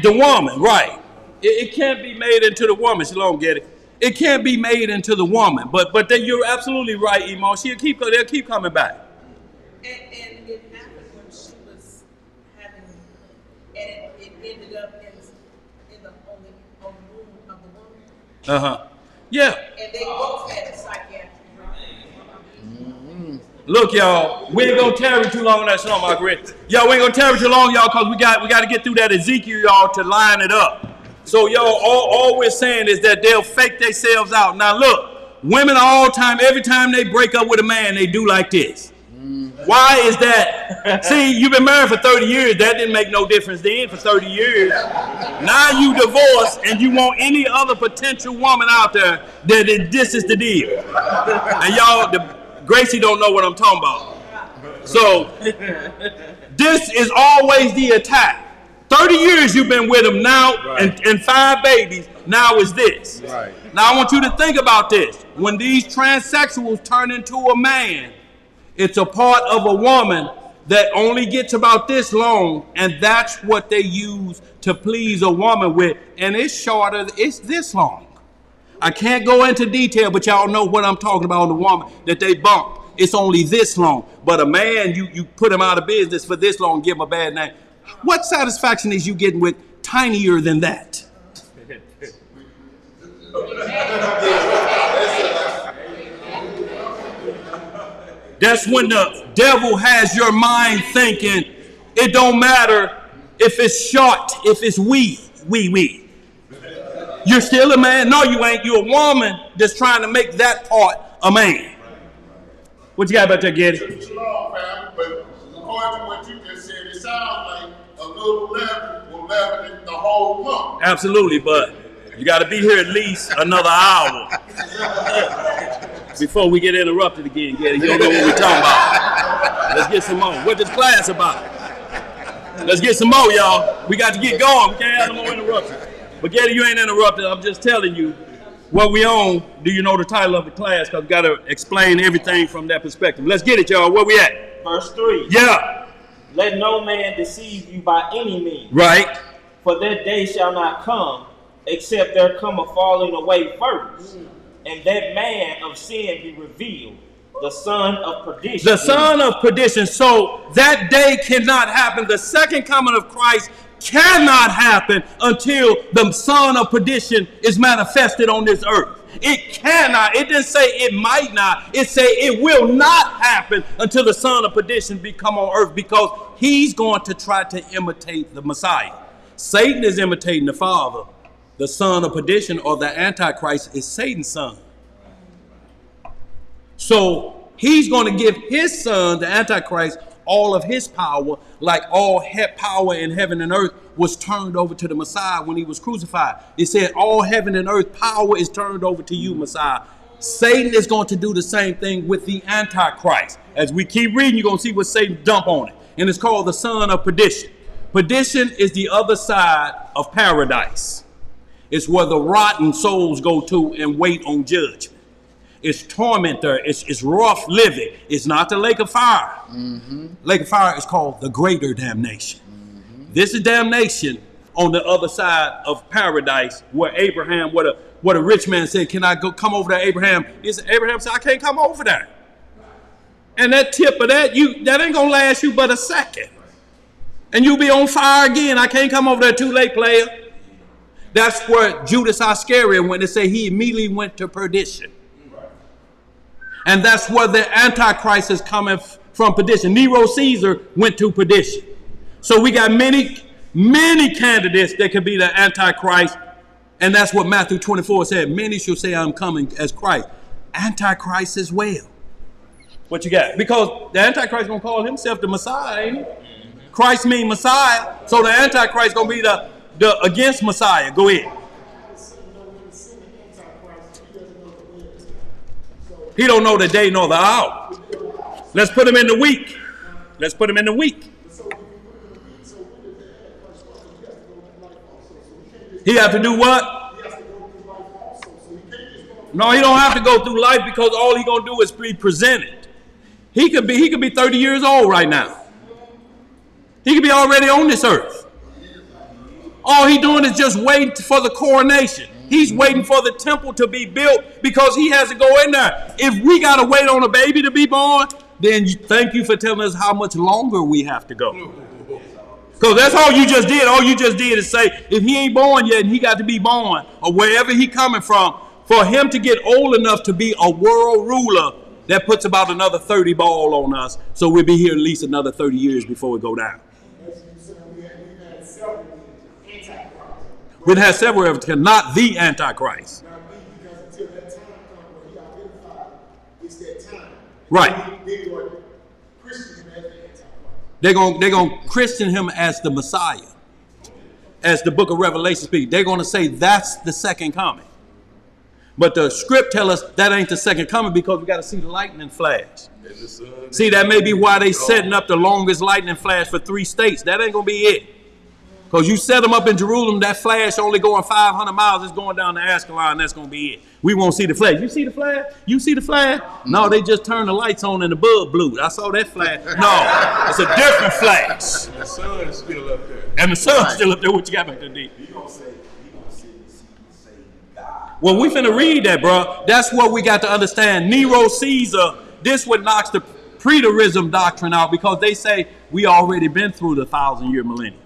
the woman. Right. It can't be made into the woman. Shalom, get it. It can't be made into the woman. But you're absolutely right, Emo. They'll keep coming back. And it happened when she was having, and it ended up in the only womb of the woman. Yeah. And they both had a psychiatric Look, y'all, we ain't gonna tarry too long on that song, Margaret. Y'all, we ain't gonna tarry too long, y'all, because we got to get through that Ezekiel, y'all, to line it up. So, y'all, all we're saying is that they'll fake themselves out. Now, look, women all time, every time they break up with a man, they do like this. Why is that? See, you've been married for 30 years. That didn't make no difference then for 30 years. Now you divorced and you want any other potential woman out there this is the deal. And y'all, Gracie don't know what I'm talking about. So, this is always the attack. 30 years you've been with him now, right. and 5 babies. Now is this. Right. Now I want you to think about this. When these transsexuals turn into a man, it's a part of a woman that only gets about this long, and that's what they use to please a woman with. And it's shorter. It's this long. I can't go into detail, but y'all know what I'm talking about on the woman that they bump. It's only this long. But a man, you put him out of business for this long, give him a bad name. What satisfaction is you getting with tinier than that? That's when the devil has your mind thinking, it don't matter if it's short, if it's we. You're still a man. No, you ain't. You're a woman that's trying to make that part a man. What you got about that, Getty? Too long, fam, but according to what you just said, it sounds like a little leaven will leaven the whole lump. Absolutely, but you got to be here at least another hour before we get interrupted again, Getty. You don't know what we're talking about. Let's get some more. What this class about? Let's get some more, y'all. We got to get going. We can't have no more interruptions. But Getty, you ain't interrupted. I'm just telling you what we on. Do you know the title of the class? Because we got to explain everything from that perspective. Let's get it, y'all. Where we at? Verse 3. Yeah. Let no man deceive you by any means. Right. For that day shall not come, except there come a falling away first, and that man of sin be revealed, the son of perdition. The son of perdition. So that day cannot happen. The second coming of Christ cannot happen until the son of perdition is manifested on this earth. It cannot. It didn't say it might not. It said it will not happen until the son of perdition become on earth, because he's going to try to imitate the Messiah. Satan is imitating the Father. The son of perdition, or the antichrist, is Satan's son. So he's going to give his son, the antichrist, all of his power, like all power in heaven and earth was turned over to the Messiah when he was crucified. It said all heaven and earth power is turned over to you, Messiah. Satan is going to do the same thing with the antichrist. As we keep reading, you're going to see what Satan dump on it. And it's called the son of perdition. Perdition is the other side of paradise. It's where the rotten souls go to and wait on judgment. It's torment there. It's rough living. It's not the lake of fire. Lake of fire is called the greater damnation. This is damnation on the other side of paradise, where Abraham, what a rich man said, can I go come over there, Abraham? Abraham said, I can't come over there. And that tip of that ain't gonna last you but a second. And you'll be on fire again. I can't come over there, too late, player. That's where Judas Iscariot, when they say he immediately went to perdition. And that's where the Antichrist is coming from, perdition. Nero Caesar went to perdition. So we got many candidates that could be the Antichrist. And that's what Matthew 24 said. Many shall say I'm coming as Christ. Antichrist as well. What you got? Because the Antichrist is going to call himself the Messiah, ain't he? Christ means Messiah. So the Antichrist is going to be the against Messiah. Go ahead. He don't know the day nor the hour. Let's put him in the week. Let's put him in the week. He have to do what? No, he don't have to go through life, because all he gonna do is be presented. He could be 30 years old right now. He could be already on this earth. All he doing is just waiting for the coronation. He's waiting for the temple to be built, because he has to go in there. If we got to wait on a baby to be born, then thank you for telling us how much longer we have to go. Because that's all you just did. All you just did is say, if he ain't born yet and he got to be born, or wherever he coming from, for him to get old enough to be a world ruler, that puts about another 30 ball on us. So we'll be here at least another 30 years before we go down. We'd have several of them, not the Antichrist. Right. They're going to Christian him as the Messiah. As the book of Revelation speaks. They're going to say that's the second coming. But the script tell us that ain't the second coming, because we got to see the lightning flash. See, that may be why they setting up the longest lightning flash for 3 states. That ain't going to be it. Because you set them up in Jerusalem, that flash only going 500 miles. It's going down to Ascalon, and that's going to be it. We won't see the flash. You see the flash? You see the flash? No, they just turned the lights on and the bulb blew. I saw that flash. No, it's a different flash. The sun is still up there. And the sun's still up there. What you got back there, D? Well, we finna read that, bro. That's what we got to understand. Nero Caesar, this what knocks the preterism doctrine out, because they say we already been through the 1,000-year millennium.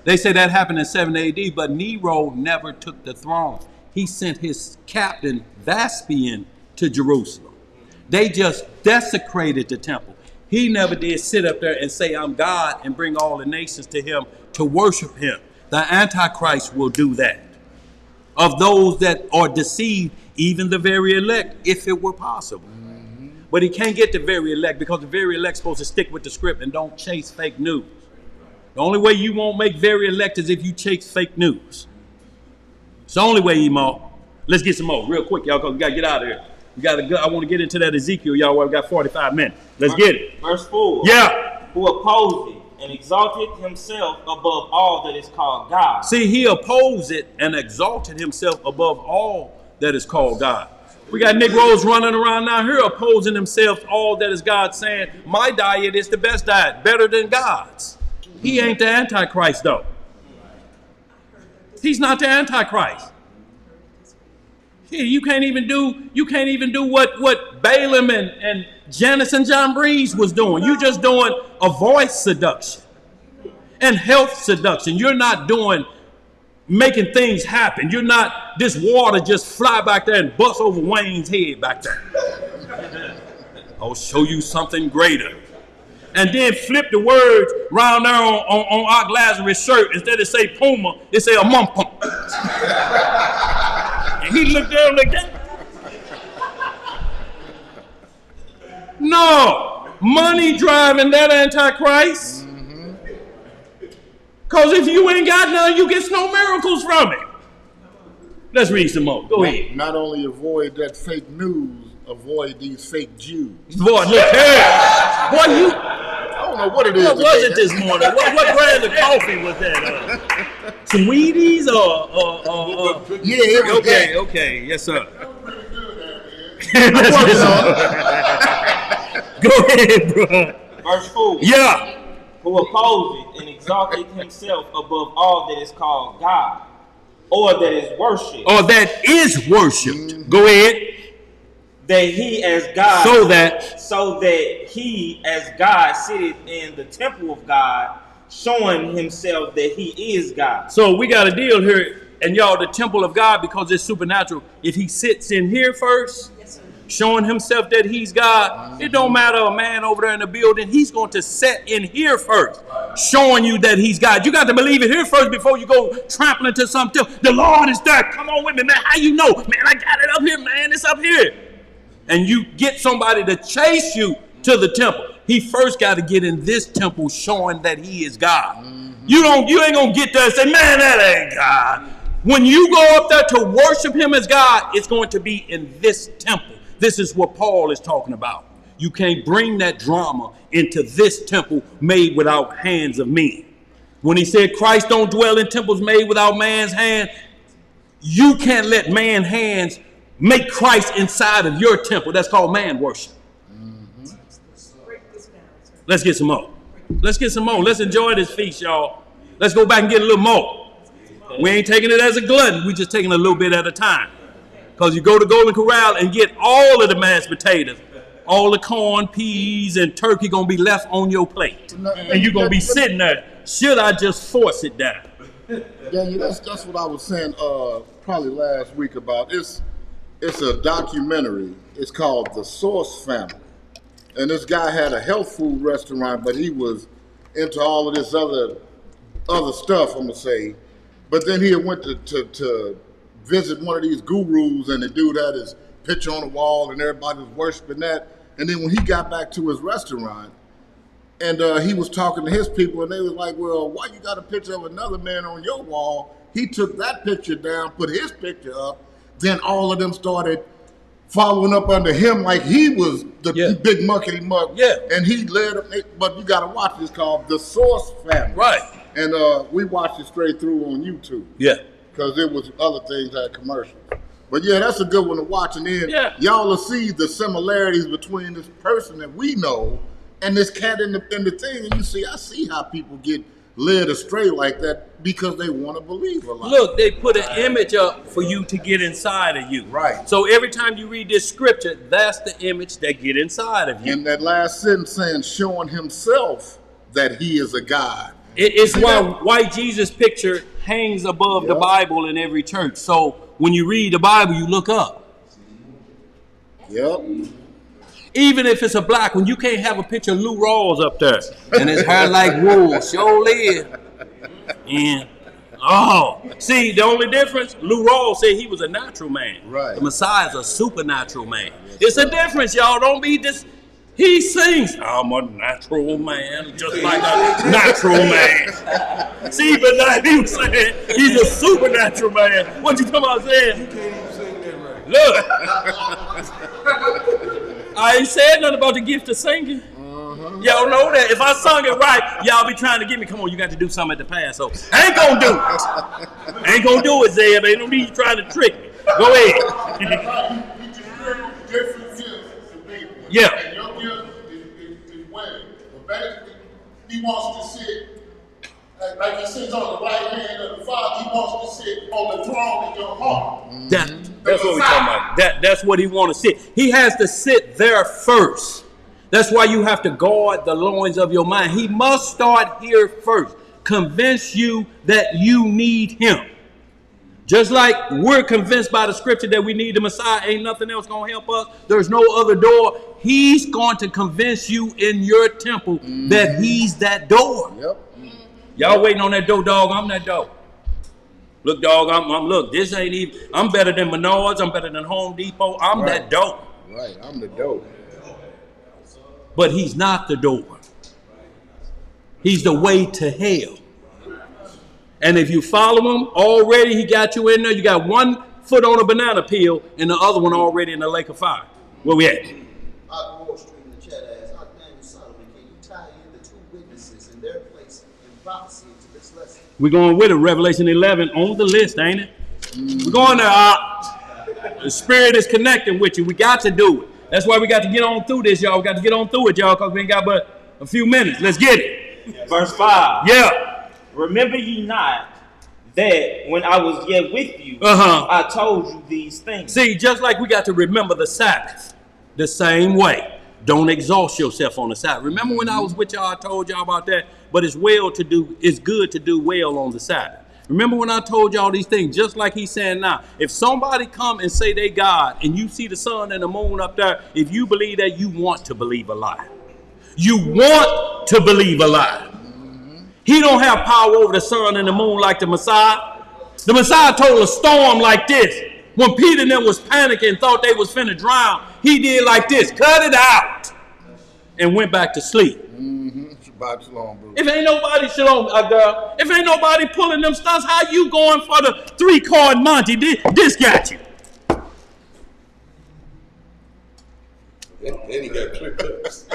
They say that happened in 7 AD, but Nero never took the throne. he sent his captain Vaspian to Jerusalem. They just desecrated the temple. He never did sit up there and say, I'm God, and bring all the nations to him to worship him. The Antichrist will do that. Of those that are deceived, even the very elect, if it were possible. But he can't get the very elect, because the very elect supposed to stick with the script and don't chase fake news. The only way you won't make very elect is if you chase fake news. It's the only way, Emo. Let's get some more real quick, y'all, because we got to get out of here. We got to go. I want to get into that Ezekiel, y'all, while we got 45 minutes. Let's get it. Verse 4. Yeah. Who opposed it and exalted himself above all that is called God. See, he opposed it and exalted himself above all that is called God. We got Negroes running around now here opposing themselves all that is God, saying, my diet is the best diet, better than God's. He ain't the Antichrist, though. He's not the Antichrist. You can't even do what Balaam and Janus and John Breeze was doing. You're just doing a voice seduction and health seduction. You're not doing making things happen. You're not this water just fly back there and bust over Wayne's head back there. I'll show you something greater. And then flip the words around there on our Lazarus shirt. Instead of say Puma, it say a mumpum. And he looked down like that. No, money driving that Antichrist. Because if you ain't got none, you get no miracles from it. Let's read some more. Go ahead. Not only avoid that fake news, avoid these fake Jews. Boy, look here. Boy, you. I don't know what it is. What was it this morning? What brand of coffee was that? Sweeties or Yeah, it was that. Okay. Yes, sir. Go ahead, bro. Verse 4. Yeah. Who opposed it and exalted himself above all that is called God, or that is worshipped. Or that is worshipped. Go ahead. That he as God. So that he as God sitteth in the temple of God, showing himself that he is God. So we got a deal here, and y'all, the temple of God, because it's supernatural. If he sits in here first, showing himself that he's God, it don't matter a man over there in the building. He's going to set in here first, showing you that he's God. You got to believe it here first before you go trampling to something else. The Lord is there. Come on with me, man. How you know? Man, I got it up here, man. It's up here. And you get somebody to chase you to the temple. He first got to get in this temple showing that he is God. You ain't going to get there and say, man, that ain't God. When you go up there to worship him as God, it's going to be in this temple. This is what Paul is talking about. You can't bring that drama into this temple made without hands of men. When he said Christ don't dwell in temples made without man's hand, you can't let man's hands make Christ inside of your temple. That's called man worship. Let's get some more. Let's enjoy this feast, y'all. Let's go back and get a little more. We ain't taking it as a glutton. We just taking a little bit at a time. Because you go to Golden Corral and get all of the mashed potatoes, all the corn, peas, and turkey going to be left on your plate. And you're going to be sitting there. Should I just force it down? Daniel, that's what I was saying probably last week about. It's a documentary. It's called The Source Family. And this guy had a health food restaurant, but he was into all of this other stuff, I'm going to say. But then he went to visit one of these gurus, and the dude had his picture on the wall, and everybody was worshiping that. And then when he got back to his restaurant, and he was talking to his people, and they was like, well, why you got a picture of another man on your wall? He took that picture down, put his picture up, then all of them started following up under him like he was the big muckety muck. Yeah. And he led them, but you got to watch this called The Source Family. Right. And we watched it straight through on YouTube. Yeah. Because there was other things that commercials. But yeah, that's a good one to watch. And then y'all will see the similarities between this person that we know and this cat in the thing. And I see how people get led astray like that because they want to believe a lot. Look, they put an image up for you to get inside of you. Right. So every time you read this scripture, that's the image that get inside of you. And that last sentence saying, showing himself that he is a God. It's why Jesus' picture hangs above the Bible in every church. So when you read the Bible, you look up. Yep. Even if it's a black one, you can't have a picture of Lou Rawls up there. And his hair like wool, surely. And see, the only difference, Lou Rawls said he was a natural man. Right. The Messiah is a supernatural man. It's a difference, y'all. Don't be this. He sings, I'm a natural man, just like a natural man. See, but now he was saying he's a supernatural man. What you talking about saying? You can't even sing that right. Look. I ain't said nothing about the gift of singing. Y'all know that. If I sung it right, y'all be trying to get me. Come on, you got to do something at the Passover. I ain't gonna do it. Ain't gonna do it, Zeb. Ain't no need you trying to trick me. Go ahead. Different gifts to people. Yeah. And your gift is wedding. But basically, he wants to sit, like he sits on the right hand of the Father, he wants to sit on the throne in your heart. That's what we're talking about. That's what he wants to sit. He has to sit there first. That's why you have to guard the loins of your mind. He must start here first. Convince you that you need him. Just like we're convinced by the scripture that we need the Messiah, ain't nothing else going to help us. There's no other door. He's going to convince you in your temple that he's that door. Yep. Y'all waiting on that door, dog. I'm that door. Look, dog, look, this ain't even, I'm better than Menards. I'm better than Home Depot. I'm that door. Right, I'm the dope. But he's not the door. He's the way to hell. And if you follow him, already he got you in there. You got one foot on a banana peel and the other one already in the lake of fire. Where we at? Wall Street in the chat asks, Daniel Solomon, can you tie in the two witnesses and their place in prophecy to this lesson? We're going with it. Revelation 11 on the list, ain't it? We're going there. The Spirit is connecting with you. We got to do it. That's why we got to get on through this, y'all. We got to get on through it, y'all, because we ain't got but a few minutes. Let's get it. Verse 5. Yeah. Remember ye not that when I was yet with you, I told you these things. See, just like we got to remember the Sabbath, the same way. Don't exhaust yourself on the Sabbath. Remember when I was with y'all, I told y'all about that? But it's good to do well on the Sabbath. Remember when I told y'all these things, just like he's saying now, if somebody come and say they God and you see the sun and the moon up there, if you believe that, you want to believe a lie. You want to believe a lie. He don't have power over the sun and the moon like the Messiah. The Messiah told a storm like this. When Peter and them was panicking and thought they was finna drown, he did like this, cut it out, and went back to sleep. Shalom, bro. If ain't nobody, shalom, girl. If ain't nobody pulling them stunts, how you going for the 3-card Monty? This got you. And he got clear cuts.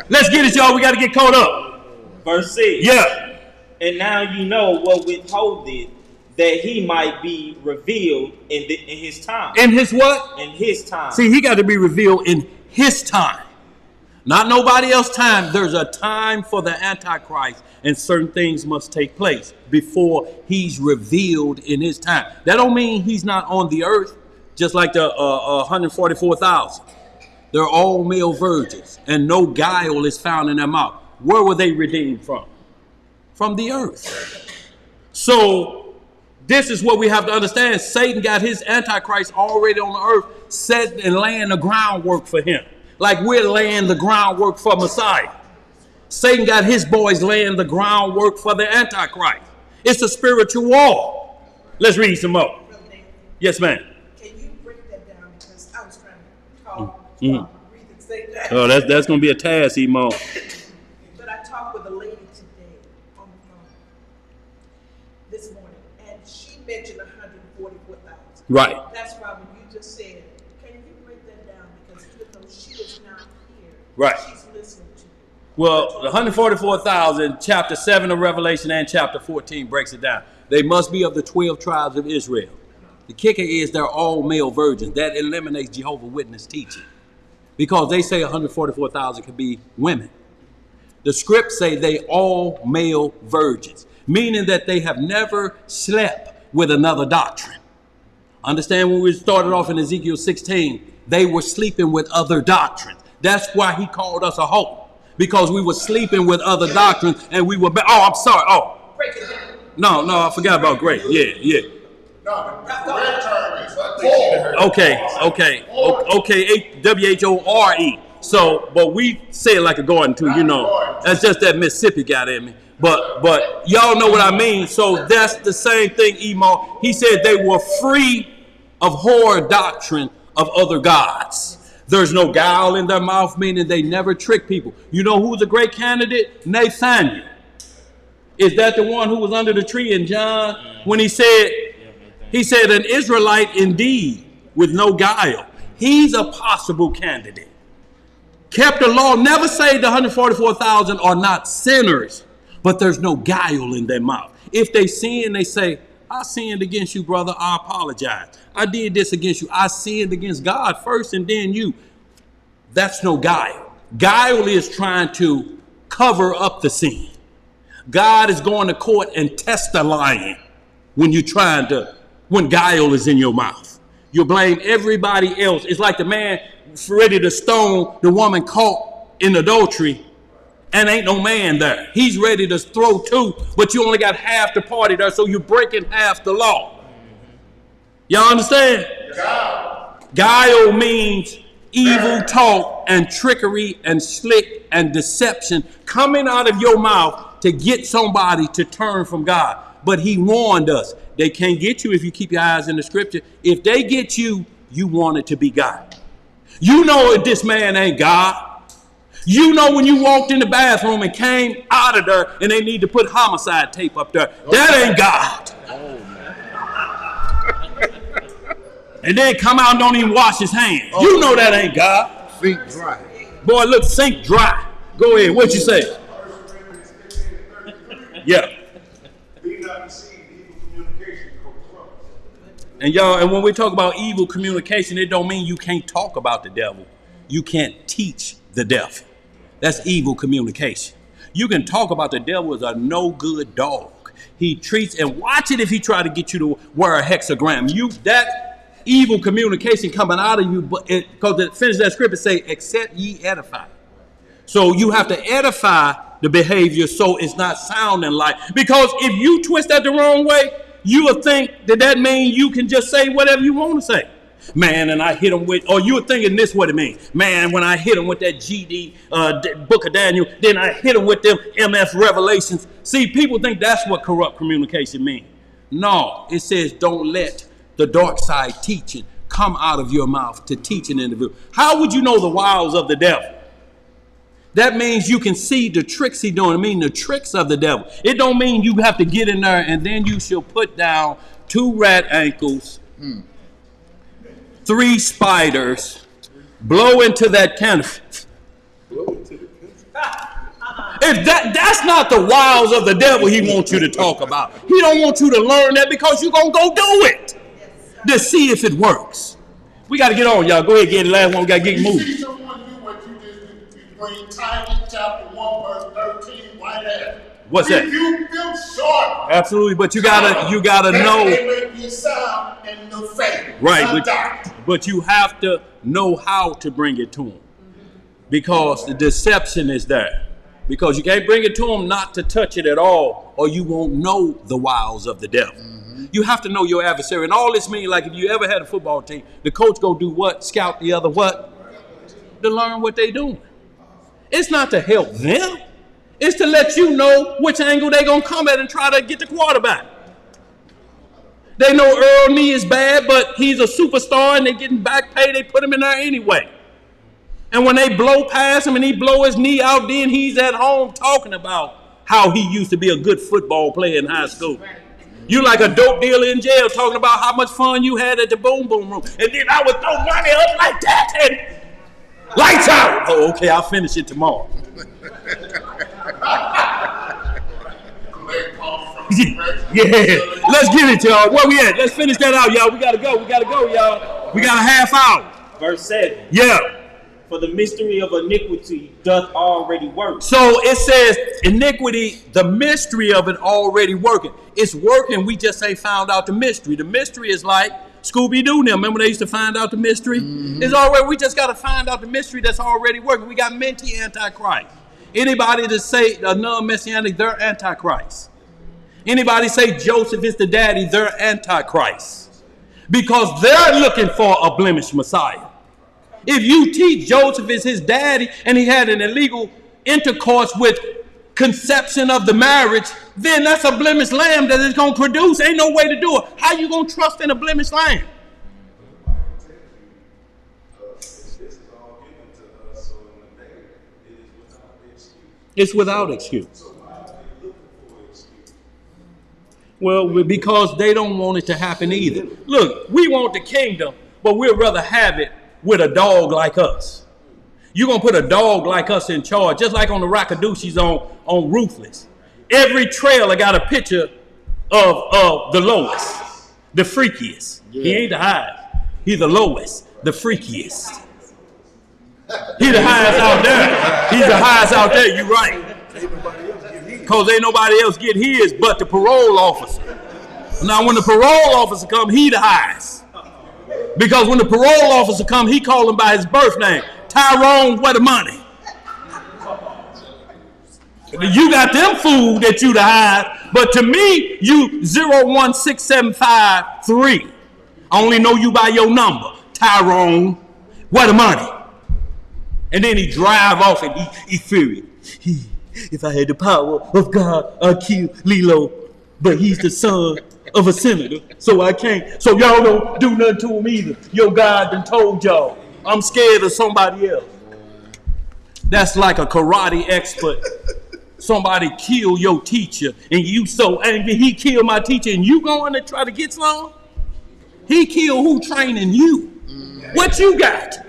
Let's get it, y'all. We got to get caught up. Verse 6. Yeah. And now you know what withholdeth, that he might be revealed in his time. In his what? In his time. See, he got to be revealed in his time. Not nobody else's time. There's a time for the Antichrist, and certain things must take place before he's revealed in his time. That don't mean he's not on the earth, just like the 144,000. They're all male virgins, and no guile is found in their mouth. Where were they redeemed from? From the earth. So this is what we have to understand. Satan got his Antichrist already on the earth, set and laying the groundwork for him. Like we're laying the groundwork for Messiah. Satan got his boys laying the groundwork for the Antichrist. It's a spiritual war. Let's read some more. Yes, ma'am. Can you break that down? Because I was trying to talk, Mm-hmm. read and say that. Oh, that's going to be a task, Emo. But I talked with a lady today on the phone this morning, and she mentioned 144,000. Right. That's why when you just said, can you break that down? Because even though she is not here, Right. she's listening to you. Well, the 144,000, chapter 7 of Revelation and chapter 14 breaks it down. They must be of the 12 tribes of Israel. The kicker is they're all male virgins. That eliminates Jehovah's Witness teaching. Because they say 144,000 could be women. The scripts say they all male virgins, meaning that they have never slept with another doctrine. Understand when we started off in Ezekiel 16, they were sleeping with other doctrines. That's why he called us a hoe. Because we were sleeping with other doctrines and we were, I'm sorry. Break it down. No, I forgot about grace. Yeah. No, the correct term is whore. Okay. WHORE. So, but we say it like a garden too, you know. That's just that Mississippi got in me. But y'all know what I mean. So that's the same thing, Emo. He said they were free of whore doctrine of other gods. There's no guile in their mouth, meaning they never trick people. You know who's a great candidate? Nathaniel. Is that the one who was under the tree in John when he said an Israelite indeed with no guile? He's a possible candidate. Kept the law, never saved 144,000 are not sinners, but there's no guile in their mouth. If they sin, they say, I sinned against you, brother. I apologize. I did this against you. I sinned against God first and then you. That's no guile. Guile is trying to cover up the sin. God is going to court and test the lion when guile is in your mouth. You blame everybody else. It's like the man ready to stone the woman caught in adultery and ain't no man there. He's ready to throw two, but you only got half the party there, so you're breaking half the law. Y'all understand? Guile means evil talk and trickery and slick and deception coming out of your mouth to get somebody to turn from God. But he warned us, they can't get you if you keep your eyes in the scripture. If they get you, you want it to be God. You know if this man ain't God. You know when you walked in the bathroom and came out of there and they need to put homicide tape up there. That ain't God. And then come out and don't even wash his hands. You know that ain't God. Sink dry. Boy, look, sink dry. Go ahead. What you say? Yeah. And y'all, and when we talk about evil communication, it don't mean you can't talk about the devil. You can't teach the devil. That's evil communication. You can talk about the devil as a no good dog. He treats, and watch it if he try to get you to wear a hexagram. That evil communication coming out of you, because it finished that script, it say, except ye edify. So you have to edify the behavior so it's not sounding like, because if you twist that the wrong way, you will think that means you can just say whatever you want to say. Man, and I hit him with, or you were thinking this what it means. Man, when I hit him with that GD book of Daniel, then I hit him with them MF Revelations. See, people think that's what corrupt communication means. No, it says don't let the dark side teaching come out of your mouth to teach an individual. How would you know the wiles of the devil? That means you can see the tricks he doing. I mean the tricks of the devil. It don't mean you have to get in there and then you shall put down 2 rat ankles, 3 spiders, blow into that candle. If that's not the wiles of the devil he wants you to talk about. He don't want you to learn that because you're going to go do it to see if it works. We got to get on, y'all. Go ahead, get the last one. We got to get moving. Bring Titus chapter 1 verse 13 right there. What's that? Rebuke them short. Absolutely, but you gotta know. They may be sound in the faith. Right, but you have to know how to bring it to them, because the deception is there. Because you can't bring it to them not to touch it at all, or you won't know the wiles of the devil. You have to know your adversary, and all this means, like if you ever had a football team, the coach go do what? Scout the other what? To learn what they doing. It's not to help them. It's to let you know which angle they're going to come at and try to get the quarterback. They know Earl Nee is bad, but he's a superstar and they're getting back pay. They put him in there anyway. And when they blow past him and he blow his knee out, then he's at home talking about how he used to be a good football player in high school. You like a dope dealer in jail talking about how much fun you had at the boom boom room. And then I would throw money up like that and lights out. Oh, okay, I'll finish it tomorrow. Yeah, let's get it, y'all. Where we at? Let's finish that out, y'all. We gotta go, y'all. We got a half hour. Verse 7. Yeah. For the mystery of iniquity doth already work. So it says iniquity, the mystery of it already working. It's working, we just ain't found out the mystery. The mystery is like Scooby-Doo now. Remember they used to find out the mystery? It's already, we just got to find out the mystery that's already working. We got Minty Antichrist. Anybody that say a non-messianic, they're Antichrist. Anybody say Joseph is the daddy, they're antichrist. Because they're looking for a blemished Messiah. If you teach Joseph is his daddy and he had an illegal intercourse with conception of the marriage, then that's a blemished lamb that is going to produce. Ain't no way to do it. How you going to trust in a blemished lamb? It's without excuse. Well, because they don't want it to happen either. Look, we want the kingdom, but we'd rather have it with a dog like us. You're going to put a dog like us in charge, just like on the Rockadooshies on Ruthless. Every trailer got a picture of the lowest, the freakiest. Yeah. He ain't the highest. He's the lowest, the freakiest. He's the highest out there. He's the highest out there, you're right. Because ain't nobody else get his but the parole officer. Now when the parole officer come, he the highest. Because when the parole officer come, he call him by his birth name. Tyrone, where the money? You got them fooled that you the highest. But to me, you 016753. I only know you by your number. Tyrone, where the money? And then he drive off and he furious. If I had the power of God, I'd kill Lilo. But he's the son of a senator, so I can't. So y'all don't do nothing to him either. Your God done told y'all. I'm scared of somebody else. That's like a karate expert. Somebody kill your teacher, and you so angry he killed my teacher, and you going to try to get some? He killed who training you? What you got?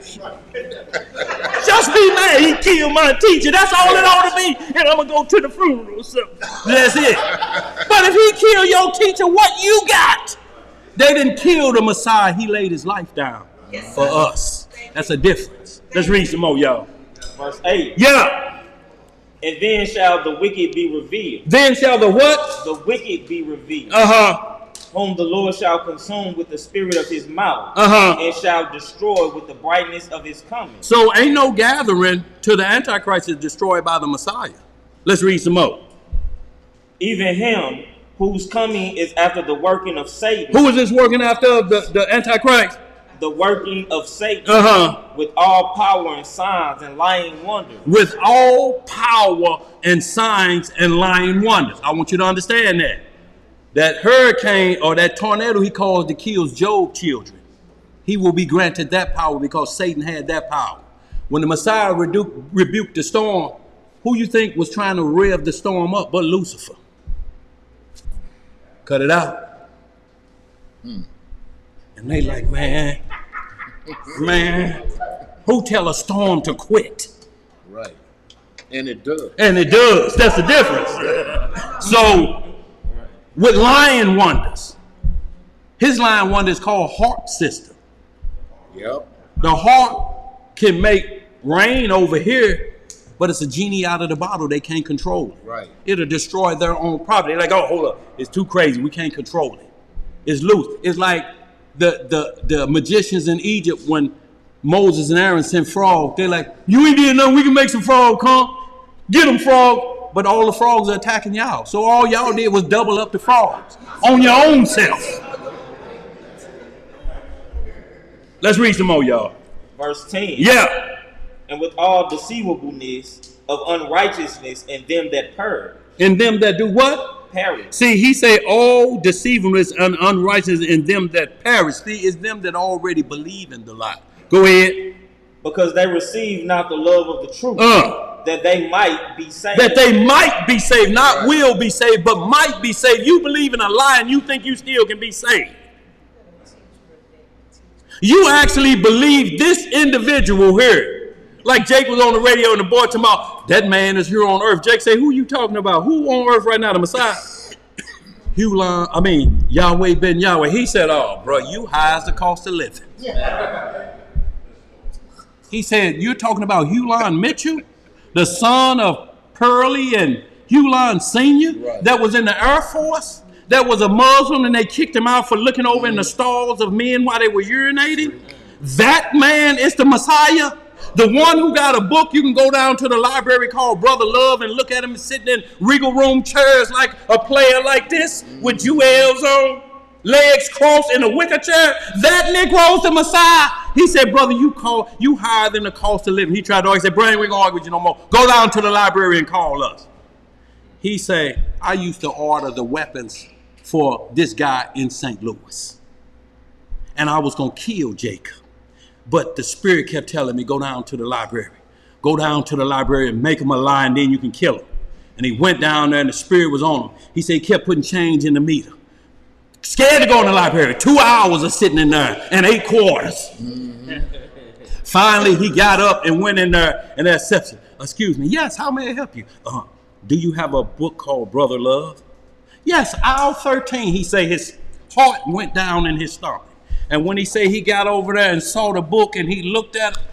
Just be mad he killed my teacher. That's all it ought to be. And I'm going to go to the funeral or something. That's it. But if he killed your teacher, what you got? They didn't kill the Messiah. He laid his life down for us. That's a difference. Let's read some more, y'all. Verse 8. Yeah. And then shall the wicked be revealed. Then shall the what? The wicked be revealed. Whom the Lord shall consume with the spirit of his mouth, and shall destroy with the brightness of his coming. So ain't no gathering till the Antichrist is destroyed by the Messiah. Let's read some more. Even him whose coming is after the working of Satan. Who is this working after the Antichrist? The working of Satan with all power and signs and lying wonders. With all power and signs and lying wonders. I want you to understand that. That hurricane or that tornado he caused to kill Job's children. He will be granted that power because Satan had that power. When the Messiah rebuked the storm, who you think was trying to rev the storm up but Lucifer? Cut it out. And they like, man, who tell a storm to quit? Right. And it does. And it does. That's the difference. So, with lying wonders, his lying wonder is called heart system. Yep. The heart can make rain over here, but it's a genie out of the bottle. They can't control it. Right. It'll destroy their own property. They're like, oh, hold up. It's too crazy. We can't control it. It's loose. It's like the magicians in Egypt when Moses and Aaron sent frogs. They're like, you ain't did nothing. We can make some frog come. Get them, frog. But all the frogs are attacking y'all. So all y'all did was double up the frogs on your own self. Let's read some more, y'all. Verse 10. Yeah. And with all deceivableness of unrighteousness in them that perish. In them that do what? Perish. See, he say all deceivableness and unrighteousness in them that perish. See, it's them that already believe in the lie. Go ahead. Because they receive not the love of the truth. That they might be saved. That they might be saved. Not will be saved, but might be saved. You believe in a lie and you think you still can be saved. You actually believe this individual here. Like Jake was on the radio and the boy talking about, that man is here on earth. Jake say, who you talking about? Who on earth right now? The Messiah? Yahweh ben Yahweh. He said, oh, bro, you high as the cost of living. He said, you're talking about Hulon Mitchell, the son of Pearlie and Hulon Sr. that was in the Air Force, that was a Muslim and they kicked him out for looking over in the stalls of men while they were urinating. That man is the Messiah. The one who got a book, you can go down to the library called Brother Love and look at him sitting in regal room chairs like a player like this with jewels on, legs crossed in a wicker chair. That Negro's the Messiah. He said, brother, you higher than the cost of living. He tried to argue. He said, Brian, we ain't gonna argue with you no more. Go down to the library and call us. He said, I used to order the weapons for this guy in St. Louis. And I was gonna kill Jacob. But the spirit kept telling me, go down to the library. Go down to the library and make him a lie, and then you can kill him. And he went down there and the spirit was on him. He said he kept putting change in the meter. Scared to go in the library. 2 hours of sitting in there and 8 quarters. Finally, he got up and went in there and that said, excuse me, yes, how may I help you? Do you have a book called Brother Love? Yes, aisle 13. He said his heart went down in his stomach. And when he said he got over there and saw the book and he looked at it,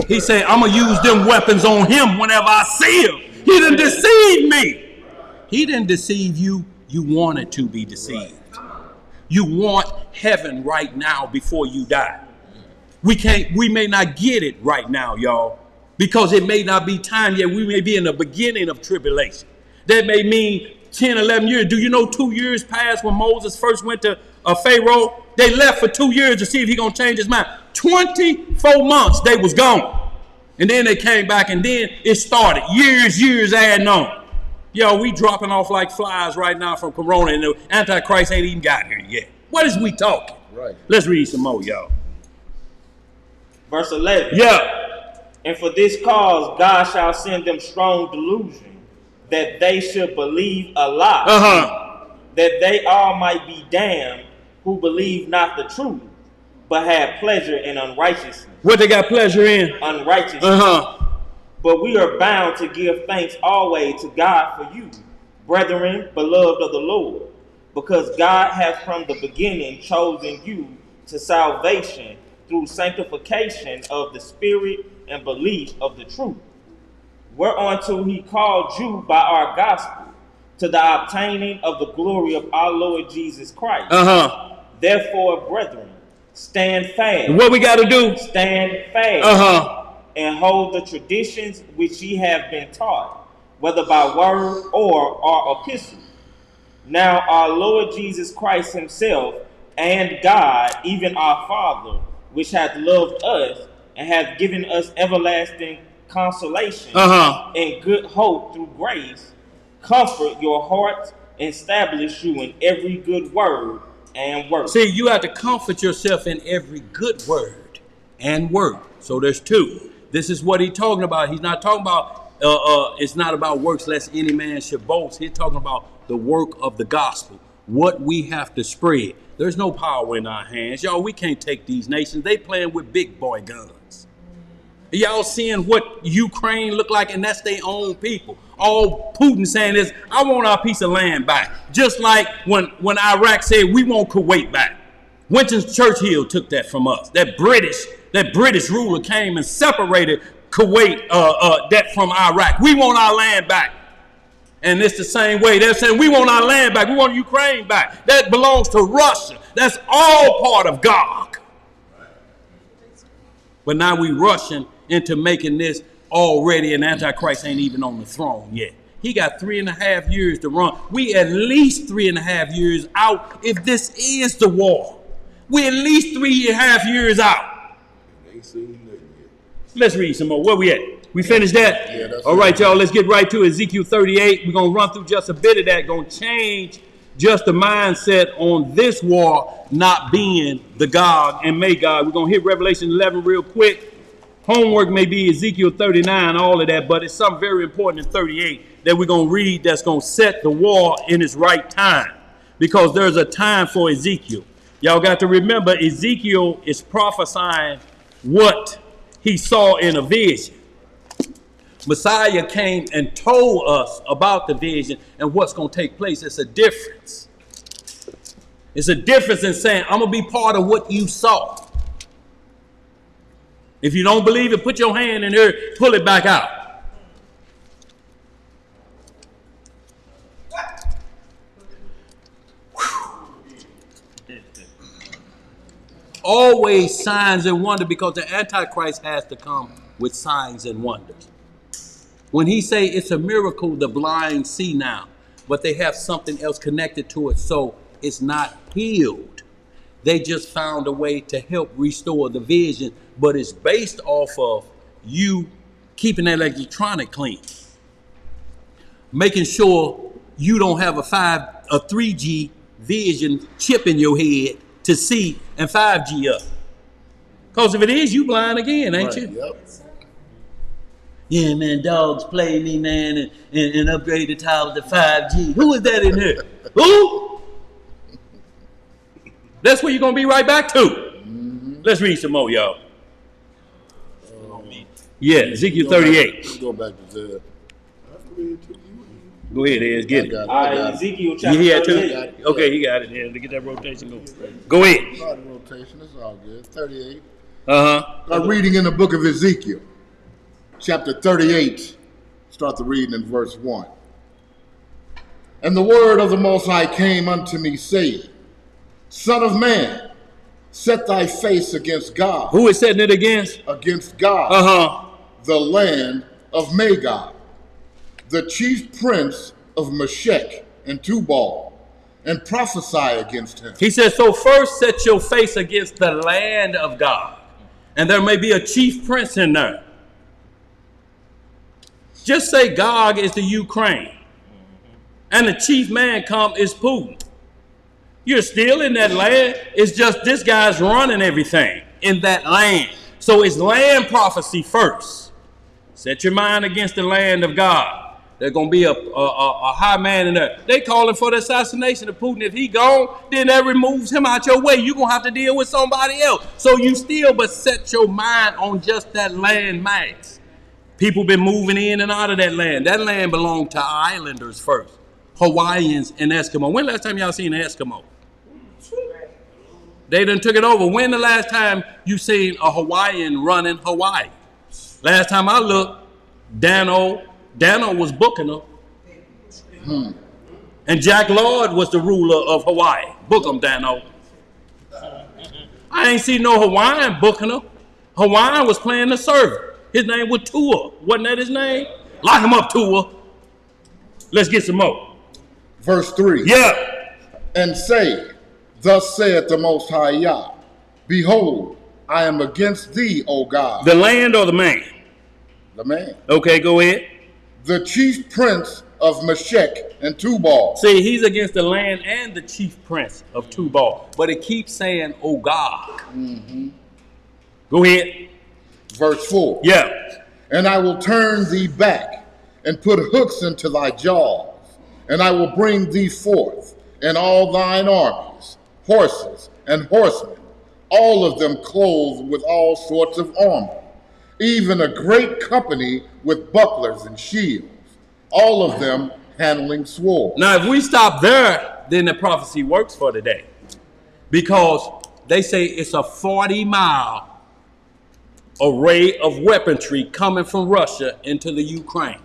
he said, I'm going to use them weapons on him whenever I see him. He didn't deceive me. He didn't deceive you. You wanted to be deceived. You want heaven right now before you die. We may not get it right now, y'all, because it may not be time yet. We may be in the beginning of tribulation. That may mean 10, 11 years. Do you know 2 years passed when Moses first went to Pharaoh? They left for 2 years to see if he going to change his mind. 24 months they was gone. And then they came back and then it started. Years adding on. Yo, we dropping off like flies right now from Corona and the Antichrist ain't even got here yet. What is we talking? Right. Let's read some more, y'all. Verse 11. Yeah. And for this cause God shall send them strong delusion, that they should believe a lie, that they all might be damned who believe not the truth, but have pleasure in unrighteousness. What they got pleasure in? Unrighteousness. But we are bound to give thanks always to God for you, brethren, beloved of the Lord, because God hath from the beginning chosen you to salvation through sanctification of the Spirit and belief of the truth, whereunto he called you by our gospel, to the obtaining of the glory of our Lord Jesus Christ. Therefore, brethren, stand fast. What we got to do? Stand fast. And hold the traditions which ye have been taught, whether by word or our epistle. Now our Lord Jesus Christ himself and God, even our Father, which hath loved us and hath given us everlasting consolation and good hope through grace, comfort your hearts and establish you in every good word and work. See, you have to comfort yourself in every good word and work. So there's two. This is what he's talking about. He's not talking about, it's not about works lest any man should boast. He's talking about the work of the gospel, what we have to spread. There's no power in our hands. Y'all, we can't take these nations. They playing with big boy guns. Y'all seeing what Ukraine look like, and that's their own people. All Putin saying is, I want our piece of land back. Just like when Iraq said, we want Kuwait back. Winston Churchill took that from us. That British ruler came and separated Kuwait that from Iraq. We want our land back. And it's the same way. They're saying, we want our land back. We want Ukraine back. That belongs to Russia. That's all part of Gog. But now we rushing into making this already, and Antichrist ain't even on the throne yet. He got 3.5 years to run. We at least 3.5 years out if this is the war. We at least 3.5 years out. Ain't seen nothing yet. Let's read some more. Where we at? We finished that? Yeah, that's all right, y'all. Let's get right to Ezekiel 38. We're going to run through just a bit of that. Going to change just the mindset on this war not being the Gog and Magog. We're going to hit Revelation 11 real quick. Homework may be Ezekiel 39, all of that, but it's something very important in 38 that we're going to read that's going to set the war in its right time, because there's a time for Ezekiel. Y'all got to remember, Ezekiel is prophesying what he saw in a vision. Messiah came and told us about the vision and what's going to take place. It's a difference. It's a difference in saying, I'm going to be part of what you saw. If you don't believe it, put your hand in there, pull it back out. always signs and wonders, because the antichrist has to come with signs and wonders. When he say it's a miracle, the blind see now, but they have something else connected to it, so it's not healed. They just found a way to help restore the vision, but it's based off of you keeping that electronic clean, making sure you don't have a 3G vision chip in your head to see and 5G up. Because if it is, you blind again, ain't you? Yep. Yeah, man, dogs play me, man, and upgrade the tower to 5G. Who is that in here? Who? That's where you're going to be right back to. Mm-hmm. Let's read some more, y'all. Yeah, Ezekiel 38. Let's go back to Zed. Go ahead, Ez, get it. All right, Ezekiel chapter You here 38. too? Okay, you got it, then. To get that rotation going. Go ahead. Start the rotation. It's all good. 38. Uh-huh. I'm reading in the book of Ezekiel, chapter 38. Start the reading in verse 1. And the word of the Most High came unto me, saying, Son of man, set thy face against God. Who is setting it against? Against God. Uh-huh. The land of Magog, the chief prince of Meshech and Tubal, and prophesy against him. He says, so first set your face against the land of God. And there may be a chief prince in there. Just say Gog is the Ukraine. And the chief man come is Putin. You're still in that land. It's just this guy's running everything in that land. So it's land prophecy first. Set your mind against the land of God. There's going to be a high man in there. They calling for the assassination of Putin. If he gone, then that removes him out your way. You're going to have to deal with somebody else. So you still but set your mind on just that land mass. People been moving in and out of that land. That land belonged to islanders first. Hawaiians and Eskimo. When last time y'all seen an Eskimo? They done took it over. When the last time you seen a Hawaiian running Hawaii? Last time I looked, Dano was booking her. And Jack Lord was the ruler of Hawaii. Book him, Dano. I ain't seen no Hawaiian booking her. Hawaiian was playing the server. His name was Tua. Wasn't that his name? Lock him up, Tua. Let's get some more. Verse 3. Yeah. And say, Thus saith the Most High Yah, Behold, I am against thee, O God. The land or the man? The man. Okay, go ahead. The chief prince of Meshech and Tubal. See, he's against the land and the chief prince of Tubal. But it keeps saying, O God. Mm-hmm. Go ahead. Verse 4. Yeah. And I will turn thee back and put hooks into thy jaws, and I will bring thee forth and all thine armies, horses and horsemen, all of them clothed with all sorts of armor, even a great company with bucklers and shields, all of them handling swords. Now, if we stop there, then the prophecy works for today. Because they say it's a 40-mile array of weaponry coming from Russia into the Ukraine.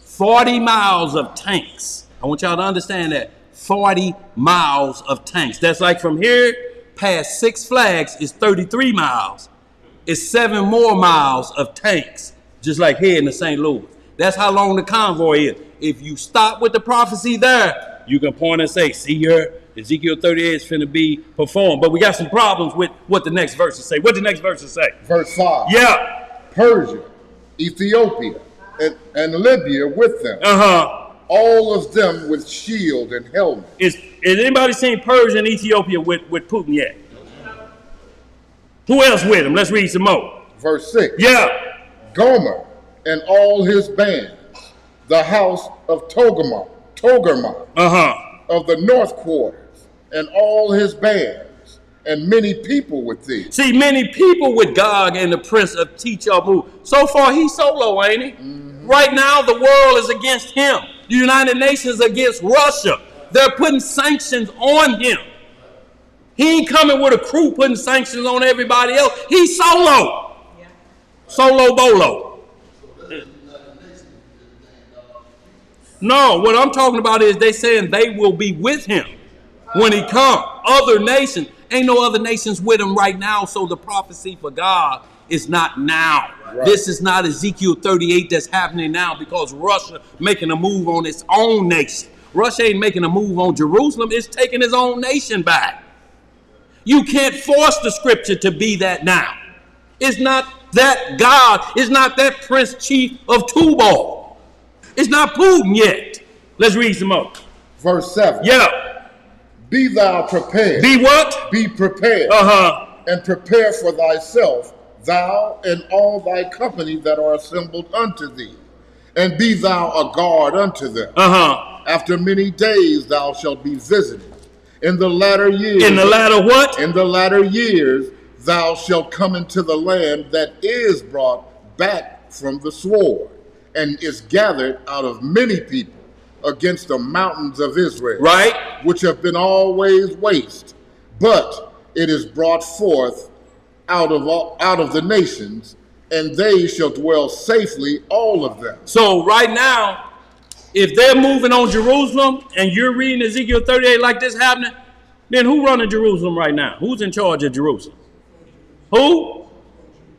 40 miles of tanks. I want y'all to understand that. 40 miles of tanks. That's like from here past Six Flags is 33 miles. It's 7 more miles of tanks, just like here in the St. Louis. That's how long the convoy is. If you stop with the prophecy there, you can point and say, see here, Ezekiel 38 is finna be performed. But we got some problems with what the next verses say. What the next verses say? Verse 5. Yeah. Persia, Ethiopia, and Libya with them. Uh-huh. All of them with shield and helmet. Is anybody seen Persia and Ethiopia with Putin yet? Who else with him? Let's read some more. Verse 6. Yeah. Gomer and all his bands, the house of Togarmah, of the north quarters, and all his bands, and many people with thee. See, many people with Gog and the prince of Teachabu. So far, he's solo, ain't he? Mm-hmm. Right now, the world is against him. The United Nations against Russia. They're putting sanctions on him. He ain't coming with a crew putting sanctions on everybody else. He's solo. Yeah. Solo bolo. No, what I'm talking about is they saying they will be with him when he comes. Other nations. Ain't no other nations with him right now. So the prophecy for God is not now. Right. This is not Ezekiel 38 that's happening now because Russia making a move on its own nation. Russia ain't making a move on Jerusalem. It's taking its own nation back. You can't force the scripture to be that now. It's not that God. It's not that Prince Chief of Tubal. It's not Putin yet. Let's read some more. Verse 7. Yeah. Be thou prepared. Be what? Be prepared. And prepare for thyself, thou and all thy company that are assembled unto thee. And be thou a guard unto them. After many days thou shalt be visited. In the latter years. In the latter what? In the latter years thou shalt come into the land that is brought back from the sword, and is gathered out of many people against the mountains of Israel, right, which have been always waste, but it is brought forth out of the nations, and they shall dwell safely, all of them. So right now, if they're moving on Jerusalem, and you're reading Ezekiel 38 like this happening, then who running Jerusalem right now? Who's in charge of Jerusalem? Who?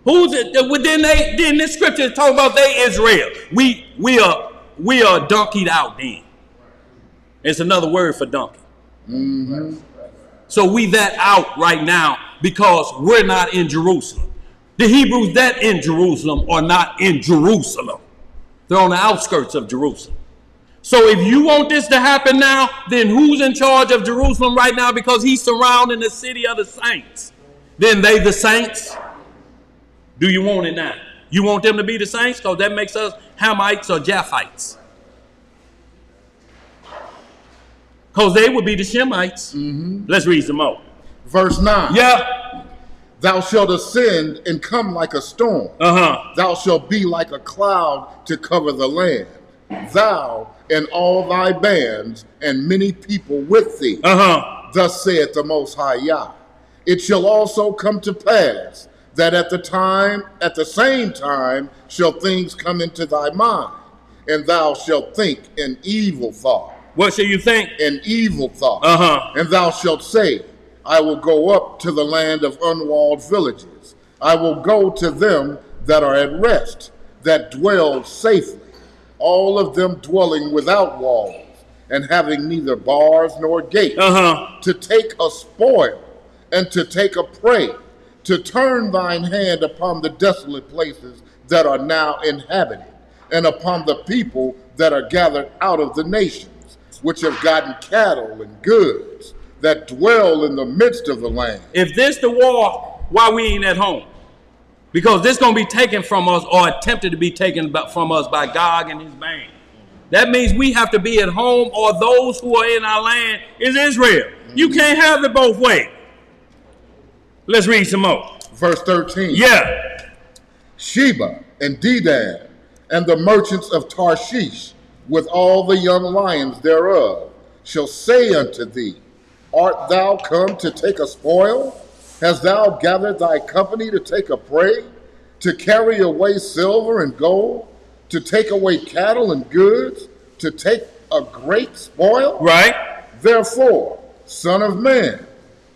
Who's it? Then this scripture is talking about they Israel. We are donkeyed out then. It's another word for donkey. So we that out right now because we're not in Jerusalem. The Hebrews that in Jerusalem are not in Jerusalem. They're on the outskirts of Jerusalem. So if you want this to happen now, then who's in charge of Jerusalem right now because he's surrounding the city of the saints? Then they the saints? Do you want it now? You want them to be the saints? Because that makes us Hamites or Japhites. Because they would be the Shemites. Let's read some more. Verse 9. Yeah. Thou shalt ascend and come like a storm. Thou shalt be like a cloud to cover the land. Thou and all thy bands and many people with thee. Thus saith the Most High Yah. It shall also come to pass that at the same time shall things come into thy mind, and thou shalt think an evil thought. What shall you think? An evil thought. And thou shalt say, I will go up to the land of unwalled villages. I will go to them that are at rest, that dwell safely, all of them dwelling without walls, and having neither bars nor gates, to take a spoil, and to take a prey, to turn thine hand upon the desolate places that are now inhabited, and upon the people that are gathered out of the nations, which have gotten cattle and goods, that dwell in the midst of the land. If this the war, why we ain't at home? Because this going to be taken from us or attempted to be taken from us by Gog and his band. That means we have to be at home, or those who are in our land is Israel. You can't have it both ways. Let's read some more. Verse 13. Yeah. Sheba and Dedan and the merchants of Tarshish with all the young lions thereof shall say unto thee, Art thou come to take a spoil? Hast thou gathered thy company to take a prey, to carry away silver and gold, to take away cattle and goods, to take a great spoil? Right. Therefore, son of man,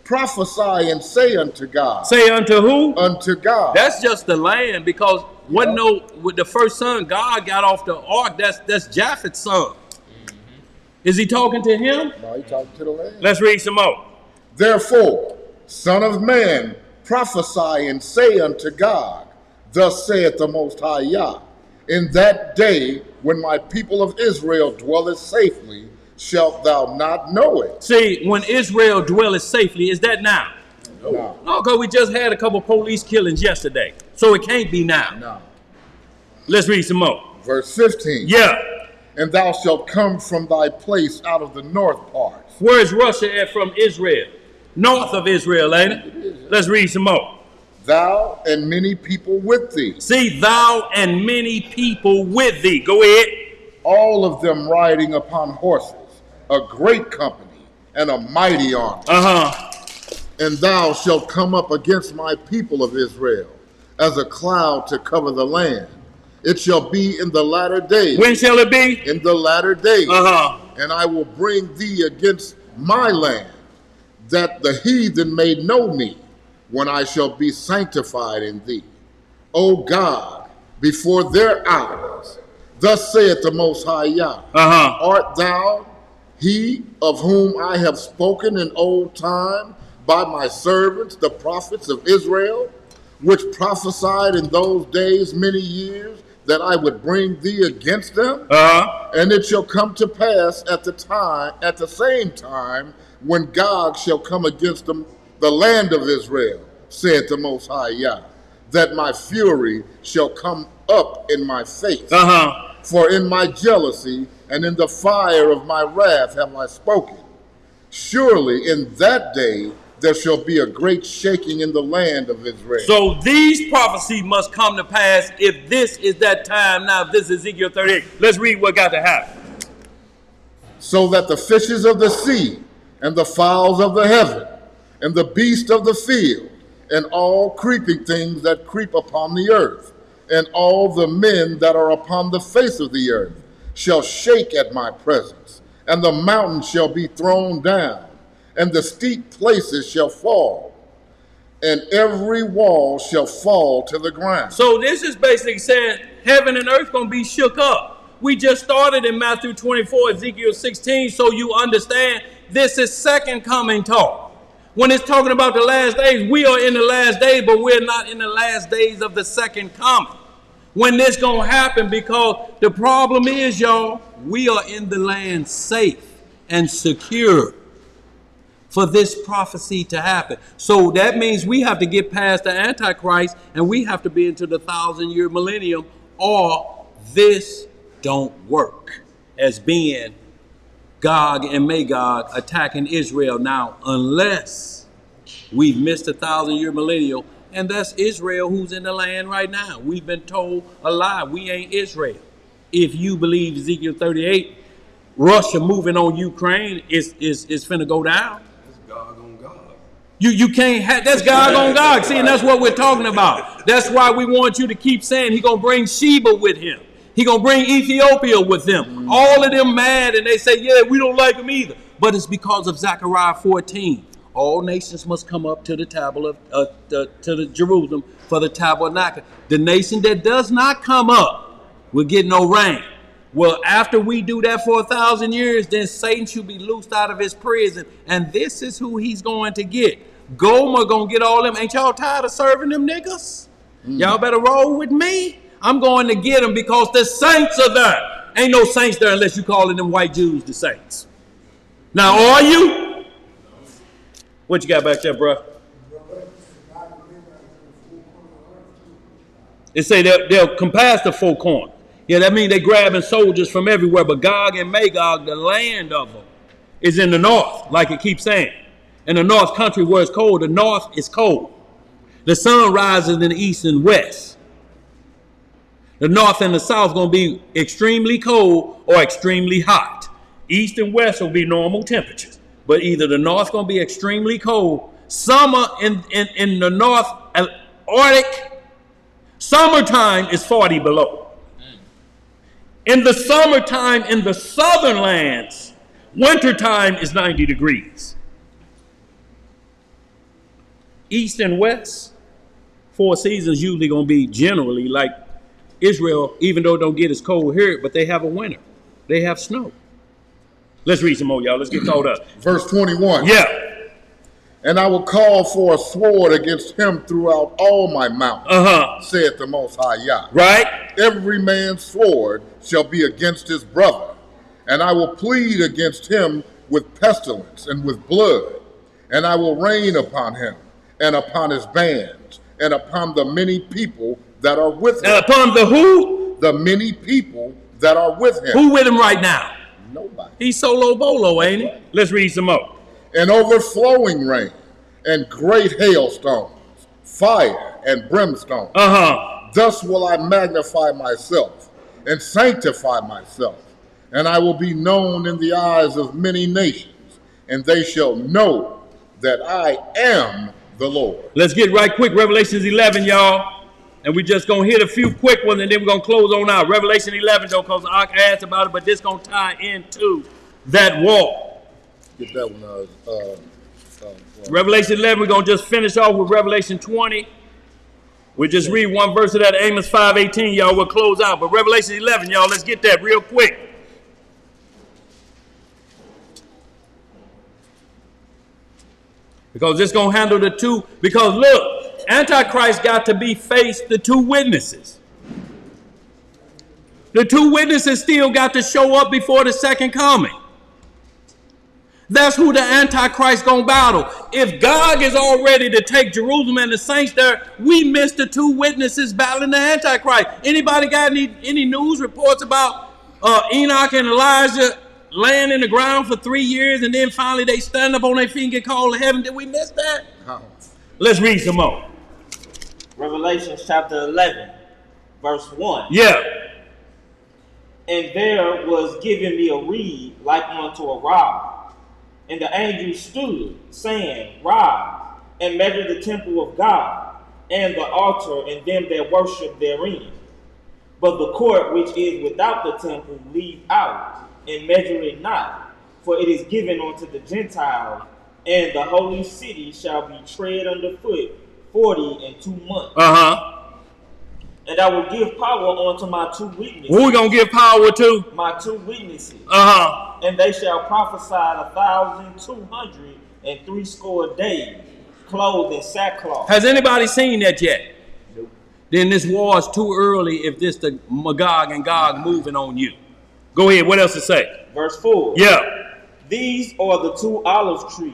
prophesy and say unto God. Say unto who? Unto God. That's just the land, because with the first son God got off the ark, that's Japheth's son. Is he talking to him? No, he's talking to the land. Let's read some more. Therefore, son of man, prophesy and say unto God, Thus saith the Most High Yah, In that day when my people of Israel dwelleth safely, shalt thou not know it. See, when Israel dwelleth safely, is that now? No. No, because we just had a couple police killings yesterday. So it can't be now. No. Let's read some more. Verse 15. Yeah. And thou shalt come from thy place out of the north parts. Where is Russia at from Israel? North of Israel, ain't it? Let's read some more. Thou and many people with thee. See, thou and many people with thee. Go ahead. All of them riding upon horses, a great company and a mighty army. And thou shalt come up against my people of Israel as a cloud to cover the land. It shall be in the latter days. When shall it be? In the latter days. And I will bring thee against my land, that the heathen may know me when I shall be sanctified in thee, O God, before their eyes. Thus saith the Most High Yah, art thou he of whom I have spoken in old time by my servants, the prophets of Israel, which prophesied in those days many years that I would bring thee against them? And it shall come to pass at the same time, when Gog shall come against them, the land of Israel, saith the Most High Yah, that my fury shall come up in my face. For in my jealousy and in the fire of my wrath have I spoken. Surely in that day there shall be a great shaking in the land of Israel. So these prophecies must come to pass if this is that time. Now, if this is Ezekiel 38. Let's read what got to happen. So that the fishes of the sea and the fowls of the heaven and the beasts of the field and all creeping things that creep upon the earth and all the men that are upon the face of the earth shall shake at my presence, and the mountains shall be thrown down, and the steep places shall fall, and every wall shall fall to the ground. So this is basically saying heaven and earth going to be shook up. We just started in Matthew 24, Ezekiel 16, so you understand this is second coming talk. When it's talking about the last days, we are in the last days, but we're not in the last days of the second coming. When this going to happen, because the problem is, y'all, we are in the land safe and secure for this prophecy to happen. So that means we have to get past the antichrist and we have to be into the 1,000-year millennium, or this don't work as being Gog and Magog attacking Israel now, unless we've missed the 1,000-year millennial, and that's Israel who's in the land right now. We've been told a lie. We ain't Israel. If you believe Ezekiel 38, Russia moving on Ukraine is finna go down. That's God on God. You can't have, that's God on God. See, and that's what we're talking about. That's why we want you to keep saying He's gonna bring Sheba with him. He gonna bring Ethiopia with him. All of them mad, and they say, yeah, we don't like him either. But it's because of Zechariah 14. All nations must come up to the to the Jerusalem for the tabernacle. The nation that does not come up will get no rain. Well, after we do that for 1,000 years, then Satan should be loosed out of his prison, and this is who he's going to get. Gomer gonna get all them. Ain't y'all tired of serving them niggas? Y'all better roll with me. I'm going to get them because the saints are there. Ain't no saints there unless you calling them white Jews the saints. Now, are you? What you got back there, bro? It say they'll compass the four corners. Yeah, that means they grabbing soldiers from everywhere. But Gog and Magog, the land of them, is in the north, like it keeps saying. In the north country where it's cold, the north is cold. The sun rises in the east and west. The north and the south going to be extremely cold or extremely hot. East and west will be normal temperatures. But either the north going to be extremely cold. Summer in the north Arctic, summertime is 40 below. In the summertime in the southern lands, wintertime is 90 degrees. East and west, 4 seasons usually going to be generally like Israel, even though it don't get as cold here, but they have a winter. They have snow. Let's read some more, y'all. Let's get caught up. Verse 21. Yeah. And I will call for a sword against him throughout all my mountains, saith the Most High Yah. Right. Every man's sword shall be against his brother, and I will plead against him with pestilence and with blood, and I will rain upon him and upon his bands and upon the many people that are with him. And upon the who? The many people that are with him. Who with him right now? Nobody. He's solo bolo, ain't he? Let's read some more. And overflowing rain, and great hailstones, fire and brimstone. Thus will I magnify myself, and sanctify myself, and I will be known in the eyes of many nations, and they shall know that I am the Lord. Let's get right quick, Revelation 11, y'all. And we just going to hit a few quick ones, and then we're going to close on out. Revelation 11, though, because I asked about it, but this going to tie into that wall. Get that one. Revelation 11, we're going to just finish off with Revelation 20. We'll just read one verse of that, Amos 5:18, y'all. We'll close out. But Revelation 11, y'all, let's get that real quick. Because it's going to handle the two. Because look, Antichrist got to be faced the two witnesses. The two witnesses still got to show up before the second coming. That's who the Antichrist gonna battle. If God is all ready to take Jerusalem and the saints there, we missed the two witnesses battling the Antichrist. Anybody got any news reports about Enoch and Elijah laying in the ground for 3 years and then finally they stand up on their feet and get called to heaven? Did we miss that? No. Let's read some more. Revelation chapter 11, verse 1. Yeah. And there was given me a reed like unto a rod. And the angel stood, saying, Rise, and measure the temple of God, and the altar, and them that worship therein. But the court which is without the temple leave out, and measure it not, for it is given unto the Gentiles, and the holy city shall be tread underfoot 42 months. And I will give power unto my two witnesses. Who we gonna give power to? My two witnesses. And they shall prophesy 1,260 days, clothed in sackcloth. Has anybody seen that yet? Nope. Then this war is too early if this the Magog and Gog moving on you. Go ahead, what else to say? Verse 4. Yeah. These are the two olive trees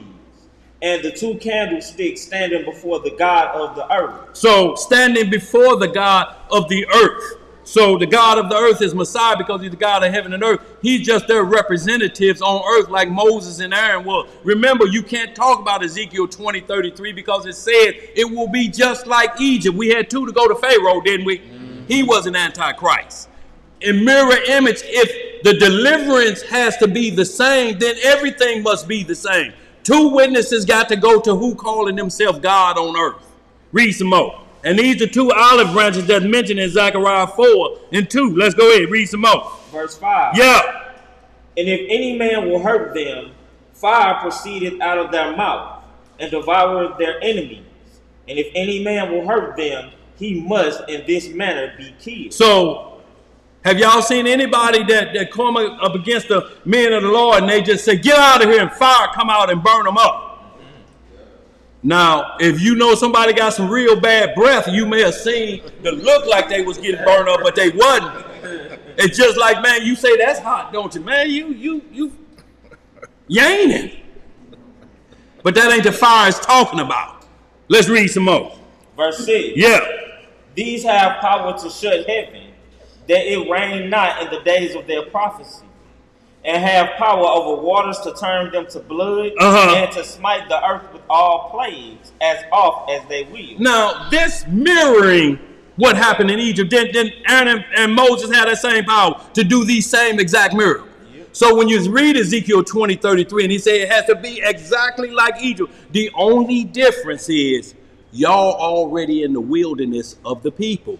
and the two candlesticks standing before the God of the earth. So standing before the God of the earth. So the God of the earth is Messiah because he's the God of heaven and earth. He's just their representatives on earth like Moses and Aaron was. Remember, you can't talk about Ezekiel 20:33 because it said it will be just like Egypt. We had two to go to Pharaoh, didn't we? He was an Antichrist. In mirror image, if the deliverance has to be the same, then everything must be the same. Two witnesses got to go to who calling themselves God on earth. Read some more. And these are two olive branches that's mentioned in Zechariah 4:2. Let's go ahead, read some more. Verse 5. Yeah. And if any man will hurt them, fire proceedeth out of their mouth, and devoureth their enemies. And if any man will hurt them, he must in this manner be killed. So, have y'all seen anybody that come up against the men of the Lord and they just say, get out of here, and fire come out and burn them up? Now, if you know somebody got some real bad breath, you may have seen the look like they was getting burned up, but they wasn't. It's just like, man, you say that's hot, don't you? Man, you ain't it. But that ain't the fire it's talking about. Let's read some more. Verse 6. Yeah. These have power to shut heaven, that it rain not in the days of their prophecy, and have power over waters to turn them to blood, and to smite the earth with all plagues as oft as they will. Now, this mirroring what happened in Egypt, then Aaron and Moses had that same power to do these same exact miracles. Yep. So when you read Ezekiel 20:33, and he said it has to be exactly like Egypt, the only difference is y'all already in the wilderness of the people.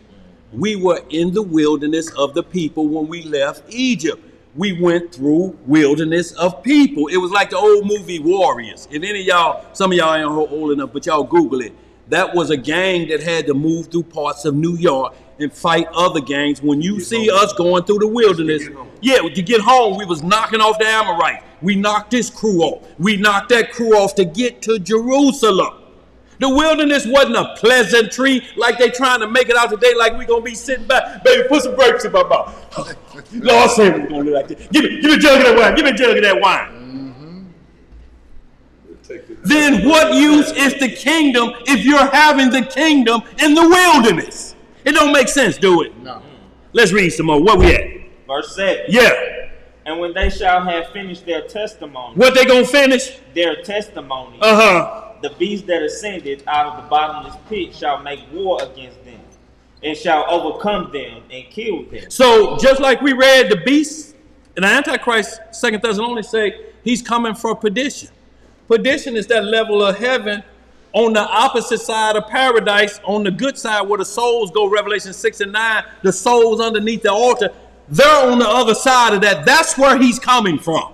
We were in the wilderness of the people when we left Egypt. We went through wilderness of people. It was like the old movie Warriors. If any of y'all, some of y'all ain't old enough, but y'all Google it. That was a gang that had to move through parts of New York and fight other gangs. When you see us going through the wilderness, to get home, we was knocking off the Amorites. We knocked this crew off. We knocked that crew off to get to Jerusalem. The wilderness wasn't a pleasantry like they trying to make it out today, like we gonna be sitting back. Baby, put some grapes in my mouth. Lord say we're gonna do like this. Give me a jug of that wine. Give me a jug of that wine. Then what use is the kingdom if you're having the kingdom in the wilderness? It don't make sense, do it? No. Let's read some more. Where we at? Verse 7. Yeah. And when they shall have finished their testimony. What they gonna finish? Their testimony. The beast that ascended out of the bottomless pit shall make war against them, and shall overcome them and kill them. So just like we read the beast, and the Antichrist, 2 Thessalonians say, he's coming for perdition. Perdition is that level of heaven on the opposite side of paradise, on the good side where the souls go, Revelation 6:9, the souls underneath the altar, they're on the other side of that. That's where he's coming from.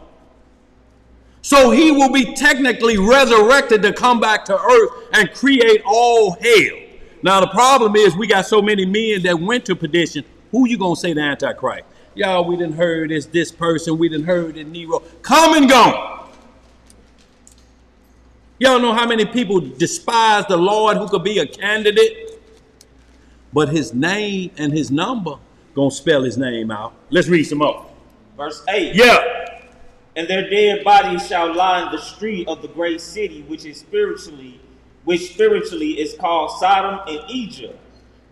So he will be technically resurrected to come back to earth and create all hell. Now the problem is we got so many men that went to perdition. Who you gonna say the Antichrist? Y'all, we done heard it's this person. We done heard it Nero. Come and go. Y'all know how many people despise the Lord who could be a candidate? But his name and his number gonna spell his name out. Let's read some more. Verse 8. Yeah. And their dead bodies shall lie in the street of the great city, which spiritually is called Sodom and Egypt,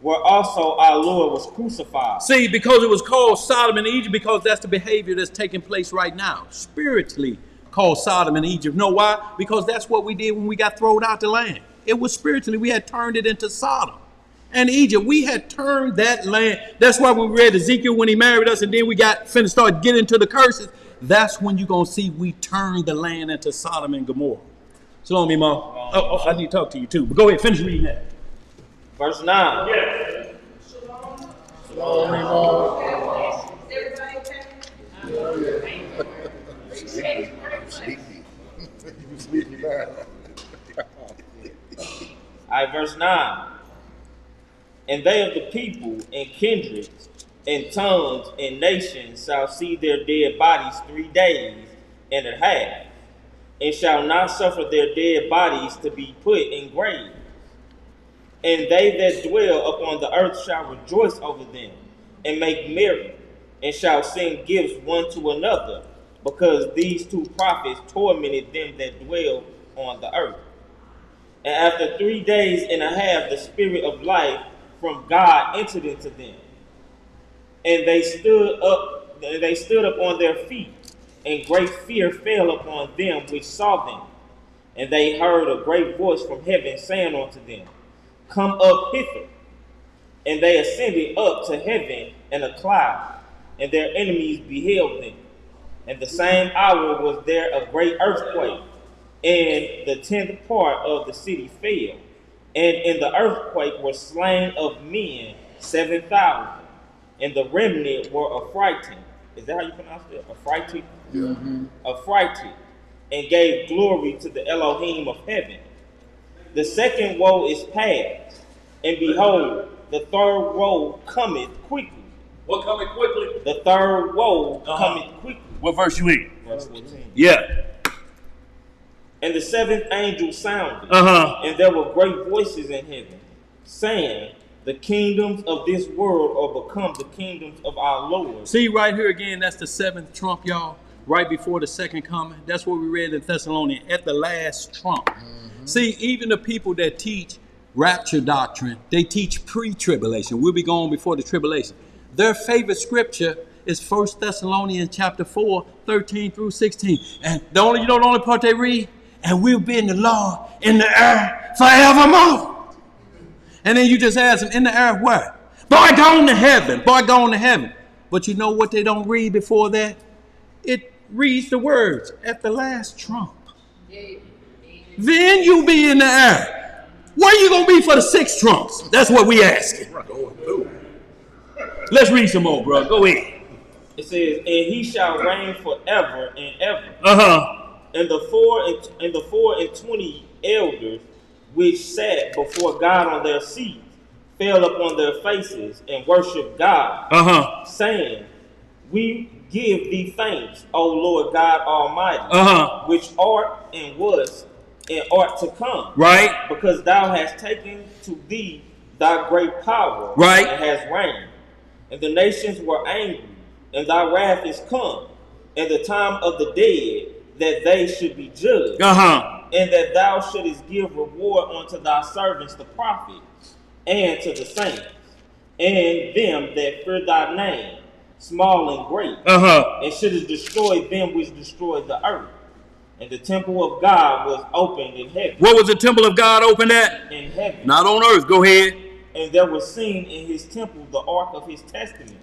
where also our Lord was crucified. See, because it was called Sodom and Egypt, because that's the behavior that's taking place right now. Spiritually called Sodom and Egypt. Know why? Because that's what we did when we got thrown out the land. It was spiritually. We had turned it into Sodom and Egypt. We had turned that land. That's why we read Ezekiel when he married us, and then we started getting into the curses. That's when you're going to see we turned the land into Sodom and Gomorrah. Shalom, Imam. I need to talk to you too. But go ahead, finish reading that. Verse 9. Yeah. Shalom, Imam. Everybody okay? You sleepy now. All right, verse 9. And they of the people and kindreds and tongues and nations shall see their dead bodies 3 days and a half, and shall not suffer their dead bodies to be put in graves. And they that dwell upon the earth shall rejoice over them, and make merry, and shall send gifts one to another, because these two prophets tormented them that dwell on the earth. And after 3 days and a half, the spirit of life from God entered into them. And they stood up on their feet, and great fear fell upon them which saw them. And they heard a great voice from heaven saying unto them, Come up hither. And they ascended up to heaven in a cloud, and their enemies beheld them. And the same hour was there a great earthquake, and the 10th part of the city fell. And in the earthquake were slain of men 7,000. And the remnant were affrighted. Is that how you pronounce it? Affrighted? Yeah. Affrighted. And gave glory to the Elohim of heaven. The second woe is past. And behold, the third woe cometh quickly. What coming quickly? The third woe cometh quickly. What verse you in? Verse 14. Yeah. And the seventh angel sounded. Uh-huh. And there were great voices in heaven, saying, The kingdoms of this world are become the kingdoms of our Lord. See right here again, that's the seventh trump, y'all. Right before the second coming. That's what we read in Thessalonians, at the last trump. Mm-hmm. See, even the people that teach rapture doctrine, they teach pre-tribulation. We'll be going before the tribulation. Their favorite scripture is 1 Thessalonians chapter 4, 13 through 16. And the only part they read, and we'll be in the Lord in the air forevermore. And then you just ask them, in the air where? Boy, gone to heaven. Boy, gone to heaven. But you know what they don't read before that? It reads the words, at the last trump. Then you be in the air. Where you going to be for the 6 trumps? That's what we asking. Let's read some more, bro. Go ahead. It says, And he shall reign forever and ever. Uh-huh. And the 24 elders which sat before God on their seats fell upon their faces and worshiped God, saying, We give thee thanks, O Lord God Almighty, which art and was and art to come. Right. Because thou hast taken to thee thy great power, right, and hast reigned. And the nations were angry, and thy wrath is come, and the time of the dead, that they should be judged, and that thou shouldest give reward unto thy servants the prophets, and to the saints, and them that fear thy name, small and great, and shouldest destroy them which destroyed the earth. And the temple of God was opened in heaven. What was the temple of God opened at? In heaven. Not on earth. Go ahead. And there was seen in his temple the ark of his testament.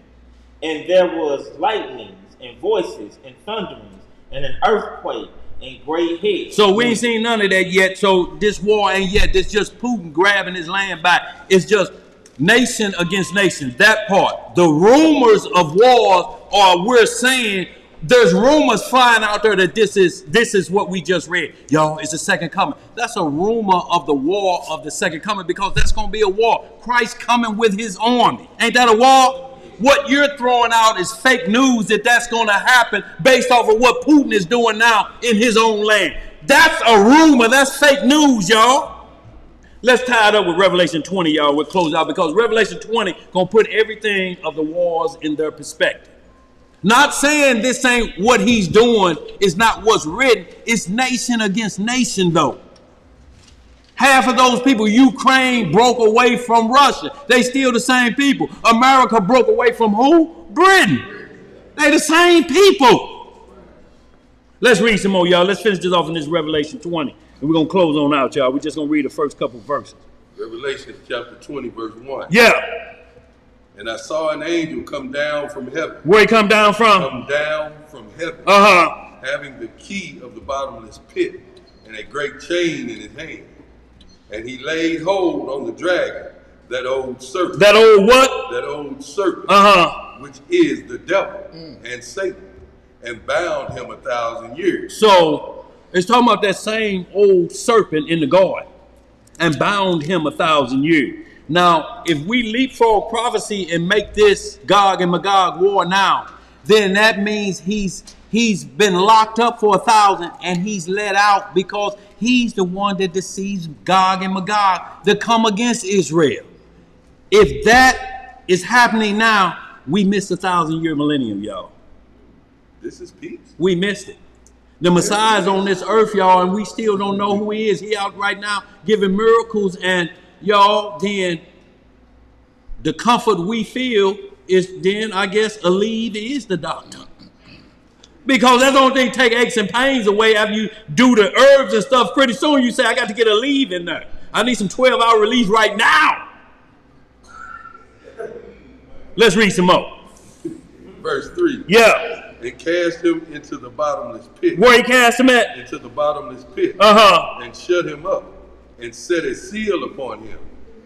And there was lightnings and voices and thunderings and an earthquake and great hail. So we ain't seen none of that yet. So this war ain't yet. This just Putin grabbing his land back. It's just nation against nation. That part. The rumors of wars are, we're saying, there's rumors flying out there that this is what we just read. Yo, it's the second coming. That's a rumor of the war of the second coming, because that's going to be a war. Christ coming with his army. Ain't that a war? What you're throwing out is fake news that's going to happen based off of what Putin is doing now in his own land. That's a rumor. That's fake news, y'all. Let's tie it up with Revelation 20, y'all. We'll close out, because Revelation 20 going to put everything of the wars in their perspective. Not saying this ain't what he's doing is not what's written. It's nation against nation, though. Half of those people, Ukraine broke away from Russia. They still the same people. America broke away from who? Britain. They the same people. Let's read some more, y'all. Let's finish this off in this Revelation 20. And we're going to close on out, y'all. We're just going to read the first couple verses. Revelation chapter 20, verse 1. Yeah. And I saw an angel come down from heaven. Where he come down from? Come down from heaven. Having the key of the bottomless pit and a great chain in his hand. And he laid hold on the dragon, that old serpent. That old what? That old serpent. Which is the devil and Satan, and bound him 1,000 years. So it's talking about that same old serpent in the garden, and bound him 1,000 years. Now, if we leapfrog prophecy and make this Gog and Magog war now, then that means he's been locked up for 1,000 and he's let out, because he's the one that deceives Gog and Magog to come against Israel. If that is happening now, we missed 1,000-year millennium, y'all. This is peace. We missed it. The Messiah's on this earth, y'all, and we still don't know who he is. He out right now giving miracles, and y'all, then the comfort we feel is then, I guess, Aleve is the doctor. Because that's the only thing take aches and pains away after you do the herbs and stuff. Pretty soon you say, I got to get Aleve in there. I need some 12-hour relief right now. Let's read some more. Verse 3. Yeah. And cast him into the bottomless pit. Where he cast him at? Into the bottomless pit. And shut him up, and set a seal upon him,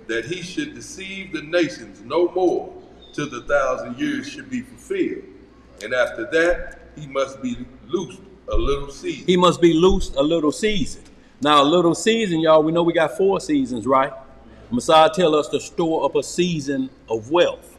that he should deceive the nations no more, till the 1,000 years should be fulfilled. And after that, he must be loosed a little season. He must be loosed a little season. Now, a little season, y'all, we know we got 4 seasons, right? Messiah tell us to store up a season of wealth.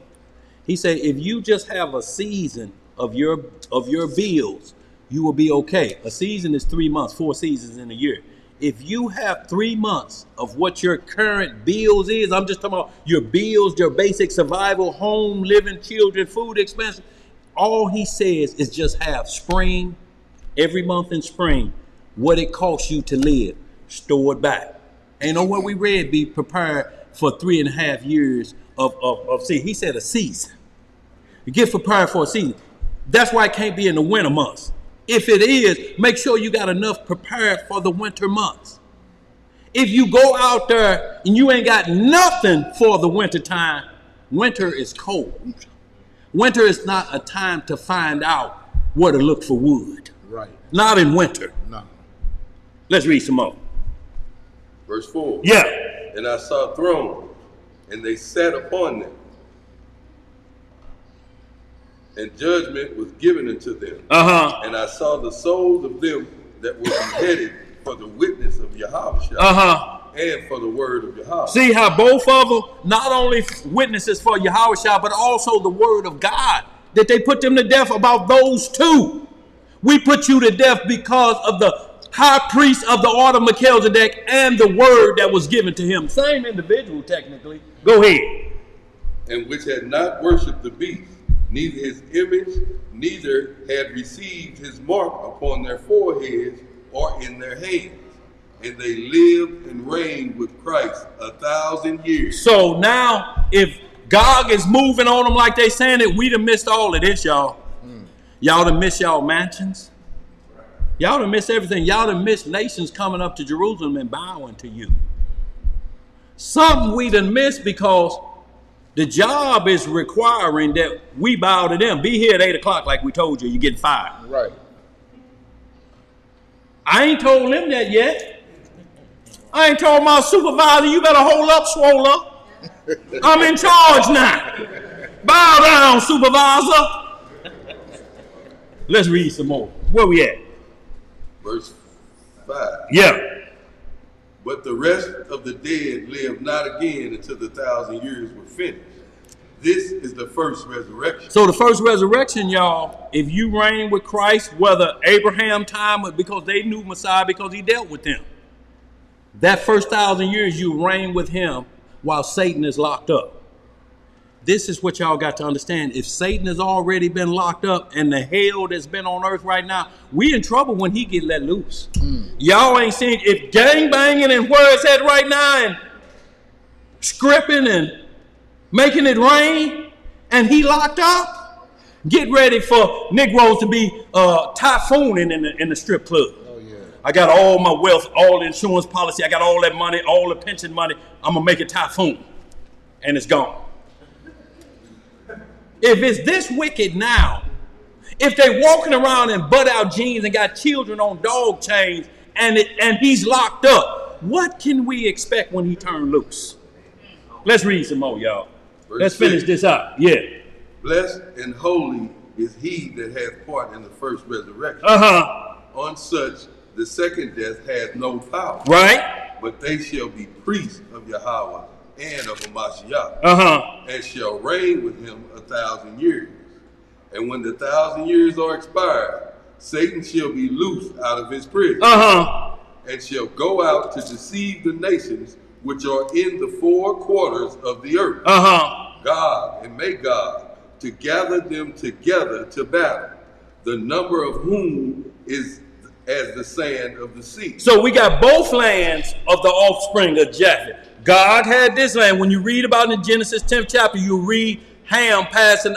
He said, if you just have a season of your bills, you will be okay. A season is 3 months, 4 seasons in a year. If you have 3 months of what your current bills is, I'm just talking about your bills, your basic survival, home, living, children, food expenses. All he says is just have spring, every month in spring, what it costs you to live, store it back. Ain't no what we read, be prepared for 3.5 years of see, he said a season. You get prepared for a season. That's why it can't be in the winter months. If it is, make sure you got enough prepared for the winter months. If you go out there and you ain't got nothing for the winter time, winter is cold. Winter is not a time to find out where to look for wood. Right. Not in winter. No. Let's read some more. Verse 4. Yeah. And I saw thrones, and they sat upon them. And judgment was given unto them. And I saw the souls of them that were beheaded for the witness of Yahushua. And for the word of Yahweh. See how both of them, not only witnesses for Yahushua, but also the word of God, that they put them to death about those two. We put you to death because of the high priest of the order of Melchizedek and the word that was given to him. Same individual, technically. Go ahead. And which had not worshipped the beast, neither his image, neither had received his mark upon their foreheads or in their hands. And they lived and reigned with Christ 1,000 years. So now, if Gog is moving on them like they saying it, we done missed all of this, y'all. Y'all done missed y'all mansions. Y'all done missed everything. Y'all done missed nations coming up to Jerusalem and bowing to you. Something we done missed because the job is requiring that we bow to them. Be here at 8 o'clock like we told you. You're getting fired. Right. I ain't told them that yet. I ain't told my supervisor, you better hold up, swole up. I'm in charge now. Bow down, supervisor. Let's read some more. Where we at? Verse 5. Yeah. But the rest of the dead live not again until the 1,000 years were finished. This is the first resurrection. So the first resurrection, y'all, if you reign with Christ, whether Abraham time or because they knew Messiah because he dealt with them, that first 1,000 years you reign with him while Satan is locked up. This is what y'all got to understand. If Satan has already been locked up and the hell that's been on earth right now, we in trouble when he get let loose. Y'all ain't seen if gang banging and where it's at right now and scripting and making it rain and he locked up. Get ready for Negroes to be typhooning in the strip club. Oh, yeah. I got all my wealth, all the insurance policy. I got all that money, all the pension money. I'm going to make it typhoon. And it's gone. If it's this wicked now, if they walking around in butt-out jeans and got children on dog chains and he's locked up, what can we expect when he turned loose? Let's read some more, y'all. Let's finish this up. Yeah. Blessed and holy is he that hath part in the first resurrection. On such, the second death hath no power. Right. But they shall be priests of Yahweh and of Mashiach, and shall reign with him 1,000 years. And when the 1,000 years are expired, Satan shall be loosed out of his prison, and shall go out to deceive the nations which are in the four quarters of the earth. God and Magog, to gather them together to battle, the number of whom is as the sand of the sea. So we got both lands of the offspring of Japheth. God had this land. When you read about it in Genesis 10th chapter, you read Japheth passing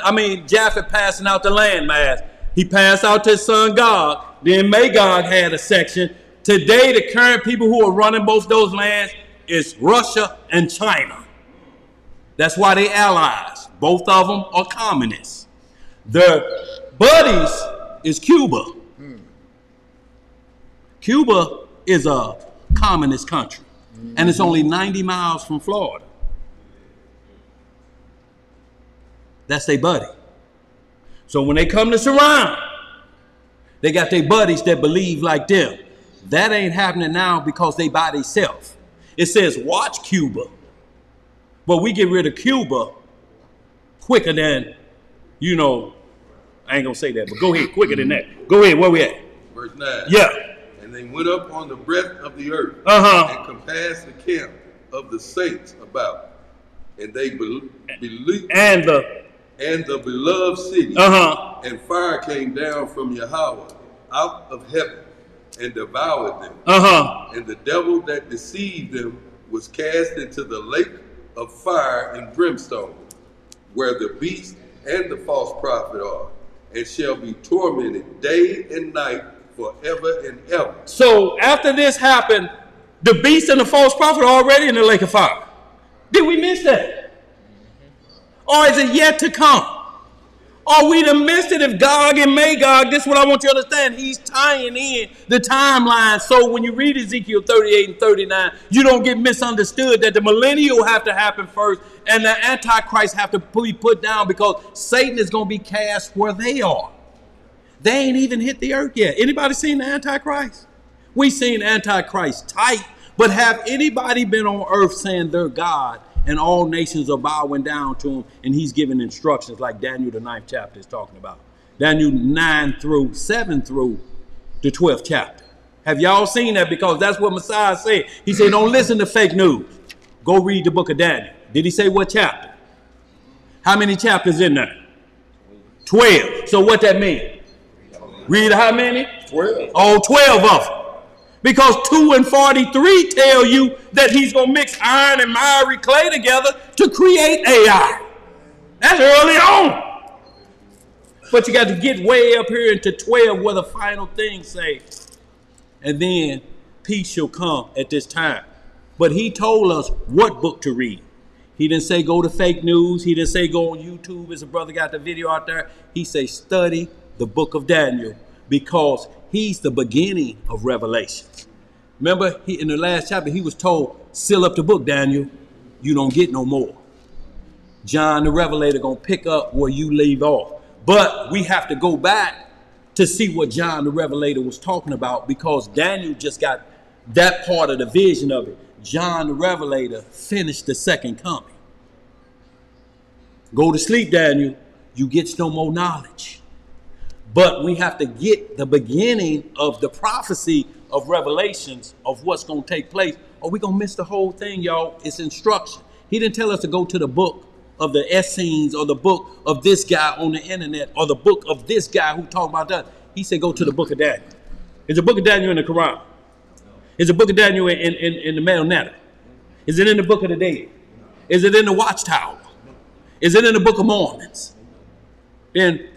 out the landmass. He passed out to his son God. Then Magog had a section. Today, the current people who are running both those lands is Russia and China. That's why they allies. Both of them are communists. Their buddies is Cuba. Cuba is a communist country. And it's only 90 miles from Florida. That's their buddy. So when they come to surround, they got their buddies that believe like them. That ain't happening now because they by themselves. It says watch Cuba. But we get rid of Cuba quicker than, I ain't going to say that, but go ahead, quicker than that. Go ahead, where we at? Verse 9. Yeah. And they went up on the breadth of the earth and compassed the camp of the saints about. And they believed and the beloved city. And fire came down from Yahweh out of heaven and devoured them. And the devil that deceived them was cast into the lake of fire and brimstone, where the beast and the false prophet are, and shall be tormented day and night forever and ever. So after this happened, the beast and the false prophet are already in the lake of fire. Did we miss that? Or is it yet to come? Or we done missed it if Gog and Magog, this is what I want you to understand, he's tying in the timeline. So when you read Ezekiel 38 and 39, you don't get misunderstood that the millennial have to happen first and the Antichrist have to be put down because Satan is going to be cast where they are. They ain't even hit the earth yet. Anybody seen the Antichrist? We seen Antichrist tight, but have anybody been on earth saying they're God and all nations are bowing down to him and he's giving instructions like Daniel the 9th chapter is talking about? Daniel 7 through the 12th chapter. Have y'all seen that? Because that's what Messiah said. He said, don't listen to fake news. Go read the book of Daniel. Did he say what chapter? How many chapters in there? 12. So what that mean? Read how many? 12. Oh, 12 of them. Because 2 and 43 tell you that he's going to mix iron and miry clay together to create AI. That's early on. But you got to get way up here into 12 where the final thing say. And then peace shall come at this time. But he told us what book to read. He didn't say go to fake news. He didn't say go on YouTube as a brother got the video out there. He say study the book of Daniel because he's the beginning of Revelation. Remember, in the last chapter, he was told, seal up the book, Daniel. You don't get no more. John the Revelator going to pick up where you leave off. But we have to go back to see what John the Revelator was talking about, because Daniel just got that part of the vision of it. John the Revelator finished the second coming. Go to sleep, Daniel. You get no more knowledge. But we have to get the beginning of the prophecy of Revelations of what's going to take place, or we're going to miss the whole thing, y'all. It's instruction. He didn't tell us to go to the book of the Essenes or the book of this guy on the internet or the book of this guy who talked about that. He said go to the book of Daniel. Is the book of Daniel in the Quran? Is the book of Daniel in the Maronetta? Is it in the book of the dead? Is it in the Watchtower? Is it in the Book of Mormons? Then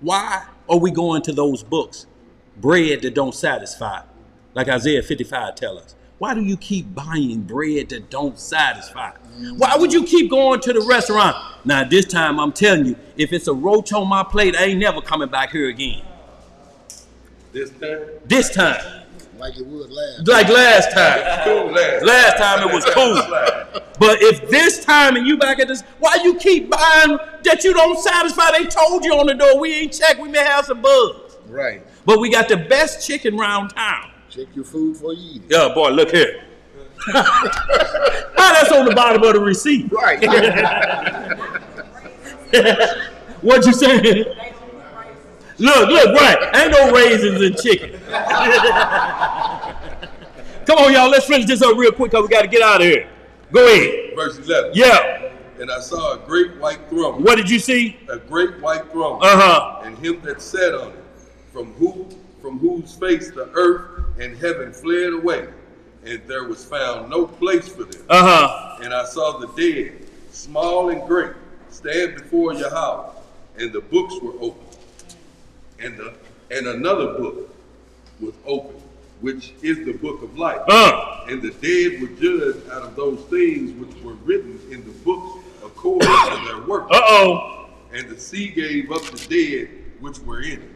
why are we going to those books? Bread that don't satisfy, like Isaiah 55 tell us. Why do you keep buying bread that don't satisfy? Why would you keep going to the restaurant? Now this time I'm telling you, if it's a roach on my plate, I ain't never coming back here again. This time? This time. Like it was last. Like last time. Cool Last time it was cool. But if this time and you back at this, why you keep buying that you don't satisfy? They told you on the door, we ain't checked, we may have some bugs. Right. But we got the best chicken round town. Check your food before you eat it. Yeah, boy, look here. That's on the bottom of the receipt. Right. What you saying? Look, right. Ain't no raisins in chicken. Come on, y'all. Let's finish this up real quick because we got to get out of here. Go ahead. Verse 11. Yeah. And I saw a great white throne. What did you see? A great white throne. Uh-huh. And him that sat on it, from whose face the earth and heaven fled away, and there was found no place for them. Uh-huh. And I saw the dead, small and great, stand before Yahweh, and the books were opened. And another book was opened, which is the book of life. And the dead were judged out of those things which were written in the books according to their works. And the sea gave up the dead which were in it,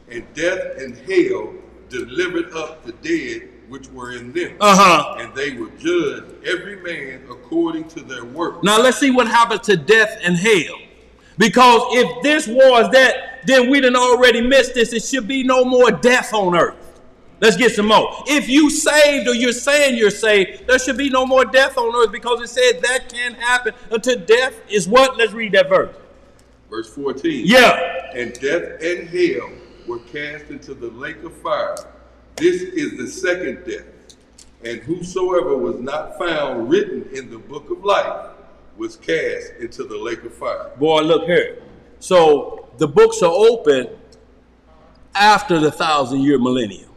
and death and hell delivered up the dead which were in them. And they were judged every man according to their work. Now let's see what happened to death and hell. Because if this was that, then we done already missed this. It should be no more death on earth. Let's get some more. If you saved or you're saying you're saved, there should be no more death on earth, because it said that can't happen until death is what? Let's read that verse. Verse 14. Yeah. And death and hell were cast into the lake of fire. This is the second death. And whosoever was not found written in the book of life was cast into the lake of fire. Boy, look here. So the books are open after the 1,000-year millennium.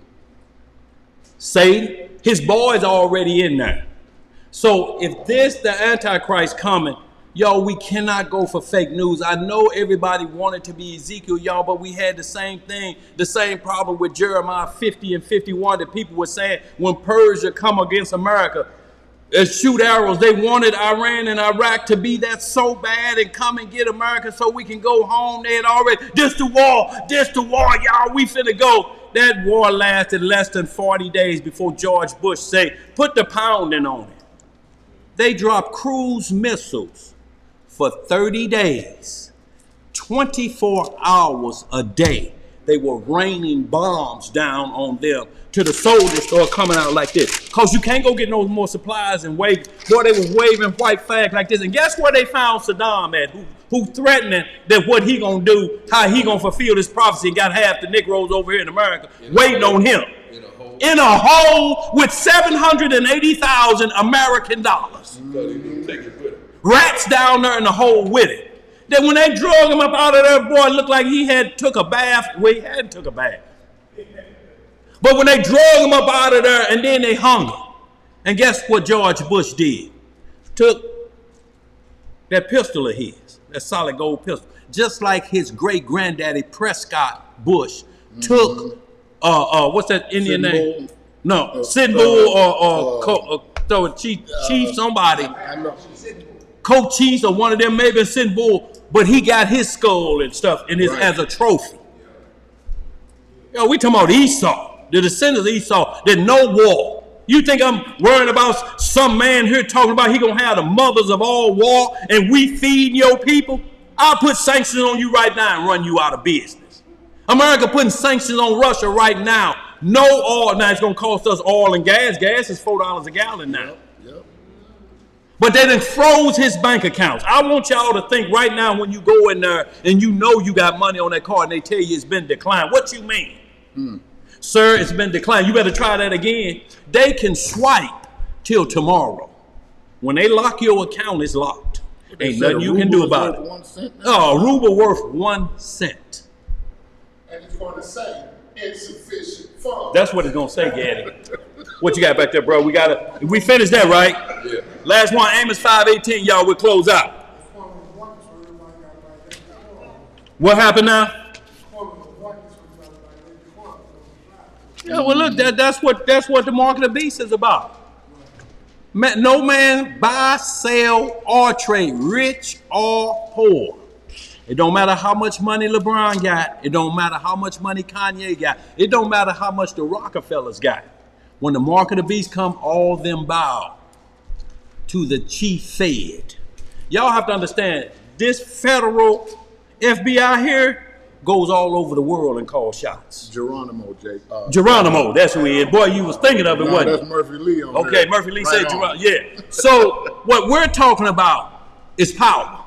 Satan, his boys are already in there. So if this, the Antichrist coming, y'all, we cannot go for fake news. I know everybody wanted to be Ezekiel, y'all, but we had the same thing, the same problem with Jeremiah 50 and 51 that people were saying when Persia come against America. Shoot arrows. They wanted Iran and Iraq to be that so bad and come and get America so we can go home. They had already, this the war, y'all, we finna go. That war lasted less than 40 days before George Bush said, put the pounding on it. They dropped cruise missiles for 30 days, 24 hours a day. They were raining bombs down on them till the soldiers started coming out like this. Because you can't go get no more supplies and wave. Boy, they was waving white flag like this. And guess where they found Saddam at? Who threatening that what he gonna do, how he gonna fulfill this prophecy, and got half the Negroes over here in America waiting on him. In a hole with 780,000 American dollars. Rats down there in the hole with it. Then when they drug him up out of there, boy, it looked like he had took a bath. Well, he hadn't took a bath. But when they drug him up out of there and then they hung him. And guess what George Bush did? Took that pistol of his, that solid gold pistol, just like his great granddaddy Prescott Bush took, what's that Indian name? No, Sitting Bull or Chief somebody. I know. Cochise or one of them, maybe Sitting Bull, but he got his skull and stuff in his as a trophy. Yo, we talking about Esau, the descendants of Esau, that no war. You think I'm worrying about some man here talking about he gonna have the mothers of all war and we feeding your people? I'll put sanctions on you right now and run you out of business. America putting sanctions on Russia right now. No oil. Now it's going to cost us oil and gas. Gas is $4 a gallon now. Yep. But they done froze his bank accounts. I want y'all to think right now when you go in there and you know you got money on that card and they tell you it's been declined. What you mean? Sir, it's been declined. You better try that again. They can swipe till tomorrow. When they lock your account, it's locked. Ain't nothing you can do about it. 1 cent. Oh, a ruble worth 1 cent. And it's going to say insufficient funds. That's what it's going to say, Gaddy. What you got back there, bro? We finished that, right? Yeah. Last one, Amos 5:18, y'all, we'll close out. What happened now? Yeah, well, look, that's what the market of the beast is about. No man buy, sell, or trade, rich or poor. It don't matter how much money LeBron got. It don't matter how much money Kanye got. It don't matter how much the Rockefellers got. When the mark of the beast come, all them bow to the chief Fed. Y'all have to understand, this federal FBI here goes all over the world and calls shots. Geronimo, Jake. Geronimo, that's who he is. Boy, you was thinking of it, wasn't you? That's Murphy Lee on Okay, there. Murphy Lee Right said on. Geronimo. Yeah. So what we're talking about is power.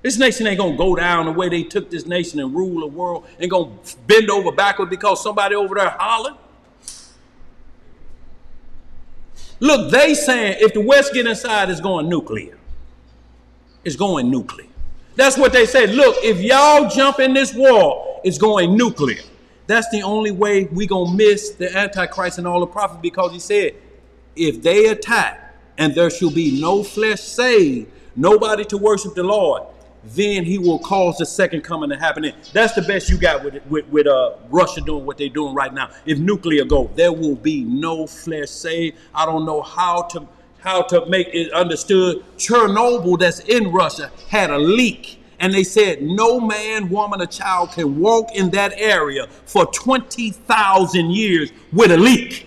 This nation ain't gonna go down the way they took this nation and rule the world. Ain't gonna bend over backward because somebody over there hollering. Look, they saying if the West get inside, it's going nuclear. It's going nuclear. That's what they said. Look, if y'all jump in this war, it's going nuclear. That's the only way we gonna miss the antichrist and all the prophets, because he said, if they attack and there shall be no flesh saved, nobody to worship the Lord, then he will cause the second coming to happen. And that's the best you got with Russia doing what they're doing right now. If nuclear go, there will be no flesh saved. I don't know how to make it understood. Chernobyl, that's in Russia, had a leak, and they said no man, woman, or child can walk in that area for 20,000 years with a leak.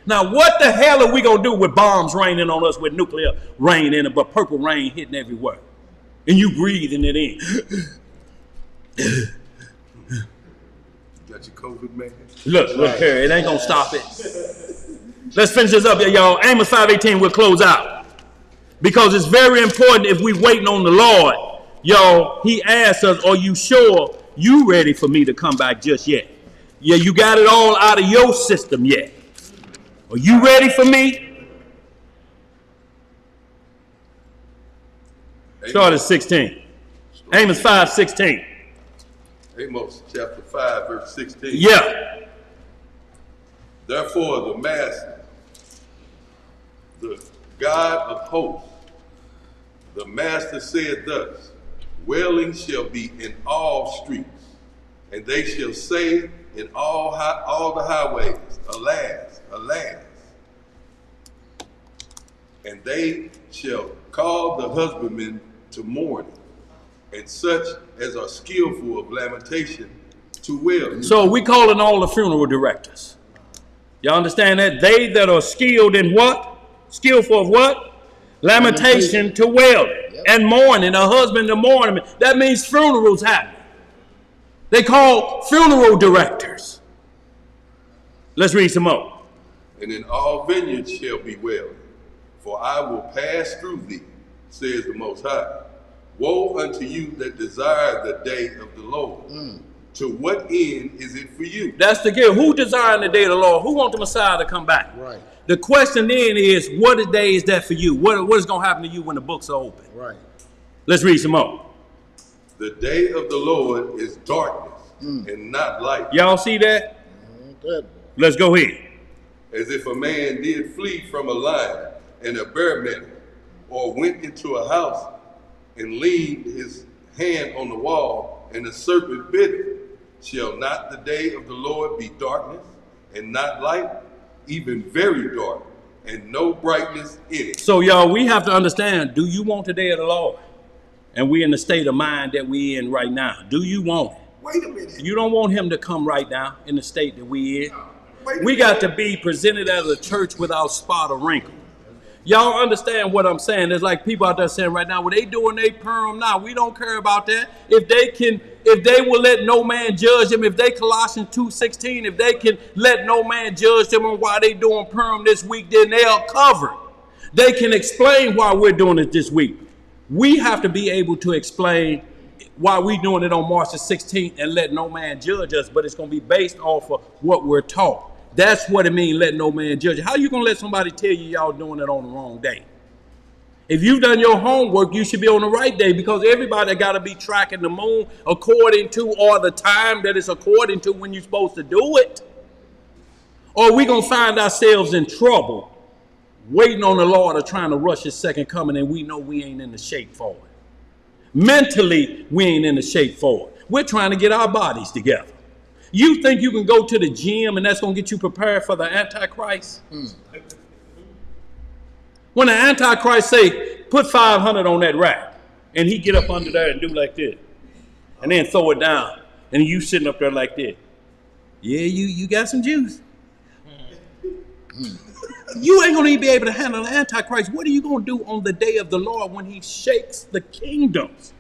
Now, what the hell are we gonna do with bombs raining on us with nuclear rain in it, but purple rain hitting everywhere? And you breathing it in. Got your COVID, man? Look here, it ain't gonna stop it. Let's finish this up, y'all. Amos 5:18 will close out. Because it's very important if we waiting on the Lord. Y'all, he asks us, are you sure you ready for me to come back just yet? Yeah, you got it all out of your system yet? Are you ready for me? Start at 16. Amos 5:16. Amos chapter 5, verse 16. Yeah. Therefore the Master, the God of hosts, the Master said thus, wailing shall be in all streets, and they shall say in all the highways, alas, alas. And they shall call the husbandmen to mourning, and such as are skillful of lamentation to wail. So we calling all the funeral directors. Y'all understand that? They that are skilled in what? Skillful of what? Lamentation to wail. Yep. And mourning, a husband to mourn. That means funerals happen. They call funeral directors. Let's read some more. And in all vineyards shall be wailing, for I will pass through thee, says the Most High. Woe unto you that desire the day of the Lord. To what end is it for you? That's the gift. Who desiring the day of the Lord? Who want the Messiah to come back? Right. The question then is, what day is that for you? What is going to happen to you when the books are open? Right. Let's read some more. The day of the Lord is darkness and not light. Y'all see that? Let's go ahead. As if a man did flee from a lion and a bear met him, or went into a house and leaned his hand on the wall, and the serpent bit him. Shall not the day of the Lord be darkness and not light, even very dark, and no brightness in it? So y'all, we have to understand, do you want the day of the Lord? And we in the state of mind that we in right now. Do you want it? Wait a minute. You don't want him to come right now in the state that we in. We got to be presented as a church without spot or wrinkle. Y'all understand what I'm saying? There's like people out there saying right now, well, they doing their perm now. We don't care about that. If they can if they will let no man judge them, if they Colossians 2:16, if they can let no man judge them on why they doing Purim this week, then they are covered. They can explain why we're doing it this week. We have to be able to explain why we're doing it on March the 16th and let no man judge us, but it's going to be based off of what we're taught. That's what it means, let no man judge you. How you going to let somebody tell you y'all doing it on the wrong day? If you've done your homework, you should be on the right day, because everybody got to be tracking the moon according to, or the time that it's according to when you're supposed to do it. Or we going to find ourselves in trouble waiting on the Lord or trying to rush his second coming, and we know we ain't in the shape for it. Mentally, we ain't in the shape for it. We're trying to get our bodies together. You think you can go to the gym and that's going to get you prepared for the antichrist? When the antichrist say, put 500 on that rack, and he get up under there and do like this, and then throw it down, and you sitting up there like this. Yeah, you got some juice. You ain't going to even be able to handle the antichrist. What are you going to do on the day of the Lord when he shakes the kingdoms?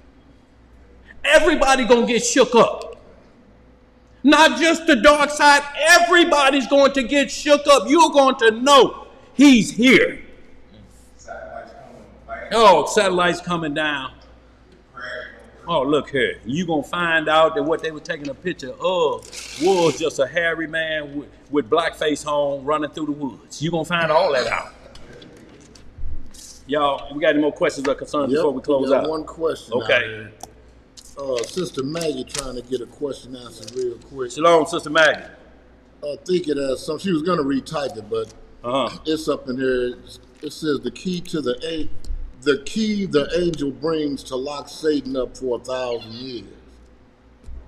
Everybody going to get shook up. Not just the dark side. Everybody's going to get shook up. You're going to know he's here. Oh, satellites coming down. Oh, look here. You're going to find out that what they were taking a picture of was just a hairy man with blackface on running through the woods. You're going to find all that out. Y'all, we got any more questions or concerns before we close out? One question. Okay. Sister Maggie trying to get a question answered real quick. Shalom, Sister Maggie. I think it has some. She was going to retype it, but it's up in here. It says the key the angel brings to lock Satan up for 1,000 years.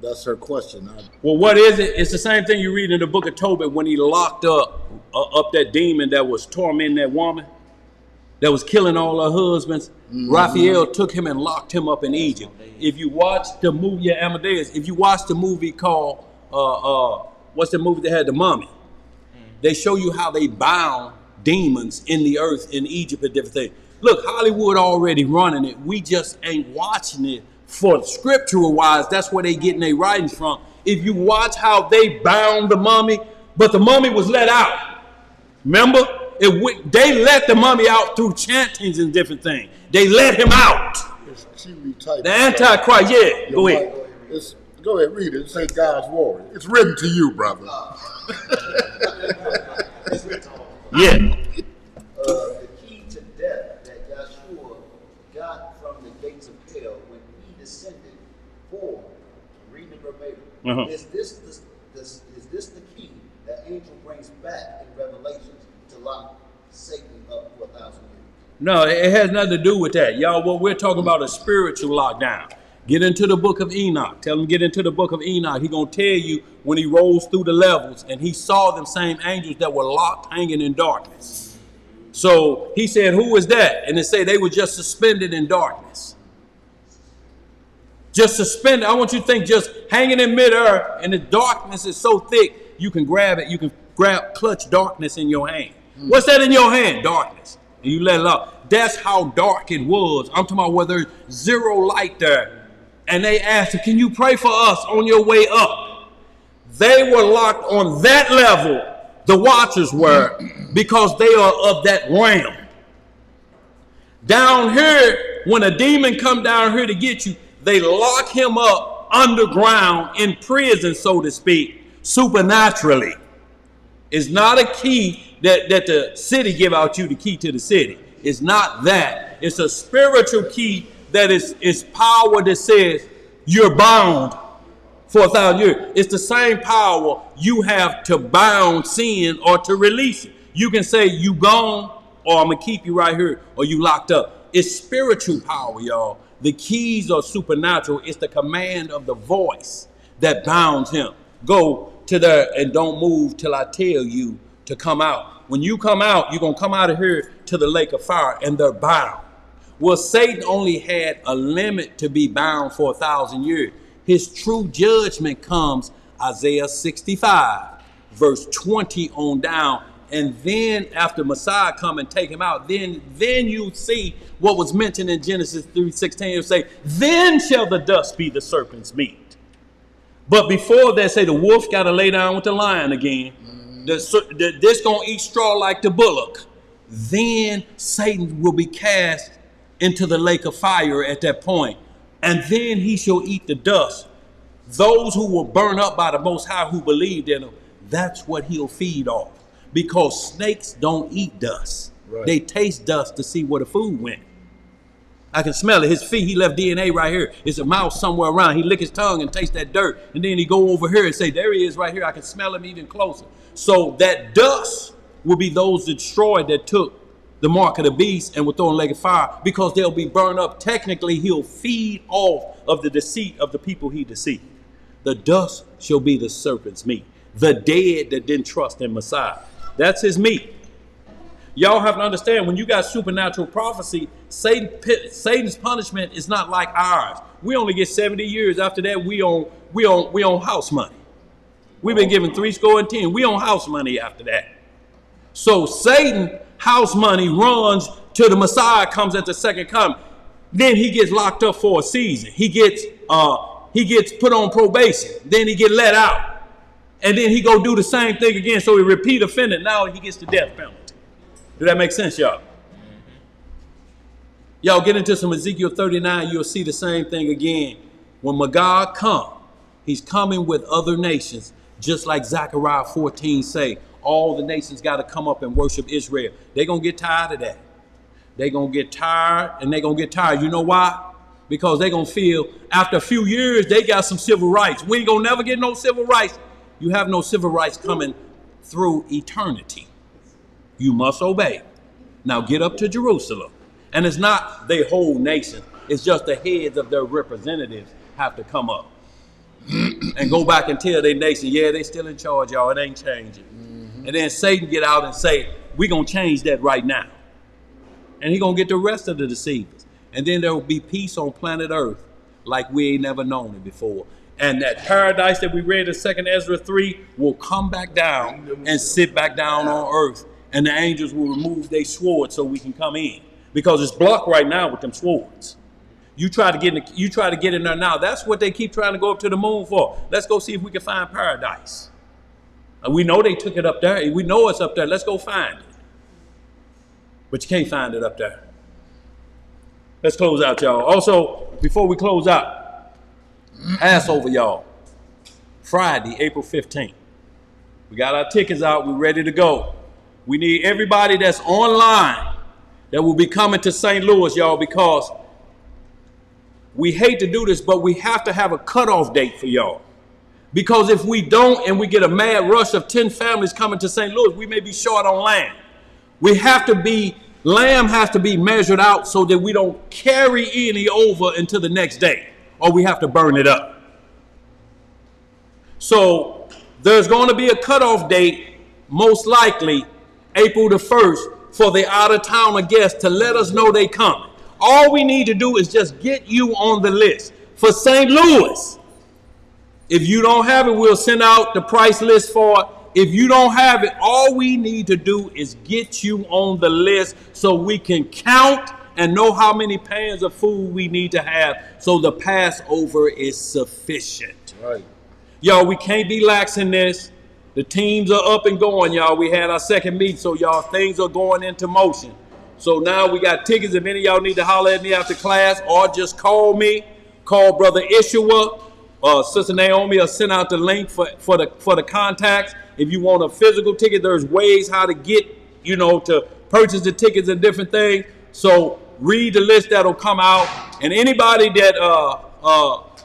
That's her question. Well, what is it? It's the same thing you read in the book of Tobit when he locked up that demon that was tormenting that woman, that was killing all her husbands. Mm-hmm. Raphael took him and locked him up in Egypt. If you watch the movie, Amadeus, if you watch the movie called, what's the movie that had the mummy? They show you how they bound demons in the earth in Egypt and different things. Look, Hollywood already running it. We just ain't watching it for scriptural wise. That's where they getting their writings from. If you watch how they bound the mummy, but the mummy was let out. Remember? They let the mummy out through chantings and different things. They let him out. The Antichrist, yeah. Go ahead. Go ahead, read it. It says God's warrior. It's written to you, brother. It's written to all. Yeah. The key to death that Yahshua got from the gates of hell when he descended for, reading it verbatim, is this the key that angel brings back in Revelations to lock Satan up for 1,000 years? No, it has nothing to do with that. Y'all, what we're talking about is spiritual lockdown. Get into the book of Enoch. Tell him get into the book of Enoch. He's going to tell you when he rolls through the levels and he saw them same angels that were locked, hanging in darkness. So he said, who was that? And they say they were just suspended in darkness. Just suspended. I want you to think just hanging in midair, and the darkness is so thick, you can grab it. You can clutch darkness in your hand. What's that in your hand? Darkness. And you let it out. That's how dark it was. I'm talking about where there's zero light there. And they asked him, can you pray for us on your way up? They were locked on that level, the watchers were, because they are of that realm. Down here, when a demon come down here to get you, they lock him up underground in prison, so to speak, supernaturally. It's not a key that the city give out you, the key to the city. It's not that. It's a spiritual key that is power that says you're bound for 1,000 years. It's the same power you have to bound sin or to release it. You can say you gone, or I'm going to keep you right here, or you locked up. It's spiritual power, y'all. The keys are supernatural. It's the command of the voice that bounds him. Go to there and don't move till I tell you to come out. When you come out, you're going to come out of here to the lake of fire, and they're bound. Well, Satan only had a limit to be bound for 1,000 years. His true judgment comes, Isaiah 65, verse 20 on down. And then after Messiah come and take him out, then you see what was mentioned in Genesis 3:16. It'll say, then shall the dust be the serpent's meat. But before that, say the wolf got to lay down with the lion again. This going to eat straw like the bullock. Then Satan will be cast into the lake of fire at that point. And then he shall eat the dust. Those who will burn up by the Most High who believed in him, that's what he'll feed off. Because snakes don't eat dust. Right. They taste dust to see where the food went. I can smell it. His feet, he left DNA right here. It's a mouth somewhere around. He lick his tongue and taste that dirt. And then he go over here and say, there he is right here. I can smell him even closer. So that dust will be those destroyed that took the mark of the beast and were thrown in the lake of fire, because they'll be burned up. Technically, he'll feed off of the deceit of the people he deceived. The dust shall be the serpent's meat. The dead that didn't trust in Messiah. That's his meat. Y'all have to understand, when you got supernatural prophecy, Satan's punishment is not like ours. We only get 70 years. After that, we on house money. We've been given 70. We on house money after that. So Satan house money runs till the Messiah comes at the second coming. Then he gets locked up for a season. He gets put on probation. Then he get let out. And then he go do the same thing again. So he repeat offender. Now he gets the death penalty. Do that make sense, y'all? Y'all get into some Ezekiel 39, you'll see the same thing again. When Magog come, he's coming with other nations, just like Zechariah 14 say, all the nations got to come up and worship Israel. They're going to get tired of that. They're going to get tired, and they're going to get tired. You know why? Because they're going to feel after a few years, they got some civil rights. We ain't going to never get no civil rights. You have no civil rights coming through eternity. You must obey. Now get up to Jerusalem. And it's not their whole nation. It's just the heads of their representatives have to come up and go back and tell their nation, yeah, they still in charge, y'all. It ain't changing. And then Satan get out and say, we're going to change that right now. And he's going to get the rest of the deceivers. And then there will be peace on planet Earth like we ain't never known it before. And that paradise that we read in 2 Ezra 3 will come back down and sit back down on earth. And the angels will remove their swords so we can come in. Because it's blocked right now with them swords. You try to get in there now. That's what they keep trying to go up to the moon for. Let's go see if we can find paradise. We know they took it up there. We know it's up there. Let's go find it. But you can't find it up there. Let's close out, y'all. Also, before we close out, Passover, y'all. Friday, April 15th. We got our tickets out. We're ready to go. We need everybody that's online that will be coming to St. Louis, y'all, because we hate to do this, but we have to have a cutoff date for y'all. Because if we don't and we get a mad rush of 10 families coming to St. Louis, we may be short on land. Lamb has to be measured out so that we don't carry any over into the next day, or we have to burn it up. So there's going to be a cutoff date, most likely April the 1st, for the out-of-towner guests to let us know they coming. All we need to do is just get you on the list. For St. Louis, if you don't have it, we'll send out the price list for it. If you don't have it, all we need to do is get you on the list so we can count and know how many pans of food we need to have so the Passover is sufficient. Right. Y'all, we can't be lax in this. The teams are up and going, y'all. We had our second meeting, so y'all, things are going into motion. So now we got tickets. If any of y'all need to holler at me after class, or just call me, call Brother Ishua, Sister Naomi, or send out the link for the contacts. If you want a physical ticket, there's ways how to get, to purchase the tickets and different things. So read the list that'll come out. And anybody that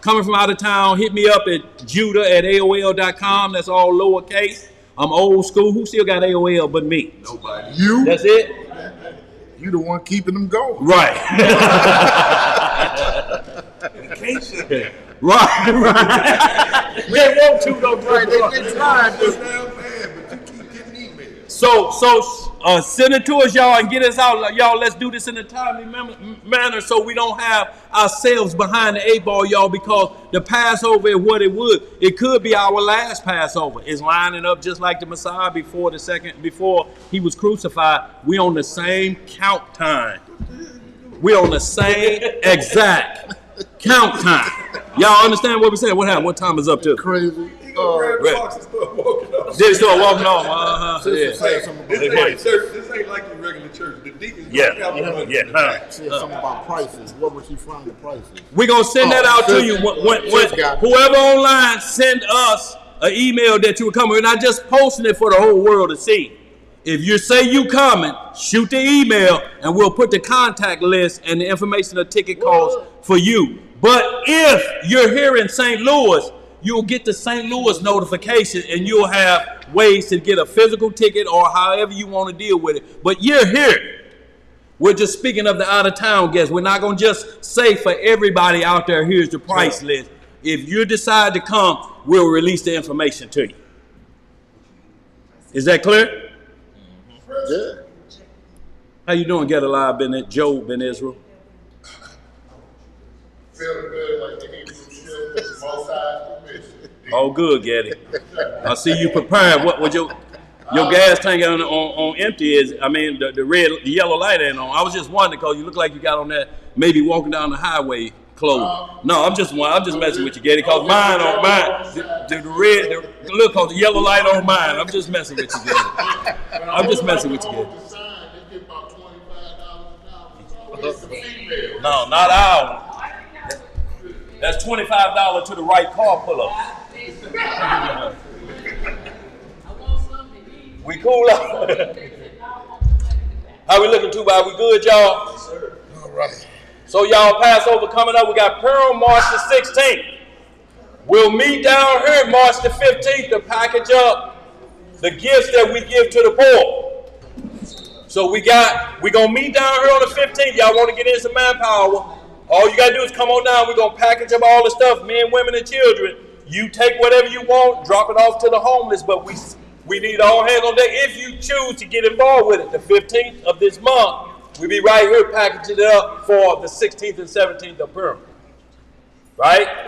coming from out of town, hit me up at judah@aol.com. That's all lowercase. I'm old school. Who still got AOL but me? Nobody. You? That's it? You the one keeping them going. Right. Right. We ain't want to though. Right. They tried to. So send it to us, y'all, and get us out. Y'all, let's do this in a timely manner so we don't have ourselves behind the 8 ball, y'all, because the Passover is what it would. It could be our last Passover. It's lining up just like the Messiah before he was crucified. We on the same count time. We on the same exact count time. Y'all understand what we said? What happened? What time is up to? Crazy. He gonna grab the box and start walking off. Did he start walking off? Yeah. This ain't church. This ain't like your regular church. The deacons Yeah. She had something about prices. What would she find the prices? We're going to send that out to you. Whoever online, send us an email that you were coming. We're not just posting it for the whole world to see. If you say you coming, shoot the email, and we'll put the contact list and the information of ticket costs for you. But if you're here in St. Louis, you'll get the St. Louis notification, and you'll have ways to get a physical ticket or however you want to deal with it. But you're here. We're just speaking of the out-of-town guests. We're not going to just say for everybody out there, here's the price list. If you decide to come, we'll release the information to you. Is that clear? Yeah. How you doing, Get Alive, Job in Israel? Feeling good like the Hebrew children, most high permission. Oh, good, Getty. I see you preparing. What your gas tank on empty is? I mean, the yellow light ain't on. I was just wondering because you look like you got on that maybe walking down the highway clothes. No, I'm just messing with you, Getty. Cause mine, the look, cause the yellow light on mine. I'm just messing with you, Getty. I'm just messing with you, Getty. No, not ours. That's $25 to the right car pull up. We cool up. How we looking, Tuba? We good, y'all? Yes, sir. All right. So y'all, Passover coming up. We got Purim March the 16th. We'll meet down here March the 15th to package up the gifts that we give to the poor. So we gonna meet down here on the 15th. Y'all want to get in some manpower? All you gotta do is come on down. We're gonna package up all the stuff, men, women, and children. You take whatever you want, drop it off to the homeless, but we need all hands on deck if you choose to get involved with it. The 15th of this month, we'll be right here packaging it up for the 16th and 17th of Purim. Right?